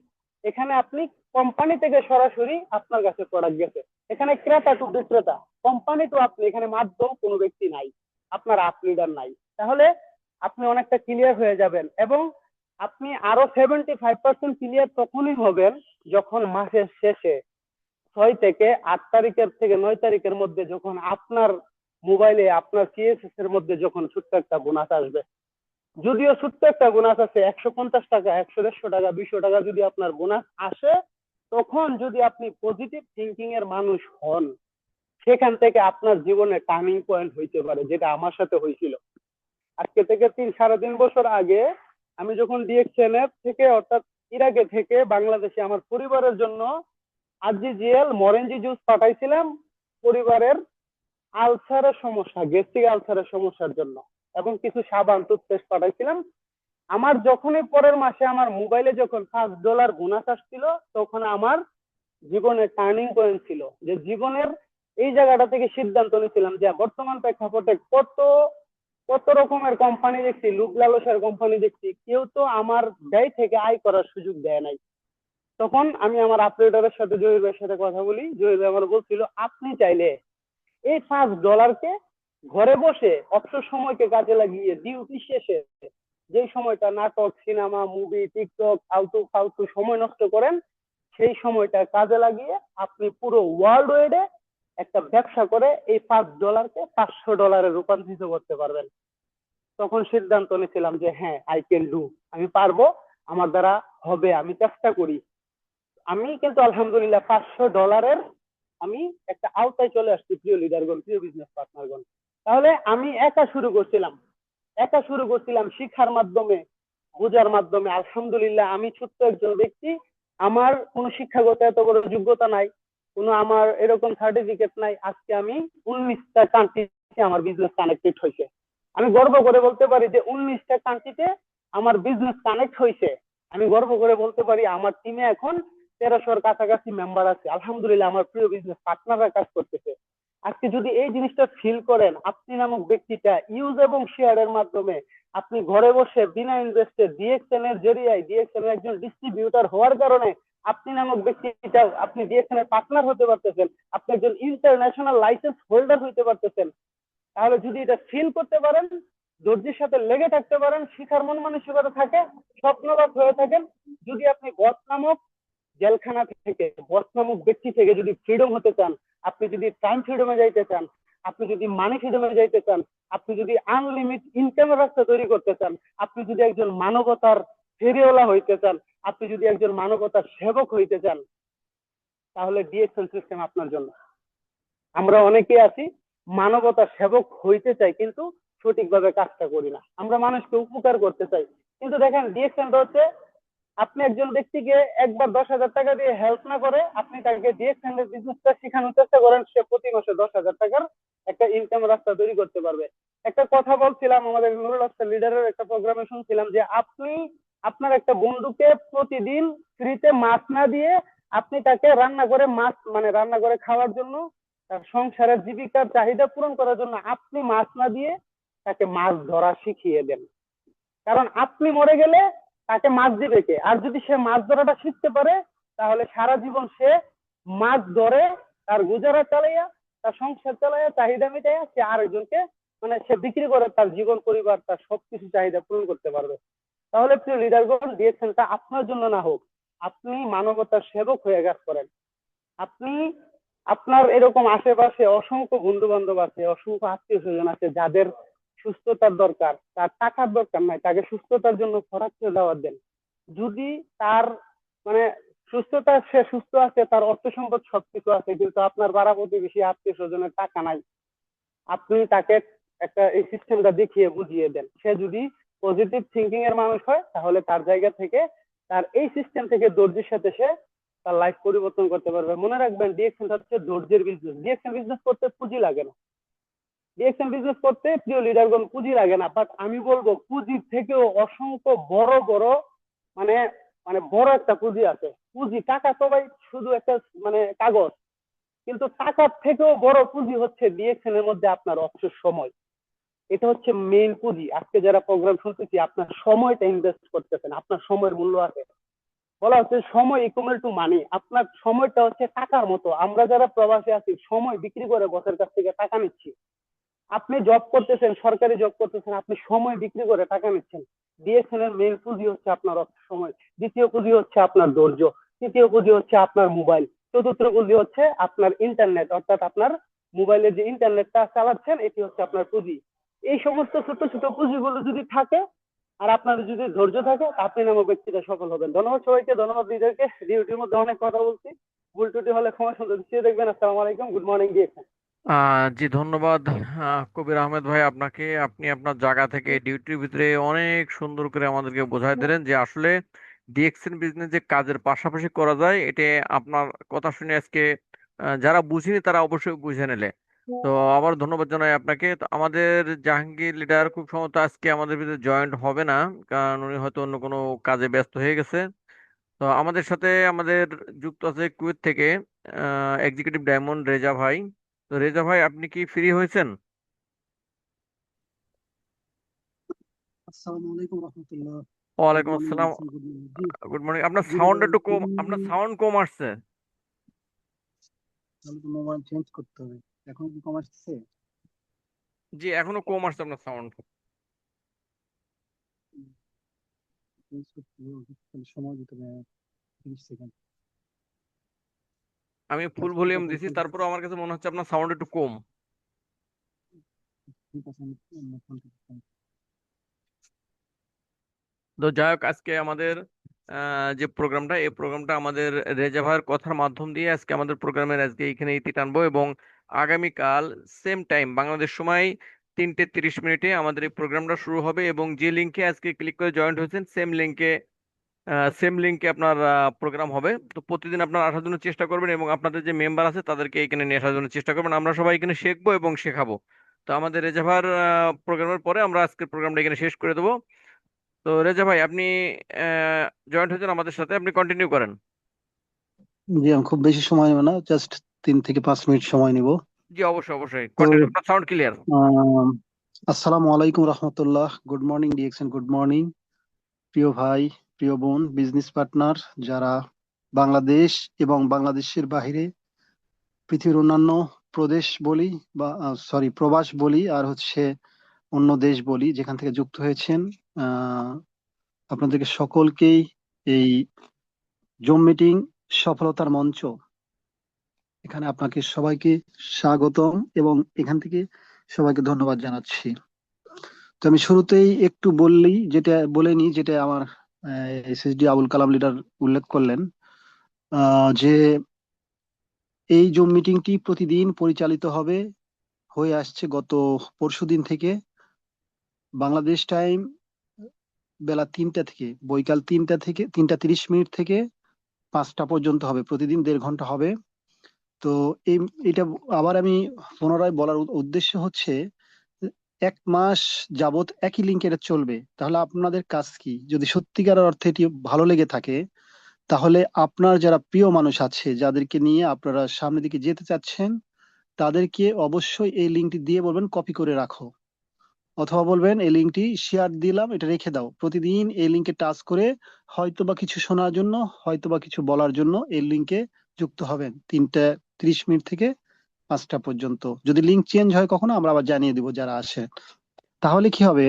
এখানে আপনি কোম্পানি থেকে সরাসরি আপনার কাছে প্রোডাক্ট গেছে। এখানে ক্রেতা টু বিক্রেতা, কোম্পানি টু আপনি, এখানে মাধ্যম কোনো ব্যক্তি নাই, আপনার আপ লিডার নাই। তাহলে আপনি অনেকটা ক্লিয়ার হয়ে যাবেন এবং আপনি আরো 75% ক্লিয়ার তখনই হবেন যখন মাসের শেষে 6 থেকে 8 তারিখের থেকে 9 তারিখের মধ্যে যখন আপনার মোবাইলে আপনার সিএসএস এর মধ্যে যখন ছোট্ট একটা বোনাস আসবে। যদিও ছোট্ট একটা বোনাস আছে 150 টাকা, 100-150 টাকা, 200 টাকা যদি আপনার বোনাস আসে, তখন যদি আপনি পজিটিভ থিঙ্কিং এর মানুষ হন, সেখান থেকে আপনার জীবনে টার্নিং পয়েন্ট হইতে পারে, যেটা আমার সাথে হয়েছিল। আজকে থেকে 3-3.5 বছর আগে আমি যখন ডিএক্সএন এর থেকে অর্থাৎ ইরাকে থেকে বাংলাদেশে আমার পরিবারের জন্য আরজিজিএল মরেঞ্জি জুস পাঠাইছিলাম পরিবারের আলসারের সমস্যা, গ্যাস্ট্রিক আলসারের সমস্যার জন্য, এবং কিছু সাবান টুথপেস্ট পাঠাইছিলাম। আমার যখনই পরের মাসে আমার মোবাইলে যখন $5 বোনাস আসছিল, তখন আমার জীবনের টার্নিং পয়েন্ট ছিল, যে জীবনের এই জায়গাটা থেকে সিদ্ধান্ত নিয়েছিলাম যে বর্তমান প্রেক্ষাপটে কত রকমের কোম্পানি দেখছি, লোভ লালসার কোম্পানি দেখছি, কেউ তো আমার ব্যয় থেকে আয় করার সুযোগ দেয় নাই। তখন আমি আমার অপারেটরের সাথে, জহির ভাইয়ের সাথে কথা বলি। জহির ভাই আমার বলছিল, আপনি চাইলে এই $5 ঘরে বসে অবসর সময়কে কাজে লাগিয়ে ডিউটি শেষে যে সময়টা নাটক, সিনেমা, মুভি, টিকটক ফালতু সময় নষ্ট করেন, সেই সময়টা কাজে লাগিয়ে আপনি পুরো ওয়ার্ল্ড ওয়াইডে একটা ব্যবসা করে এই $5কে $500 রূপান্তরিত করতে পারবেন। তখন সিদ্ধান্ত নিয়েছিলাম যে হ্যাঁ, আই ক্যান ডু, আমি পারবো, আমার দ্বারা হবে, আমি চেষ্টা করি। আমি কিন্তু আলহামদুলিল্লাহ $500 আমি একটা আওতায় চলে আসছি। প্রিয় লিডারগণ, প্রিয় বিজনেস পার্টনারগণ, তাহলে আমি একা শুরু করছিলাম শিক্ষার মাধ্যমে, বোঝার মাধ্যমে। আলহামদুলিল্লাহ আমি ছোট্ট একজন ব্যক্তি, আমার কোনো শিক্ষাগত এত বড় যোগ্যতা নাই, কোনো আমার এরকম সার্টিফিকেট নাই। আজকে আমি 19টা কান্ট্রিতে আমার বিজনেস কানেক্টেড হয়েছে। আমি গর্ব করে বলতে পারি যে 19টা কান্ট্রিতে আমার বিজনেস কানেক্ট হয়েছে। আমি গর্ব করে বলতে পারি আমার টিমে এখন 1300-র কাছাকাছি মেম্বার আছে। আলহামদুলিল্লাহ আমার প্রিয় বিজনেস পার্টনাররা কাজ করতেছে। আজকে যদি এই জিনিসটা ফিল করেন, আপনি নামক ব্যক্তিটা ইউজ এবং শেয়ারের মাধ্যমে আপনি ঘরে বসে বিনা ইনভেস্টে ডিএক্সএন এর জরিয়ায়, ডিএক্সএন এর একজন ডিস্ট্রিবিউটর হওয়ার কারণে আপনি নামক ব্যক্তিটা আপনি ডিএক্সএন এর পার্টনার হতে পারতেছেন, আপনি একজন ইন্টারন্যাশনাল লাইসেন্স হোল্ডার হতে পারতেছেন। তাহলে যদি এটা ফিল করতে পারেন, ধৈর্যের সাথে লেগে থাকতে পারেন, শিখার মন মানসিকতা থাকে, স্বপ্নবাদ হয়ে থাকেন, যদি আপনি বস নামক জেলখানা থেকে, বস নামক ব্যক্তি থেকে যদি ফ্রিডম হতে চান, আপনি যদি টাইম ফ্রিডমে যাইতে চান, আপনি যদি মানি ফ্রিডমে যাইতে চান, আপনি যদি আনলিমিট ইনকামের রাস্তা তৈরি করতে চান, আপনি যদি একজন মানবতার ফেরিওয়ালা হইতে চান, আপনি যদি একজন মানবতার সেবক হইতে চান, তাহলে ডিএক্সএন সিস্টেম আপনার জন্য। আমরা অনেকেই আছি মানবতার সেবক হইতে চাই, কিন্তু সঠিকভাবে কাজটা করি না। আমরা মানুষকে উপকার করতে চাই, কিন্তু দেখেন ডিএকশনটা হচ্ছে আপনি একজন ব্যক্তিকে একবার 10,000 টাকা দিয়ে হেল্প না করে আপনি তাকে ডিএকশন এর বিজনেসটা শেখানোর চেষ্টা করেন, সে প্রতি মাসে 10,000 টাকার একটা ইনকাম রাস্তা তৈরি করতে পারবে। একটা কথা বলছিলাম আমাদের নুরুল হক লিডারের একটা প্রোগ্রামে শুনছিলাম যে আপনি আপনার একটা বন্ধুকে প্রতিদিন ফ্রিতে মাছ না দিয়ে আপনি তাকে রান্না করে মাছ মানে রান্না করে খাওয়ার জন্য, তার সংসারের জীবিকার চাহিদা পূরণ করার জন্য আপনি মাছ না দিয়ে তাকে মাছ ধরা শিখিয়ে দেন। কারণ আপনি মরে গেলে তাকে মাছ দিবে কে? আর যদি সে মাছ ধরাটা শিখতে পারে তাহলে সারা জীবন সে মাছ ধরে তার গুজারা চালাইয়া, তার সংসার চালাইয়া, চাহিদা মিটাইয়া সে আরেকজনকে মানে সে বিক্রি করে তার জীবন পরিবার তার সবকিছু চাহিদা পূরণ করতে পারবে। তাহলে প্রিয় লিডারগণ, ডিএকশনটা আপনার জন্য না হোক, আপনি মানবতার সেবক হয়ে কাজ করেন। আপনি আপনার এরকম আশেপাশে অসংখ্য বন্ধু বান্ধব আছে, অসংখ্য আত্মীয় স্বজন আছে যাদের সুস্থতার দরকার, তার টাকার দরকার নাই, তাকে সুস্থতার জন্য খরচ দাওয়াত দেন। যদি তার মানে সুস্থতা, সে সুস্থ আছে, তার অর্থ সম্পদ সবকিছু আছে, কিন্তু আপনার পাড়া প্রতিবেশী আত্মীয় স্বজনের টাকা নাই, আপনি তাকে একটা এই সিস্টেমটা দেখিয়ে বুঝিয়ে দেন। সে যদি পজিটিভ থিঙ্কিং এর মানুষ হয় তাহলে তার জায়গা থেকে তার এই সিস্টেম থেকে ধৈর্যের সাথে সে তার লাইফ পরিবর্তন করতে পারবে। মনে রাখবেন ডিএকশন হচ্ছে ধৈর্যের বিজনেস। ডিএকশন বিজনেস করতে পুঁজি লাগে না, ডিএকশন বিজনেস করতে প্রিয় লিডারগণ পুঁজি লাগে না, বাট আমি বলবো পুঁজির থেকেও অসংখ্য বড় বড় মানে মানে বড় একটা পুঁজি আছে। পুঁজি, টাকা তো ভাই শুধু একটা মানে কাগজ, কিন্তু টাকার থেকেও বড় পুঁজি হচ্ছে ডিএকশন এর মধ্যে আপনার অবসর সময়। এটা হচ্ছে মেইন পুঁজি। আজকে যারা প্রোগ্রাম শুনতেছি আপনার সময়টা ইনভেস্ট করতেছেন, আপনার সময়ের মূল্য আছে। বলা হচ্ছে সময় ইকুয়াল টু মানি। আপনার সময়টা হচ্ছে টাকার মতো। আমরা যারা প্রবাসী আছি সময় বিক্রি করে বসের কাছ থেকে টাকা নিচ্ছি। আপনি জব করতেছেন, সরকারি জব করতেছেন, আপনি সময় বিক্রি করে টাকা নিচ্ছেন। ডিএকশন এর মেইন পুঁজি হচ্ছে আপনার সময়, দ্বিতীয় পুঁজি হচ্ছে আপনার ধৈর্য, তৃতীয় পুঁজি হচ্ছে আপনার মোবাইল, চতুর্থ পুঁজি হচ্ছে আপনার ইন্টারনেট, অর্থাৎ আপনার মোবাইলের যে ইন্টারনেটটা চালাচ্ছেন এটি হচ্ছে আপনার পুঁজি। এই সমস্ত ছোট ছোট পুঁজিগুলো যদি থাকে আর আপনার যদি ধৈর্য থাকে আপনি নামক ব্যক্তিটা সফল হবেন। ধন্যবাদ সবাইকে, ধন্যবাদ লিডারকে। ডিউটির মধ্যে অনেক কথা বলছি, ভুল ত্রুটি হলে ক্ষমা সুন্দর দৃষ্টিতে দেখবেন। আসসালামু আলাইকুম, গুড মর্নিং ডিএকশন। জি ধন্যবাদ কবির আহমেদ ভাই আপনাকে। আপনি আপনার জায়গা থেকে ডিউটির ভিতরে অনেক সুন্দর করে আমাদেরকে বোঝাই দিলেন যে আসলে ডিএক্সএন বিজনেস যে কাজের পাশাপাশি করা যায়। এটা আপনার কথা শুনে আজকে যারা বুঝিনি তারা অবশ্যই বুঝে নিলে। তো আবার ধন্যবাদ জানাই আপনাকে। তো আমাদের জাহাঙ্গীর লিডার খুব সম্ভবত আজকে আমাদের ভিতরে জয়েন্ট হবে না, কারণ উনি হয়তো অন্য কোনো কাজে ব্যস্ত হয়ে গেছে। তো আমাদের সাথে আমাদের যুক্ত আছে কুয়েত থেকে এক্সিকিউটিভ ডায়মন্ড রেজা ভাই। তো রেজা ভাই আপনি কি ফ্রি হয়েছেন? আসসালামু আলাইকুম রহমতুল্লাহ। গুড ওয়ালাইকুম মর্নিং আসসালাম। Good morning. জি গুড মর্নিং। আপনার জি সাউন্ড লিডার, একটু কম, আপনার সাউন্ড কম আসছে। তাহলে তো মোবাইল চেঞ্জ করতে হবে। এখন কি কম আসছে? জি এখনো কম আসছে আপনার সাউন্ড। চেঞ্জ করতে হবে, তাহলে সময় দিতে হবে 30 সেকেন্ড। আমি ফুল আচ্ছা ঠিক ভলিউম আছে, দিছি, তারপরে আমার কাছে মনে হচ্ছে আপনার সাউন্ড একটু কম। ঠিক আছে, আমি অন্য ফোন থেকে ফোন- তো যাই হোক, আজকে আমাদের যে প্রোগ্রামটা, এই প্রোগ্রামটা আমাদের রেজা ভাইয়ের কথার মাধ্যম দিয়ে আজকে আমাদের প্রোগ্রামের আজকে এইখানে ইতি টানবো, এবং আগামীকাল সেম টাইম বাংলাদেশ সময় 3:30 আমাদের এই প্রোগ্রামটা শুরু হবে। এবং যে লিঙ্কে আজকে ক্লিক করে জয়েন্ট হয়েছেন সেম লিঙ্কে আপনার প্রোগ্রাম হবে। তো প্রতিদিন আপনার আসার জন্য চেষ্টা করবেন এবং আপনাদের যে মেম্বার আছে তাদেরকে এখানে নিয়ে আসার জন্য চেষ্টা করবেন। আমরা সবাই এখানে শিখবো এবং শেখাবো। তো আমাদের রেজা ভাইয়ের প্রোগ্রামের পরে আমরা আজকের প্রোগ্রামটা এখানে শেষ করে দেবো। তো রেজা ভাই আপনি জয়েন্ট হয়েছেন আমাদের সাথে, আপনি কন্টিনিউ করেন। জি, আমি খুব বেশি সময় নেব না, জাস্ট 3 থেকে 5 মিনিট সময় নিব। জি অবশ্যই অবশ্যই তো কন্টিনিউ, আপনার সাউন্ড ক্লিয়ার। আসসালামু আলাইকুম রহমতুল্লাহ। গুড মর্নিং ডিএকশন, গুড মর্নিং প্রিয় ভাই, প্রিয় বোন, বিজনেস পার্টনার যারা বাংলাদেশ এবং বাংলাদেশের বাইরে পৃথিবীর অন্যান্য প্রদেশ বলি বা প্রবাস বলি আর হচ্ছে অন্য দেশ বলি, যেখান থেকে যুক্ত হয়েছেন, আহ আপনাদেরকে সকলকেই এই জুম মিটিং সফলতার মঞ্চ, এখানে আপনাকে সবাইকে স্বাগতম এবং এখান থেকে সবাইকে ধন্যবাদ জানাচ্ছি। তো আমি শুরুতেই একটু বলে নি যেটা আমার এসএসডি আবুল কালাম লিডার উল্লেখ করলেন, যে এই জুম মিটিংটি প্রতিদিন পরিচালিত হয়ে আসছে গত পরশুদিন থেকে বাংলাদেশ টাইম বেলা 3টা থেকে, বৈকাল 3টা থেকে 3টা 30 মিনিট থেকে 5টা পর্যন্ত হবে, প্রতিদিন 1.5 ঘন্টা হবে। তো এই এটা আবার আমি পুনরায় বলার উদ্দেশ্য হচ্ছে 1 মাস যাবত একই লিঙ্কে এটা চলবে। তাহলে আপনাদের কাজ কি? যদি সত্যিকার অর্থে এটি ভালো লেগে থাকে, তাহলে আপনার যারা প্রিয় মানুষ আছে, যাদেরকে নিয়ে আপনারা সামনের দিকে যেতে চাচ্ছেন, তাদেরকে অবশ্যই এই লিঙ্কটি দিয়ে বলবেন কপি করে রাখো, অথবা বলবেন এই লিঙ্কটি শেয়ার দিলাম, এটা রেখে দাও। প্রতিদিন এই লিঙ্কে টাচ করে হয়তোবা কিছু শোনার জন্য, হয়তোবা কিছু বলার জন্য এই লিঙ্কে যুক্ত হবেন 3টা 30 মিনিট থেকে 5টা পর্যন্ত। যদি লিঙ্ক চেঞ্জ হয় কখনো, আমরা আবার জানিয়ে দিব যারা আসে। তাহলে কি হবে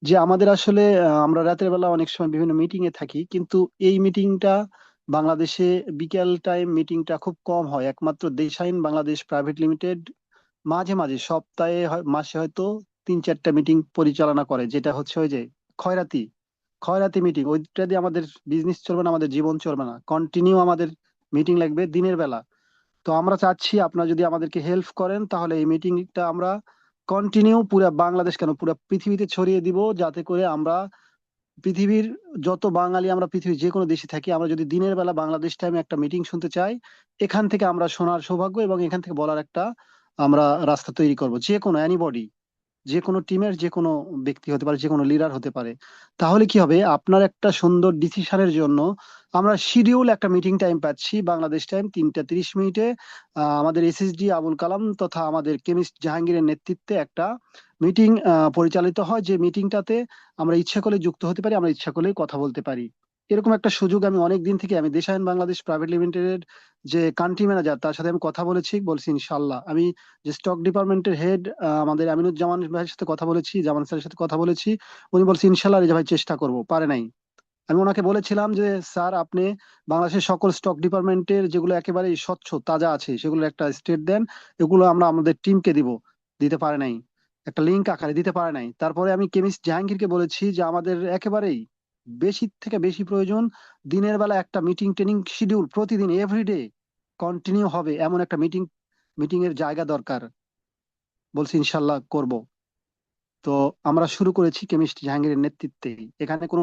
যে আমাদের আসলে আমরা রাতের বেলা অনেক সময় বিভিন্ন মিটিং এ থাকি, কিন্তু এই মিটিংটা বাংলাদেশে বিকেল টাইম মিটিংটা খুব কম হয়। একমাত্র দেশাইন বাংলাদেশ প্রাইভেট লিমিটেড মাঝে মাঝে সপ্তাহে মাসে হয়তো 3-4টা মিটিং পরিচালনা করে, যেটা হচ্ছে ওই যে খয়রাতি খয়রাতি মিটিং। ওইটা দিয়ে আমাদের বিজনেস চলবে না, আমাদের জীবন চলবে না। কন্টিনিউ আমাদের মিটিং লাগবে দিনের বেলা। তো আমরা চাচ্ছি আপনারা যদি আমাদেরকে হেল্প করেন, তাহলে এই মিটিংটা আমরা কন্টিনিউ পুরো বাংলাদেশ কেন পুরো পৃথিবীতে ছড়িয়ে দিব, যাতে করে আমরা পৃথিবীর যত বাঙালি আমরা পৃথিবীর যে কোনো দেশে থাকি, আমরা যদি দিনের বেলা বাংলাদেশ টাইমে একটা মিটিং শুনতে চাই, এখান থেকে আমরা শোনার সৌভাগ্য এবং এখান থেকে বলার একটা আমরা রাস্তা তৈরি করব। যে কোনো অ্যানিবডি, যে কোনো টিমের যে কোনো ব্যক্তি হতে পারে, যে কোনো লিডার হতে পারে। তাহলে কি হবে, আপনার একটা সুন্দর ডিসিশনের জন্য আমরা শিডিউল একটা মিটিং টাইম পাচ্ছি বাংলাদেশ টাইম 3টা 30 মিনিটে। আমাদের এসএসডি আবুল কালাম তথা আমাদের কেমিস্ট জাহাঙ্গীরের নেতৃত্বে একটা মিটিং পরিচালিত হয়, যে মিটিংটাতে আমরা ইচ্ছা করলে যুক্ত হতে পারি, আমরা ইচ্ছা করলে কথা বলতে পারি। এরকম একটা সুযোগ আমি অনেক দিন থেকে, আমি দেশায়ন বাংলাদেশ প্রাইভেট লিমিটেড যে কান্ট্রি ম্যানেজার, তার সাথে আমি কথা বলছি ইনশাল্লাহ। আমি যে স্টক ডিপার্টমেন্টের হেড আমাদের আমিনুজ্জামান ভাইয়ের সাথে কথা বলেছি, জামান স্যারের সাথে কথা বলেছি, উনি বলছে ইনশাল্লাহ রেজা ভাই চেষ্টা করব, পারে নাই। আমি ওনাকে বলেছিলাম যে স্যার আপনি বাংলাদেশের সকল স্টক ডিপার্টমেন্টের যেগুলো একেবারে স্বচ্ছ তাজা আছে সেগুলো একটা স্টেট দেন, এগুলো আমরা আমাদের টিমকে দিব। দিতে পারে নাই, একটা লিঙ্ক আকারে দিতে পারে নাই। তারপরে আমি কেমিস্ট জাহাঙ্গীরকে বলেছি যে আমাদের একেবারেই বেশি থেকে বেশি প্রয়োজন দিনের বেলা একটা মিটিং ট্রেনিং শিডিউল প্রতিদিন এভরিডে কন্টিনিউ হবে, এমন একটা মিটিং এর জায়গা দরকার। বলছি ইনশাল্লাহ করব। তো আমরা শুরু করেছি কেমিস্ট জাহাঙ্গীরের নেতৃত্বে। এখানে কোনো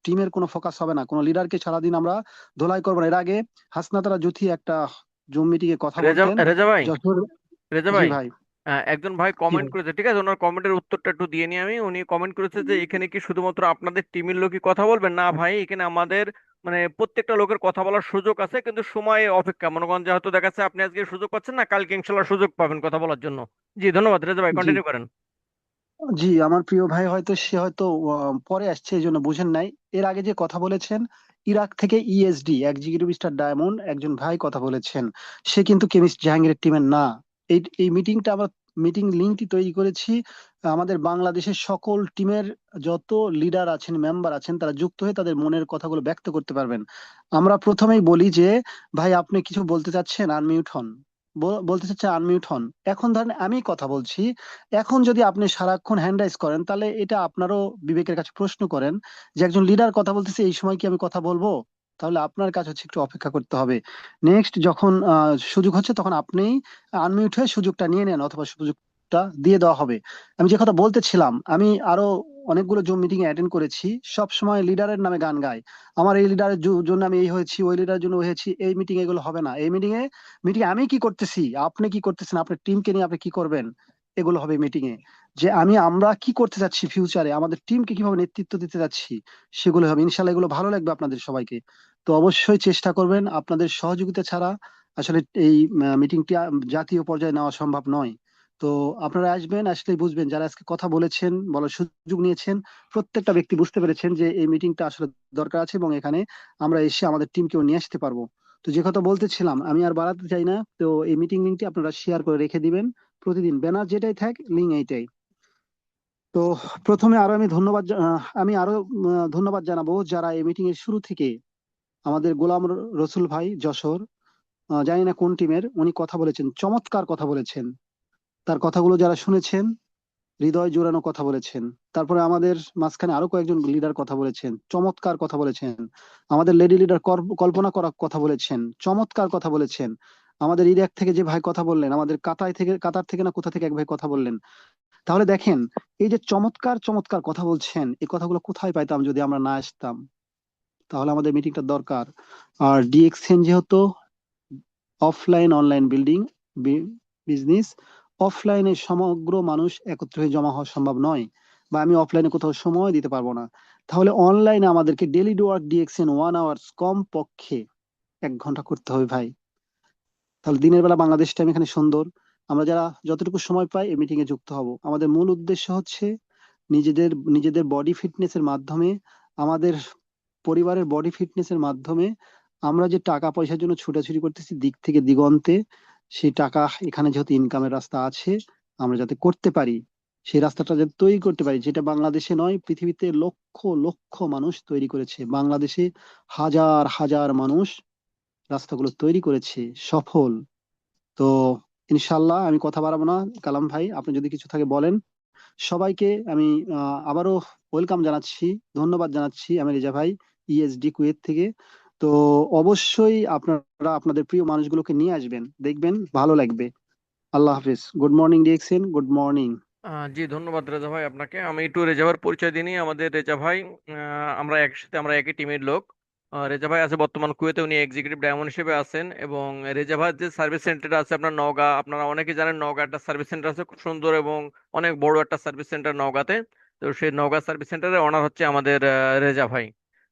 টিমের কোনো ফোকাস হবে না, কোনো লিডারকে সারাদিন আমরা ধোলাই করবো না। এর আগে হাসনাতারা জুথি একটা জুম মিটিং এ কথা রেজা বলতেন রেজা ভাই যশোর। রেজা জি ভাই ভাই। একজন ভাই জি কমেন্ট ভাই। করেছে, ঠিক আছে, ওনার কমেন্টের উত্তরটা একটু দিয়ে নিই আমি। উনি কমেন্ট করেছে যে এখানে কি শুধুমাত্র আপনাদের টিমের লোকই কথা বলবেন? না ভাই, এখানে আমাদের মানে প্রত্যেকটা লোকের কথা বলার সুযোগ আছে, কিন্তু সময় অপেক্ষা। মনে করেন যে হয়তো দেখা যাচ্ছে আপনি আজকে সুযোগ পাচ্ছেন না, কালকে ইনশাল্লাহ সুযোগ পাবেন কথা বলার জন্য। জি ধন্যবাদ রেজা ভাই, জি কন্টিনিউ করেন। জি আমার প্রিয় ভাই হয়তো সে হয়তো পরে আসছে এই জন্য বুঝেন নাই। এর আগে যে কথা বলেছেন ইরাক থেকে ইএসডি এক্সিকিউটিভ স্টার ডায়মন্ড একজন ভাই কথা বলেছেন, সে কিন্তু কেমিস্ট জাহাঙ্গীরের টিমের না। এই মিটিংটা আমরা মিটিং লিঙ্কটি তৈরি করেছি আমাদের বাংলাদেশের সকল টিমের যত লিডার আছেন, মেম্বার আছেন, তারা যুক্ত হয়ে তাদের মনের কথাগুলো ব্যক্ত করতে পারবেন। আমরা প্রথমেই বলি যে ভাই আপনি কিছু বলতে চাচ্ছেন, আনমিউট হন। বলতে চাচ্ছে আনমিউট হন। এখন ধরেন আমি কথা বলছি, এখন যদি আপনি সারাক্ষণ হ্যান্ড রাইজ করেন, তাহলে এটা আপনারও বিবেকের কাছে প্রশ্ন করেন যে একজন লিডার কথা বলতেছে, এই সময় কি আমি কথা বলবো? তাহলে আপনার কাছে হচ্ছে একটু অপেক্ষা করতে হবে। নেক্সট যখন সুযোগ হচ্ছে তখন আপনি আনমিউট হয়ে সুযোগটা নিয়ে নেন, অথবা সুযোগটা দিয়ে দেওয়া হবে। আমি যে কথা বলতেছিলাম, আমি আরো অনেকগুলো জুম মিটিং এ অ্যাটেন্ড করেছি, সব সময় লিডারের নামে গান গায়। আমার এই লিডারের জন্য আমি এই হয়েছি, ওই লিডারের জন্য ওই হয়েছি। এই মিটিং এগুলো হবে না। এই মিটিং আমি কি করতেছি, আপনি কি করতেছেন, আপনার টিমকে নিয়ে আপনি কি করবেন, এগুলো হবে মিটিং এ। যে আমরা কি করতে যাচ্ছি ফিউচারে, আমাদের টিমকে কিভাবে নেতৃত্ব দিতে যাচ্ছি, সেগুলো হবে ইনশাল্লাহ। এগুলো ভালো লাগবে আপনাদের সবাইকে। তো অবশ্যই চেষ্টা করবেন, আপনাদের সহযোগিতা ছাড়া আসলে এই মিটিংটি জাতীয় পর্যায়ে নেওয়া সম্ভব নয়। তো আপনারা আসবেন, আসলেই বুঝবেন, যারা আজকে কথা বলেছেন, বলার সুযোগ নিয়েছেন, প্রত্যেকটা ব্যক্তি বুঝতে পেরেছেন যে এই মিটিংটা আসলে দরকার আছে, এবং এখানে আমরা এসে আমাদের টিমকেও নিয়ে আসতে পারবো। তো যে কথা বলতেছিলাম, আমি আর বাড়াতে চাই না। তো এই মিটিং লিঙ্কটি আপনারা শেয়ার করে রেখে দিবেন, প্রতিদিন ব্যানার যেটাই থাক লিঙ্ক এইটাই। তো প্রথমে আরো আমি ধন্যবাদ জানাবো যারা এই মিটিং এর শুরু থেকে আমাদের গোলাম রসুল ভাই যশোর, জানি না কোন টিমের, উনি কথা বলেছেন, চমৎকার কথা বলেছেন। তার কথাগুলো যারা শুনেছেন হৃদয় জোড়ানো কথা বলেছেন। তারপরে আমাদের মাঝখানে আরো কয়েকজন লিডার কথা বলেছেন, চমৎকার কথা বলেছেন। আমাদের লেডি লিডার কল্পনা করা কথা বলেছেন, চমৎকার কথা বলেছেন। আমাদের ইরাক থেকে যে ভাই কথা বললেন, আমাদের কাতার থেকে না কোথা থেকে এক ভাই কথা বললেন। তাহলে দেখেন, এই যে চমৎকার চমৎকার কথা বলছেন, এই কথাগুলো কোথায় পাইতাম যদি আমরা না আসতাম? তাহলে আমাদের মিটিংটা দরকার। আর ডিএক্সএন যেহেতু অফলাইন অনলাইন বিল্ডিং বিজনেস, অফলাইনে সমগ্র মানুষ একত্র হয়ে জমা হওয়া সম্ভব নয়, বা আমি অফলাইনে কোথাও সময় দিতে পারবো না। তাহলে অনলাইনে আমাদেরকে ডেলি ওয়ার্ক ডিএক্সএন 1 আওয়ার কম পক্ষে 1 ঘন্টা করতে হবে ভাই। তাহলে দিনের বেলা বাংলাদেশ টাইম এখানে সুন্দর, আমরা যারা যতটুকু সময় পাই এই মিটিং এ যুক্ত হব। আমাদের মূল উদ্দেশ্য হচ্ছে নিজেদের নিজেদের বডি ফিটনেসের মাধ্যমে, আমাদের পরিবারের বডি ফিটনেসের মাধ্যমে আমরা যে টাকা পয়সার জন্য ছুটাছুটি করতেছি দিক থেকে দিগন্তে, সেই টাকা এখানে যেহেতু ইনকামের রাস্তা আছে, আমরা যাতে করতে পারি, সেই রাস্তাটা যাতে তৈরি করতে পারি, যেটা বাংলাদেশে নয় পৃথিবীতে লক্ষ লক্ষ মানুষ তৈরি করেছে। বাংলাদেশে হাজার হাজার মানুষ রাস্তাগুলো তৈরি করেছে, সফল। তো ইনশাল্লাহ আমি কথা বাড়াবো না, কালাম ভাই আপনি যদি কিছু থাকে বলেন। সবাইকে আমি আবারও ওয়েলকাম জানাচ্ছি, ধন্যবাদ জানাচ্ছি। আমি রেজা ভাই, ইএসডি কুয়েত থেকে। তো অবশ্যই আপনারা আপনাদের প্রিয় মানুষগুলোকে নিয়ে আসবেন, দেখবেন ভালো লাগবে। আল্লাহ হাফিজ। Good morning DXN, good morning. জি ধন্যবাদ রেজা ভাই আপনাকে। আমি একটু রেজা ভাইয়ের পরিচয় দিই। আমাদের রেজা ভাই, আমরা একসাথে, আমরা একই টিমের লোক। রেজা ভাই আছে বর্তমান কুয়েতে, উনি এক্সিকিউটিভ ডায়মন্ড হিসেবে আছেন। এবং রেজা ভাইয়ের যে সার্ভিস সেন্টার আছে আপনার নওগাঁ, আপনারা অনেকে জানেন নওগাঁ একটা সার্ভিস সেন্টার আছে খুব সুন্দর এবং অনেক বড় একটা সার্ভিস সেন্টার নওগাঁতে। তো সেই নওগাঁ সার্ভিস সেন্টারের অনার হচ্ছে আমাদের রেজা ভাই।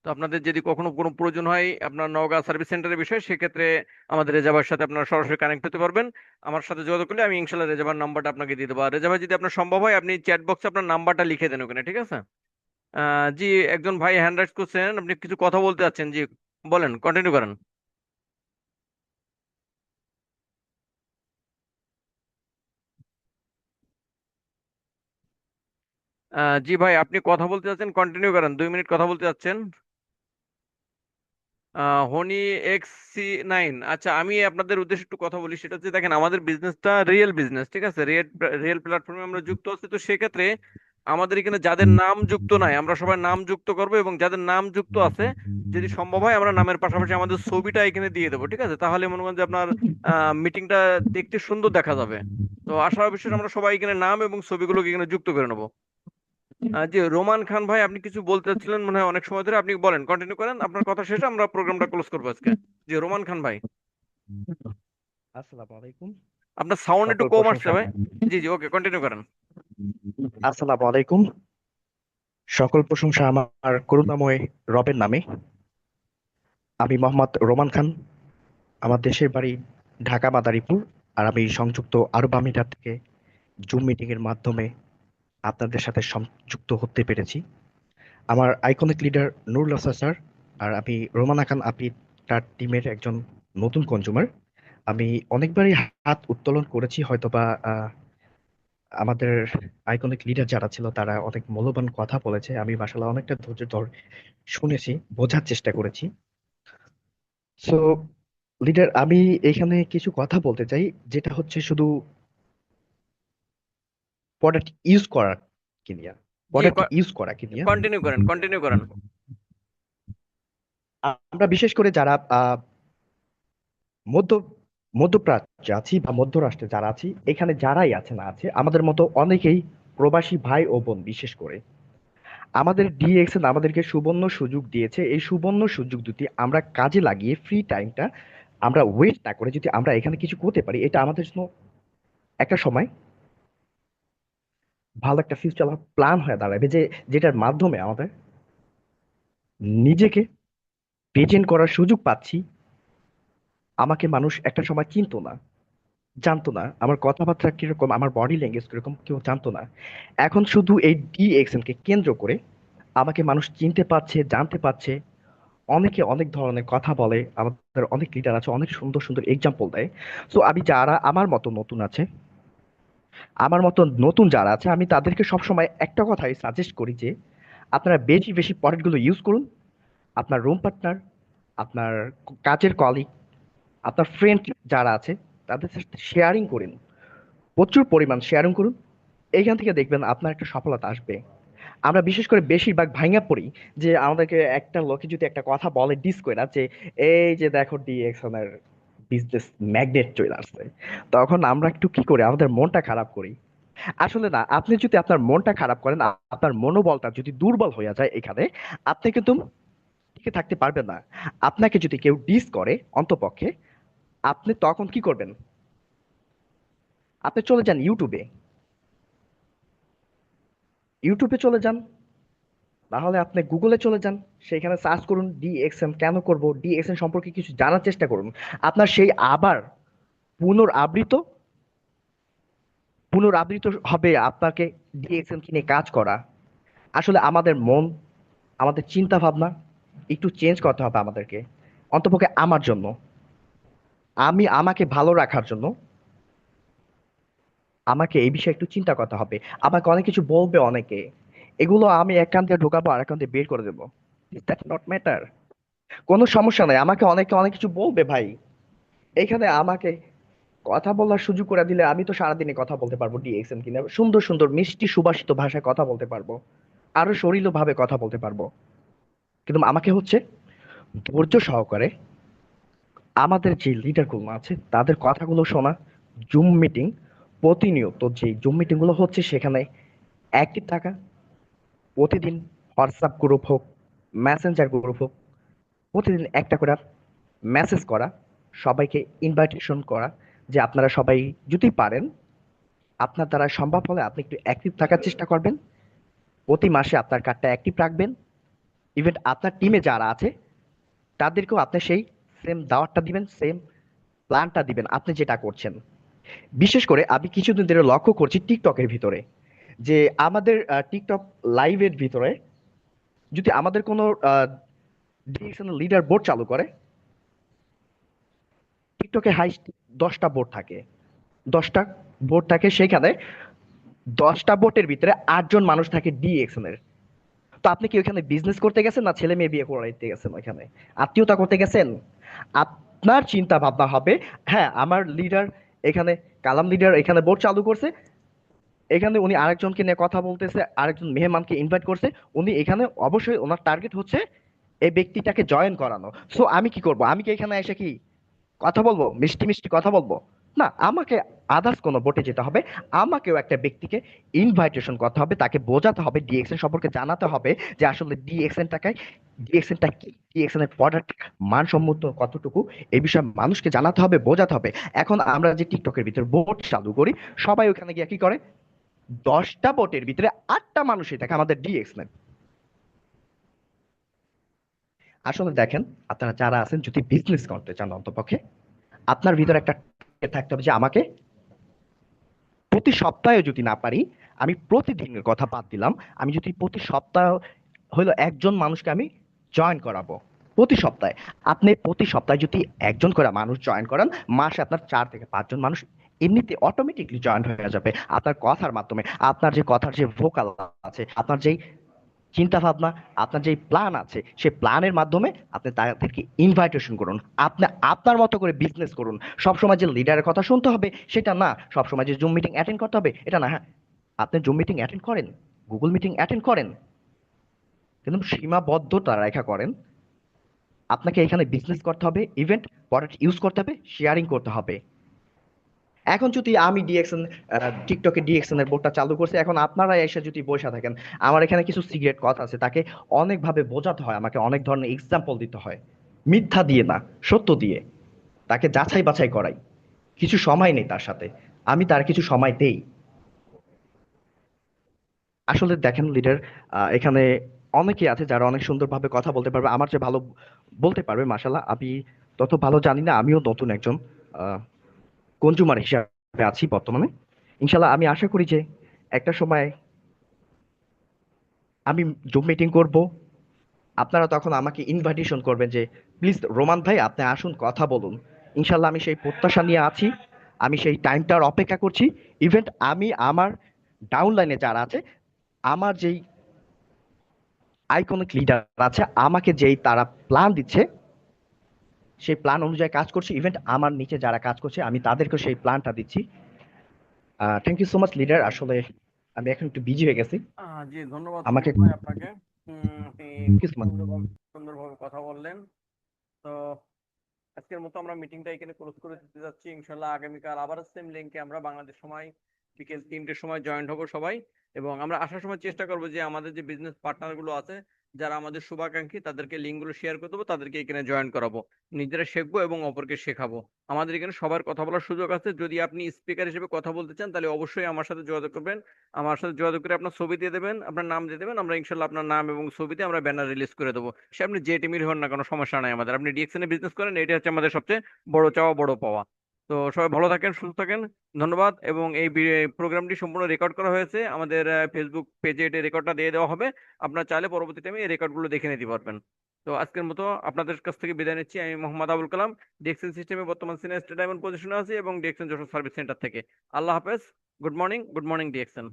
তো আপনাদের যদি কখনো কোনো প্রয়োজন হয় আপনার নওগাঁ সার্ভিস সেন্টারের বিষয়ে, সেক্ষেত্রে আমাদের রেজা ভাইয়ের সাথে আপনারা সরাসরি কানেক্ট হতে পারবেন। আমার সাথে যোগাযোগ করলে আমি ইনশাল্লাহ রেজা ভাইয়ের নাম্বারটা আপনাকে দিয়ে দেবো। আর রেজা ভাই যদি আপনার সম্ভব হয় আপনি চ্যাট বক্সে আপনার নাম্বারটা লিখে দেন ওখানে, ঠিক আছে? জি, একজন ভাই হ্যান্ড রাইজ করছেন, আপনি কিছু কথা বলতে চাচ্ছেন, জি বলেন, কন্টিনিউ করেন। জি ভাই, আপনি কথা বলতে চাচ্ছেন, কন্টিনিউ করেন, 2 মিনিট কথা বলতে চাচ্ছেন। হনি XC9, আচ্ছা আমি আপনাদের উদ্দেশ্যে একটু কথা বলি। সেটা হচ্ছে দেখেন, আমাদের বিজনেসটা রিয়েল বিজনেস, ঠিক আছে? রিয়েল প্ল্যাটফর্মে আমরা যুক্ত আছি। তো সেক্ষেত্রে আমাদের এখানে যাদের নাম যুক্ত নাই আমরা সবাই নাম যুক্ত করব, এবং যাদের নাম যুক্ত আছে যদি সম্ভব হয় আমরা নামের পাশাপাশি আমাদের ছবিটা এখানে দিয়ে দেবো, ঠিক আছে? তাহলে মনে করেন যে আপনার মিটিংটা দেখতে সুন্দর দেখা যাবে। তো আশা বিষয়ে আমরা সবাই এখানে নাম এবং ছবিগুলোকে এখানে যুক্ত করে নেবো। জি রোমান খান ভাই, আপনি কিছু বলতে চাচ্ছিলেন মনে হয় অনেক সময় ধরে, আপনি বলেন, কন্টিনিউ করেন, আপনার কথা শেষে আমরা প্রোগ্রামটা ক্লোজ করবো আজকে। জি রোমান খান ভাই, আসসালামু আলাইকুম। আপনার সাউন্ড একটু সকল কম আসছে প্রশংসা ভাই। জি জি, ওকে, কন্টিনিউ করেন। আসসালামু আলাইকুম। সকল প্রশংসা আমার করুণাময় রবের নামে। আমি মোহাম্মদ রোমান খান। আমার দেশের বাড়ি ঢাকা মাদারীপুর। আর আমি সংযুক্ত আরব আমিরাত থেকে জুম মিটিং এর মাধ্যমে আপনাদের সাথে সংযুক্ত হতে পেরেছি। আমার iconic leader Nurul Hasan sir, আর আমি রোমান খান, আপনি তার টিমের একজন নতুন কনজুমার। আমি অনেকবারই হাত উত্তোলন করেছি, হয়তোবা আমাদের আইকনিক লিডার যারা ছিল তারা অনেক মূল্যবান কথা বলেছে, আমি মাশাআল্লাহ অনেকটা ধৈর্য ধরে শুনেছি, বোঝার চেষ্টা করেছি। সো লিডার, আমি এখানে কিছু কথা বলতে চাই, যেটা হচ্ছে শুধু প্রোডাক্ট ইউজ করা কি নিয়ে, জি প্রোডাক্ট ইউজ করা কি নিয়ে। কন্টিনিউ করেন, কন্টিনিউ করেন। আমরা বিশেষ করে যারা মধ্য মধ্যপ্রাচ্যে আছি বা মধ্যরাষ্ট্রে যারা আছি, এখানে যারাই আছে না আছে, আমাদের মতো অনেকেই প্রবাসী ভাই ও বোন, বিশেষ করে আমাদের ডিএক্সএন আমাদেরকে সুবর্ণ সুযোগ দিয়েছে। এই সুবর্ণ সুযোগ দুটি আমরা কাজে লাগিয়ে ফ্রি টাইমটা আমরা ওয়েস্ট না করে যদি আমরা এখানে কিছু করতে পারি, এটা আমাদের জন্য একটা সময় ভালো একটা ফিউচার প্ল্যান হয়ে দাঁড়াবে, যেটার মাধ্যমে আমাদের নিজেকে প্রেজেন্ট করার সুযোগ পাচ্ছি। আমাকে মানুষ একটা সময় চিনতো না, জানতো না আমার কথাবার্তা কিরকম, আমার বডি ল্যাঙ্গুয়েজ কিরকম, কেউ জানতো না। এখন শুধু এই ডিএক্সএন কে কেন্দ্র করে আমাকে মানুষ চিনতে পারছে, জানতে পারছে। অনেকে অনেক ধরনের কথা বলে, আমাদের অনেক লিডার আছে, অনেক সুন্দর সুন্দর এক্সাম্পল দেয়। সো আমি যারা আমার মতো নতুন যারা আছে, আমি তাদেরকে সবসময় একটা কথাই সাজেস্ট করি যে আপনারা বেশি বেশি প্রোডাক্টগুলো ইউজ করুন। আপনার রুম পার্টনার, আপনার কাজের কলিগ, আপনার ফ্রেন্ড যারা আছে তাদের সাথে শেয়ারিং করুন, প্রচুর পরিমাণ শেয়ারিং করুন। এইখান থেকে দেখবেন আপনার একটা সফলতা আসবে। আমরা বিশেষ করে বেশিরভাগ ভাঙা পড়ি যে আমাদেরকে একটা লোকে যদি একটা কথা বলে ডিস করে না, যে এই যে দেখো ডিএক্সনের বিজনেস ম্যাগনেট চলে আসছে, তখন আমরা একটু কি করি, আমাদের মনটা খারাপ করি। আসলে না, আপনি যদি আপনার মনটা খারাপ করেন, আপনার মনোবলটা যদি দুর্বল হয়ে যায় এখানে, আপনি কিন্তু টিকে থাকতে পারবেন না। আপনাকে যদি কেউ ডিস করে অন্তপক্ষে, আপনি তখন কি করবেন? আপনি চলে যান ইউটিউবে, ইউটিউবে চলে যান, তাহলে আপনি গুগলে চলে যান, সেখানে সার্চ করুন ডিএক্সএন কেন করব, ডিএক্সএন সম্পর্কে কিছু জানার চেষ্টা করুন। আপনার সেই আবার পুনরাবৃত পুনরাবৃত হবে আপনাকে ডিএক্সএন কিনে কাজ করা। আসলে আমাদের মন, আমাদের চিন্তা ভাবনা একটু চেঞ্জ করতে হবে আমাদেরকে, অন্তপক্ষে আমার জন্য, আমাকে ভালো রাখার জন্য আমাকে এই বিষয়ে একটু চিন্তা করতে হবে। আমাকে অনেক কিছু বলবে অনেকে, এগুলো আমি এক কান দিয়ে ঢোকাবো আর এক কান দিয়ে বের করে দেবো। দ্যাট নট ম্যাটার, কোনো সমস্যা নাই। আমাকে অনেকে অনেক কিছু বলবে ভাই, এখানে আমাকে কথা বলার সুযোগ করে দিলে আমি তো সারাদিনে কথা বলতে পারবো ডিএক্সএন কিনে, সুন্দর সুন্দর মিষ্টি সুবাসিত ভাষায় কথা বলতে পারবো, আরো সরিল ভাবে কথা বলতে পারবো। কিন্তু আমাকে হচ্ছে ধৈর্য সহকারে আমাদের যে লিডার গুলো আছে তাদের কথাগুলো শোনা, জুম মিটিং, প্রতিনিয়ত যে জুম মিটিং গুলো হচ্ছে সেখানে অ্যাক্টিভ থাকা, প্রতিদিন হোয়াটসঅ্যাপ গ্রুপ হোক, মেসেঞ্জার গ্রুপ হোক, প্রতিদিন একটা করে মেসেজ করা, সবাইকে ইনভাইটেশন করা, যে আপনারা সবাই যদি পারেন, আপনার দ্বারা সম্ভব হলে আপনি একটু অ্যাক্টিভ থাকার চেষ্টা করবেন, প্রতি মাসে আপনার কার্ডটা অ্যাক্টিভ রাখবেন। ইভেন আপনার টিমে যারা আছে তাদেরকেও আপনি সেই সেম দাওয়াতটা দিবেন, সেম প্ল্যানটা দিবেন আপনি যেটা করছেন। বিশেষ করে আমি কিছুদিন ধরে লক্ষ্য করছি টিকটকের ভিতরে, যে আমাদের টিকটক লাইভের ভিতরে যদি আমাদের কোনো ডিরেকশনাল লিডার বোর্ড চালু করে, টিকটকে হাইস্ট 10টা বোর্ড থাকে, 10টা বোর্ড থাকে, সেখানে 10টা বোর্ডের ভিতরে 8জন মানুষ থাকে ডিএক্সএন এর। তো আপনি কি ওইখানে বিজনেস করতে গেছেন, না ছেলে মেয়ে বিয়ে করাইতে গেছেন, ওইখানে আত্মীয়তা করতে গেছেন? আপনার চিন্তা ভাবনা হবে, হ্যাঁ আমার লিডার এখানে, কালাম লিডার এখানে বোর্ড চালু করছে, এখানে উনি আরেকজনকে নিয়ে কথা বলতেছে, আরেকজন মেহমানকে ইনভাইট করছে, উনি এখানে অবশ্যই ওনার টার্গেট হচ্ছে এই ব্যক্তিটাকে জয়েন করানো। সো আমি কি করব? আমি কি এখানে এসে কি কথা বলবো, মিষ্টি মিষ্টি কথা বলবো? না, আমাকে আদার্স কোনো বোটে যেতে হবে, আমাকেও একটা ব্যক্তিকে ইনভাইটেশন করতে হবে, তাকে বোঝাতে হবে, ডিএক্সএন সম্পর্কে জানাতে হবে, যে আসলে ডিএক্সএনটা কি, ডিএক্সএন এর প্রোডাক্ট মানসম্মত কতটুকু, এই বিষয়ে মানুষকে জানাতে হবে, বোঝাতে হবে। এখন আমরা যে টিকটকের ভিতরে বোট চালু করি, সবাই ওখানে গিয়ে কি করে, 10টা বোটের ভিতরে 8টা মানুষই থাকে আমাদের ডিএক্সএন। আসলে দেখেন, আপনারা যারা আছেন যদি বিজনেস করতে চান, অন্তপক্ষে আপনার ভিতরে একটা target থাকতে হবে যে আমাকে প্রতি সপ্তাহে যদি না পারি, আমি প্রতিদিনের কথা বাদ দিলাম, আমি যদি প্রতি সপ্তাহ হলো একজন মানুষকে আমি জয়েন করাবো প্রতি সপ্তাহে। আপনি প্রতি সপ্তাহে যদি একজন করে মানুষ জয়েন করান, মাসে আপনার 4 থেকে 5 জন মানুষ এমনিতে অটোমেটিকলি জয়েন হয়ে যাবে আপনার কথার মাধ্যমে। আপনার যে কথার যে ভোকাল আছে, আপনার যেই চিন্তা ভাবনা, আপনার যে প্ল্যান আছে, সেই প্ল্যানের মাধ্যমে আপনি তাদেরকে ইনভাইটেশন করুন, আপনি আপনার মতো করে বিজনেস করুন। সবসময় যে লিডারের কথা শুনতে হবে সেটা না, সবসময় যে জুম মিটিং অ্যাটেন্ড করতে হবে এটা না। হ্যাঁ, আপনি জুম মিটিং অ্যাটেন্ড করেন, গুগল মিটিং অ্যাটেন্ড করেন, কিন্তু সীমাবদ্ধতা রেখা করেন। আপনাকে এখানে বিজনেস করতে হবে, ইভেন্ট প্রোডাক্ট ইউজ করতে হবে, শেয়ারিং করতে হবে। এখন যদি আমি ডিএক্সএন, টিকটকে ডিএক্সএন এর বোর্ডটা চালু করছি, এখন আপনারা এসে যদি বসে থাকেন, আমার এখানে কিছু সিগারেট কথা আছে, তাকে অনেকভাবে বোঝাতে হয়, আমাকে অনেক ধরনের এক্সাম্পল দিতে হয়, মিথ্যা দিয়ে না, সত্য দিয়ে তাকে যাচাই বাছাই করাই। কিছু সময় নেই তার সাথে, আমি তার কিছু সময় দেই। আসলে দেখেন লিডার, এখানে অনেকেই আছে যারা অনেক সুন্দরভাবে কথা বলতে পারবে, আমার চেয়ে ভালো বলতে পারবে। মাশাল্লাহ, আমি তত ভালো জানি না, আমিও নতুন একজন কনজুমার হিসাবে আছি বর্তমানে। ইনশাল্লাহ আমি আশা করি যে একটা সময় আমি জুম মিটিং করব, আপনারা তখন আমাকে ইনভাইটেশন করবেন যে প্লিজ রোমান ভাই আপনি আসুন কথা বলুন। ইনশাল্লাহ আমি সেই প্রত্যাশা নিয়ে আছি, আমি সেই টাইমটার অপেক্ষা করছি। ইভেন্ট আমি আমার ডাউনলাইনে যারা আছে, আমার যেই আইকনিক লিডার আছে, আমাকে যেই তারা প্ল্যান দিচ্ছে, সেই প্ল্যান অনুযায়ী কাজ করছি। ইভেন্ট আমার নিচে যারা কাজ করছে আমি তাদেরকে সেই প্ল্যানটা দিচ্ছি। Thank you so much leader, আসলে আমি এখন একটু বিজি হয়ে গেছি। জি, ধন্যবাদ আমাকে সুমন ভাই আপনাকে। আপনি Thank you খুব so much. সুন্দরভাবে কথা বললেন। তো আজকের মতো আমরা মিটিংটা এখানে ক্লোজ করে দিতে যাচ্ছি। ইনশাল্লাহ আগামীকাল আবার সেম লিঙ্কে আমরা বাংলাদেশ সময় বিকেল 3টের সময় জয়েন্ট হবো সবাই, এবং আমরা আসার সময় চেষ্টা করবো যে আমাদের যে বিজনেস পার্টনার গুলো আছে যারা আমাদের শুভাকাঙ্ক্ষী তাদেরকে লিঙ্ক গুলো শেয়ার করে দেবো, তাদেরকে এখানে জয়েন করাবো, নিজেরা শিখবো এবং অপরকে শেখাবো। আমাদের এখানে সবার কথা বলার সুযোগ আছে। যদি আপনি স্পিকার হিসেবে কথা বলতে চান তাহলে অবশ্যই আমার সাথে যোগাযোগ করবেন। আমার সাথে যোগাযোগ করে আপনার ছবি দিয়ে দেবেন, আপনার নাম দিয়ে দেবেন, আমরা ইনশাল্লাহ আপনার নাম এবং ছবিতে আমরা ব্যানার রিলিজ করে দেবো। সে আপনি যে টিমের হন না, কোনো সমস্যা নাই আমাদের। আপনি ডিএক্সএন এ বিজনেস করেন, এটা হচ্ছে আমাদের সবচেয়ে বড় চাওয়া, বড় পাওয়া। তো সবাই ভালো থাকেন, সুস্থ থাকেন, ধন্যবাদ। এবং এই প্রোগ্রামটি সম্পূর্ণ রেকর্ড করা হয়েছে, আমাদের ফেসবুক পেজে এটা রেকর্ডটা দিয়ে দেওয়া হবে। আপনারা চাইলে পরবর্তী টাইমে এই রেকর্ডগুলো দেখে নিতে পারবেন। তো আজকের মতো আপনাদের কাছ থেকে বিদায় নিচ্ছি। আমি মোহাম্মদ আবুল কালাম, ডিএক্সএন সিস্টেমে বর্তমান সিনিয়র স্টেট ডায়মন্ড পজিশনে আছি এবং ডিএক্সএন যশোর সার্ভিস সেন্টার থেকে। আল্লাহ হাফেজ, good morning, good morning DXN.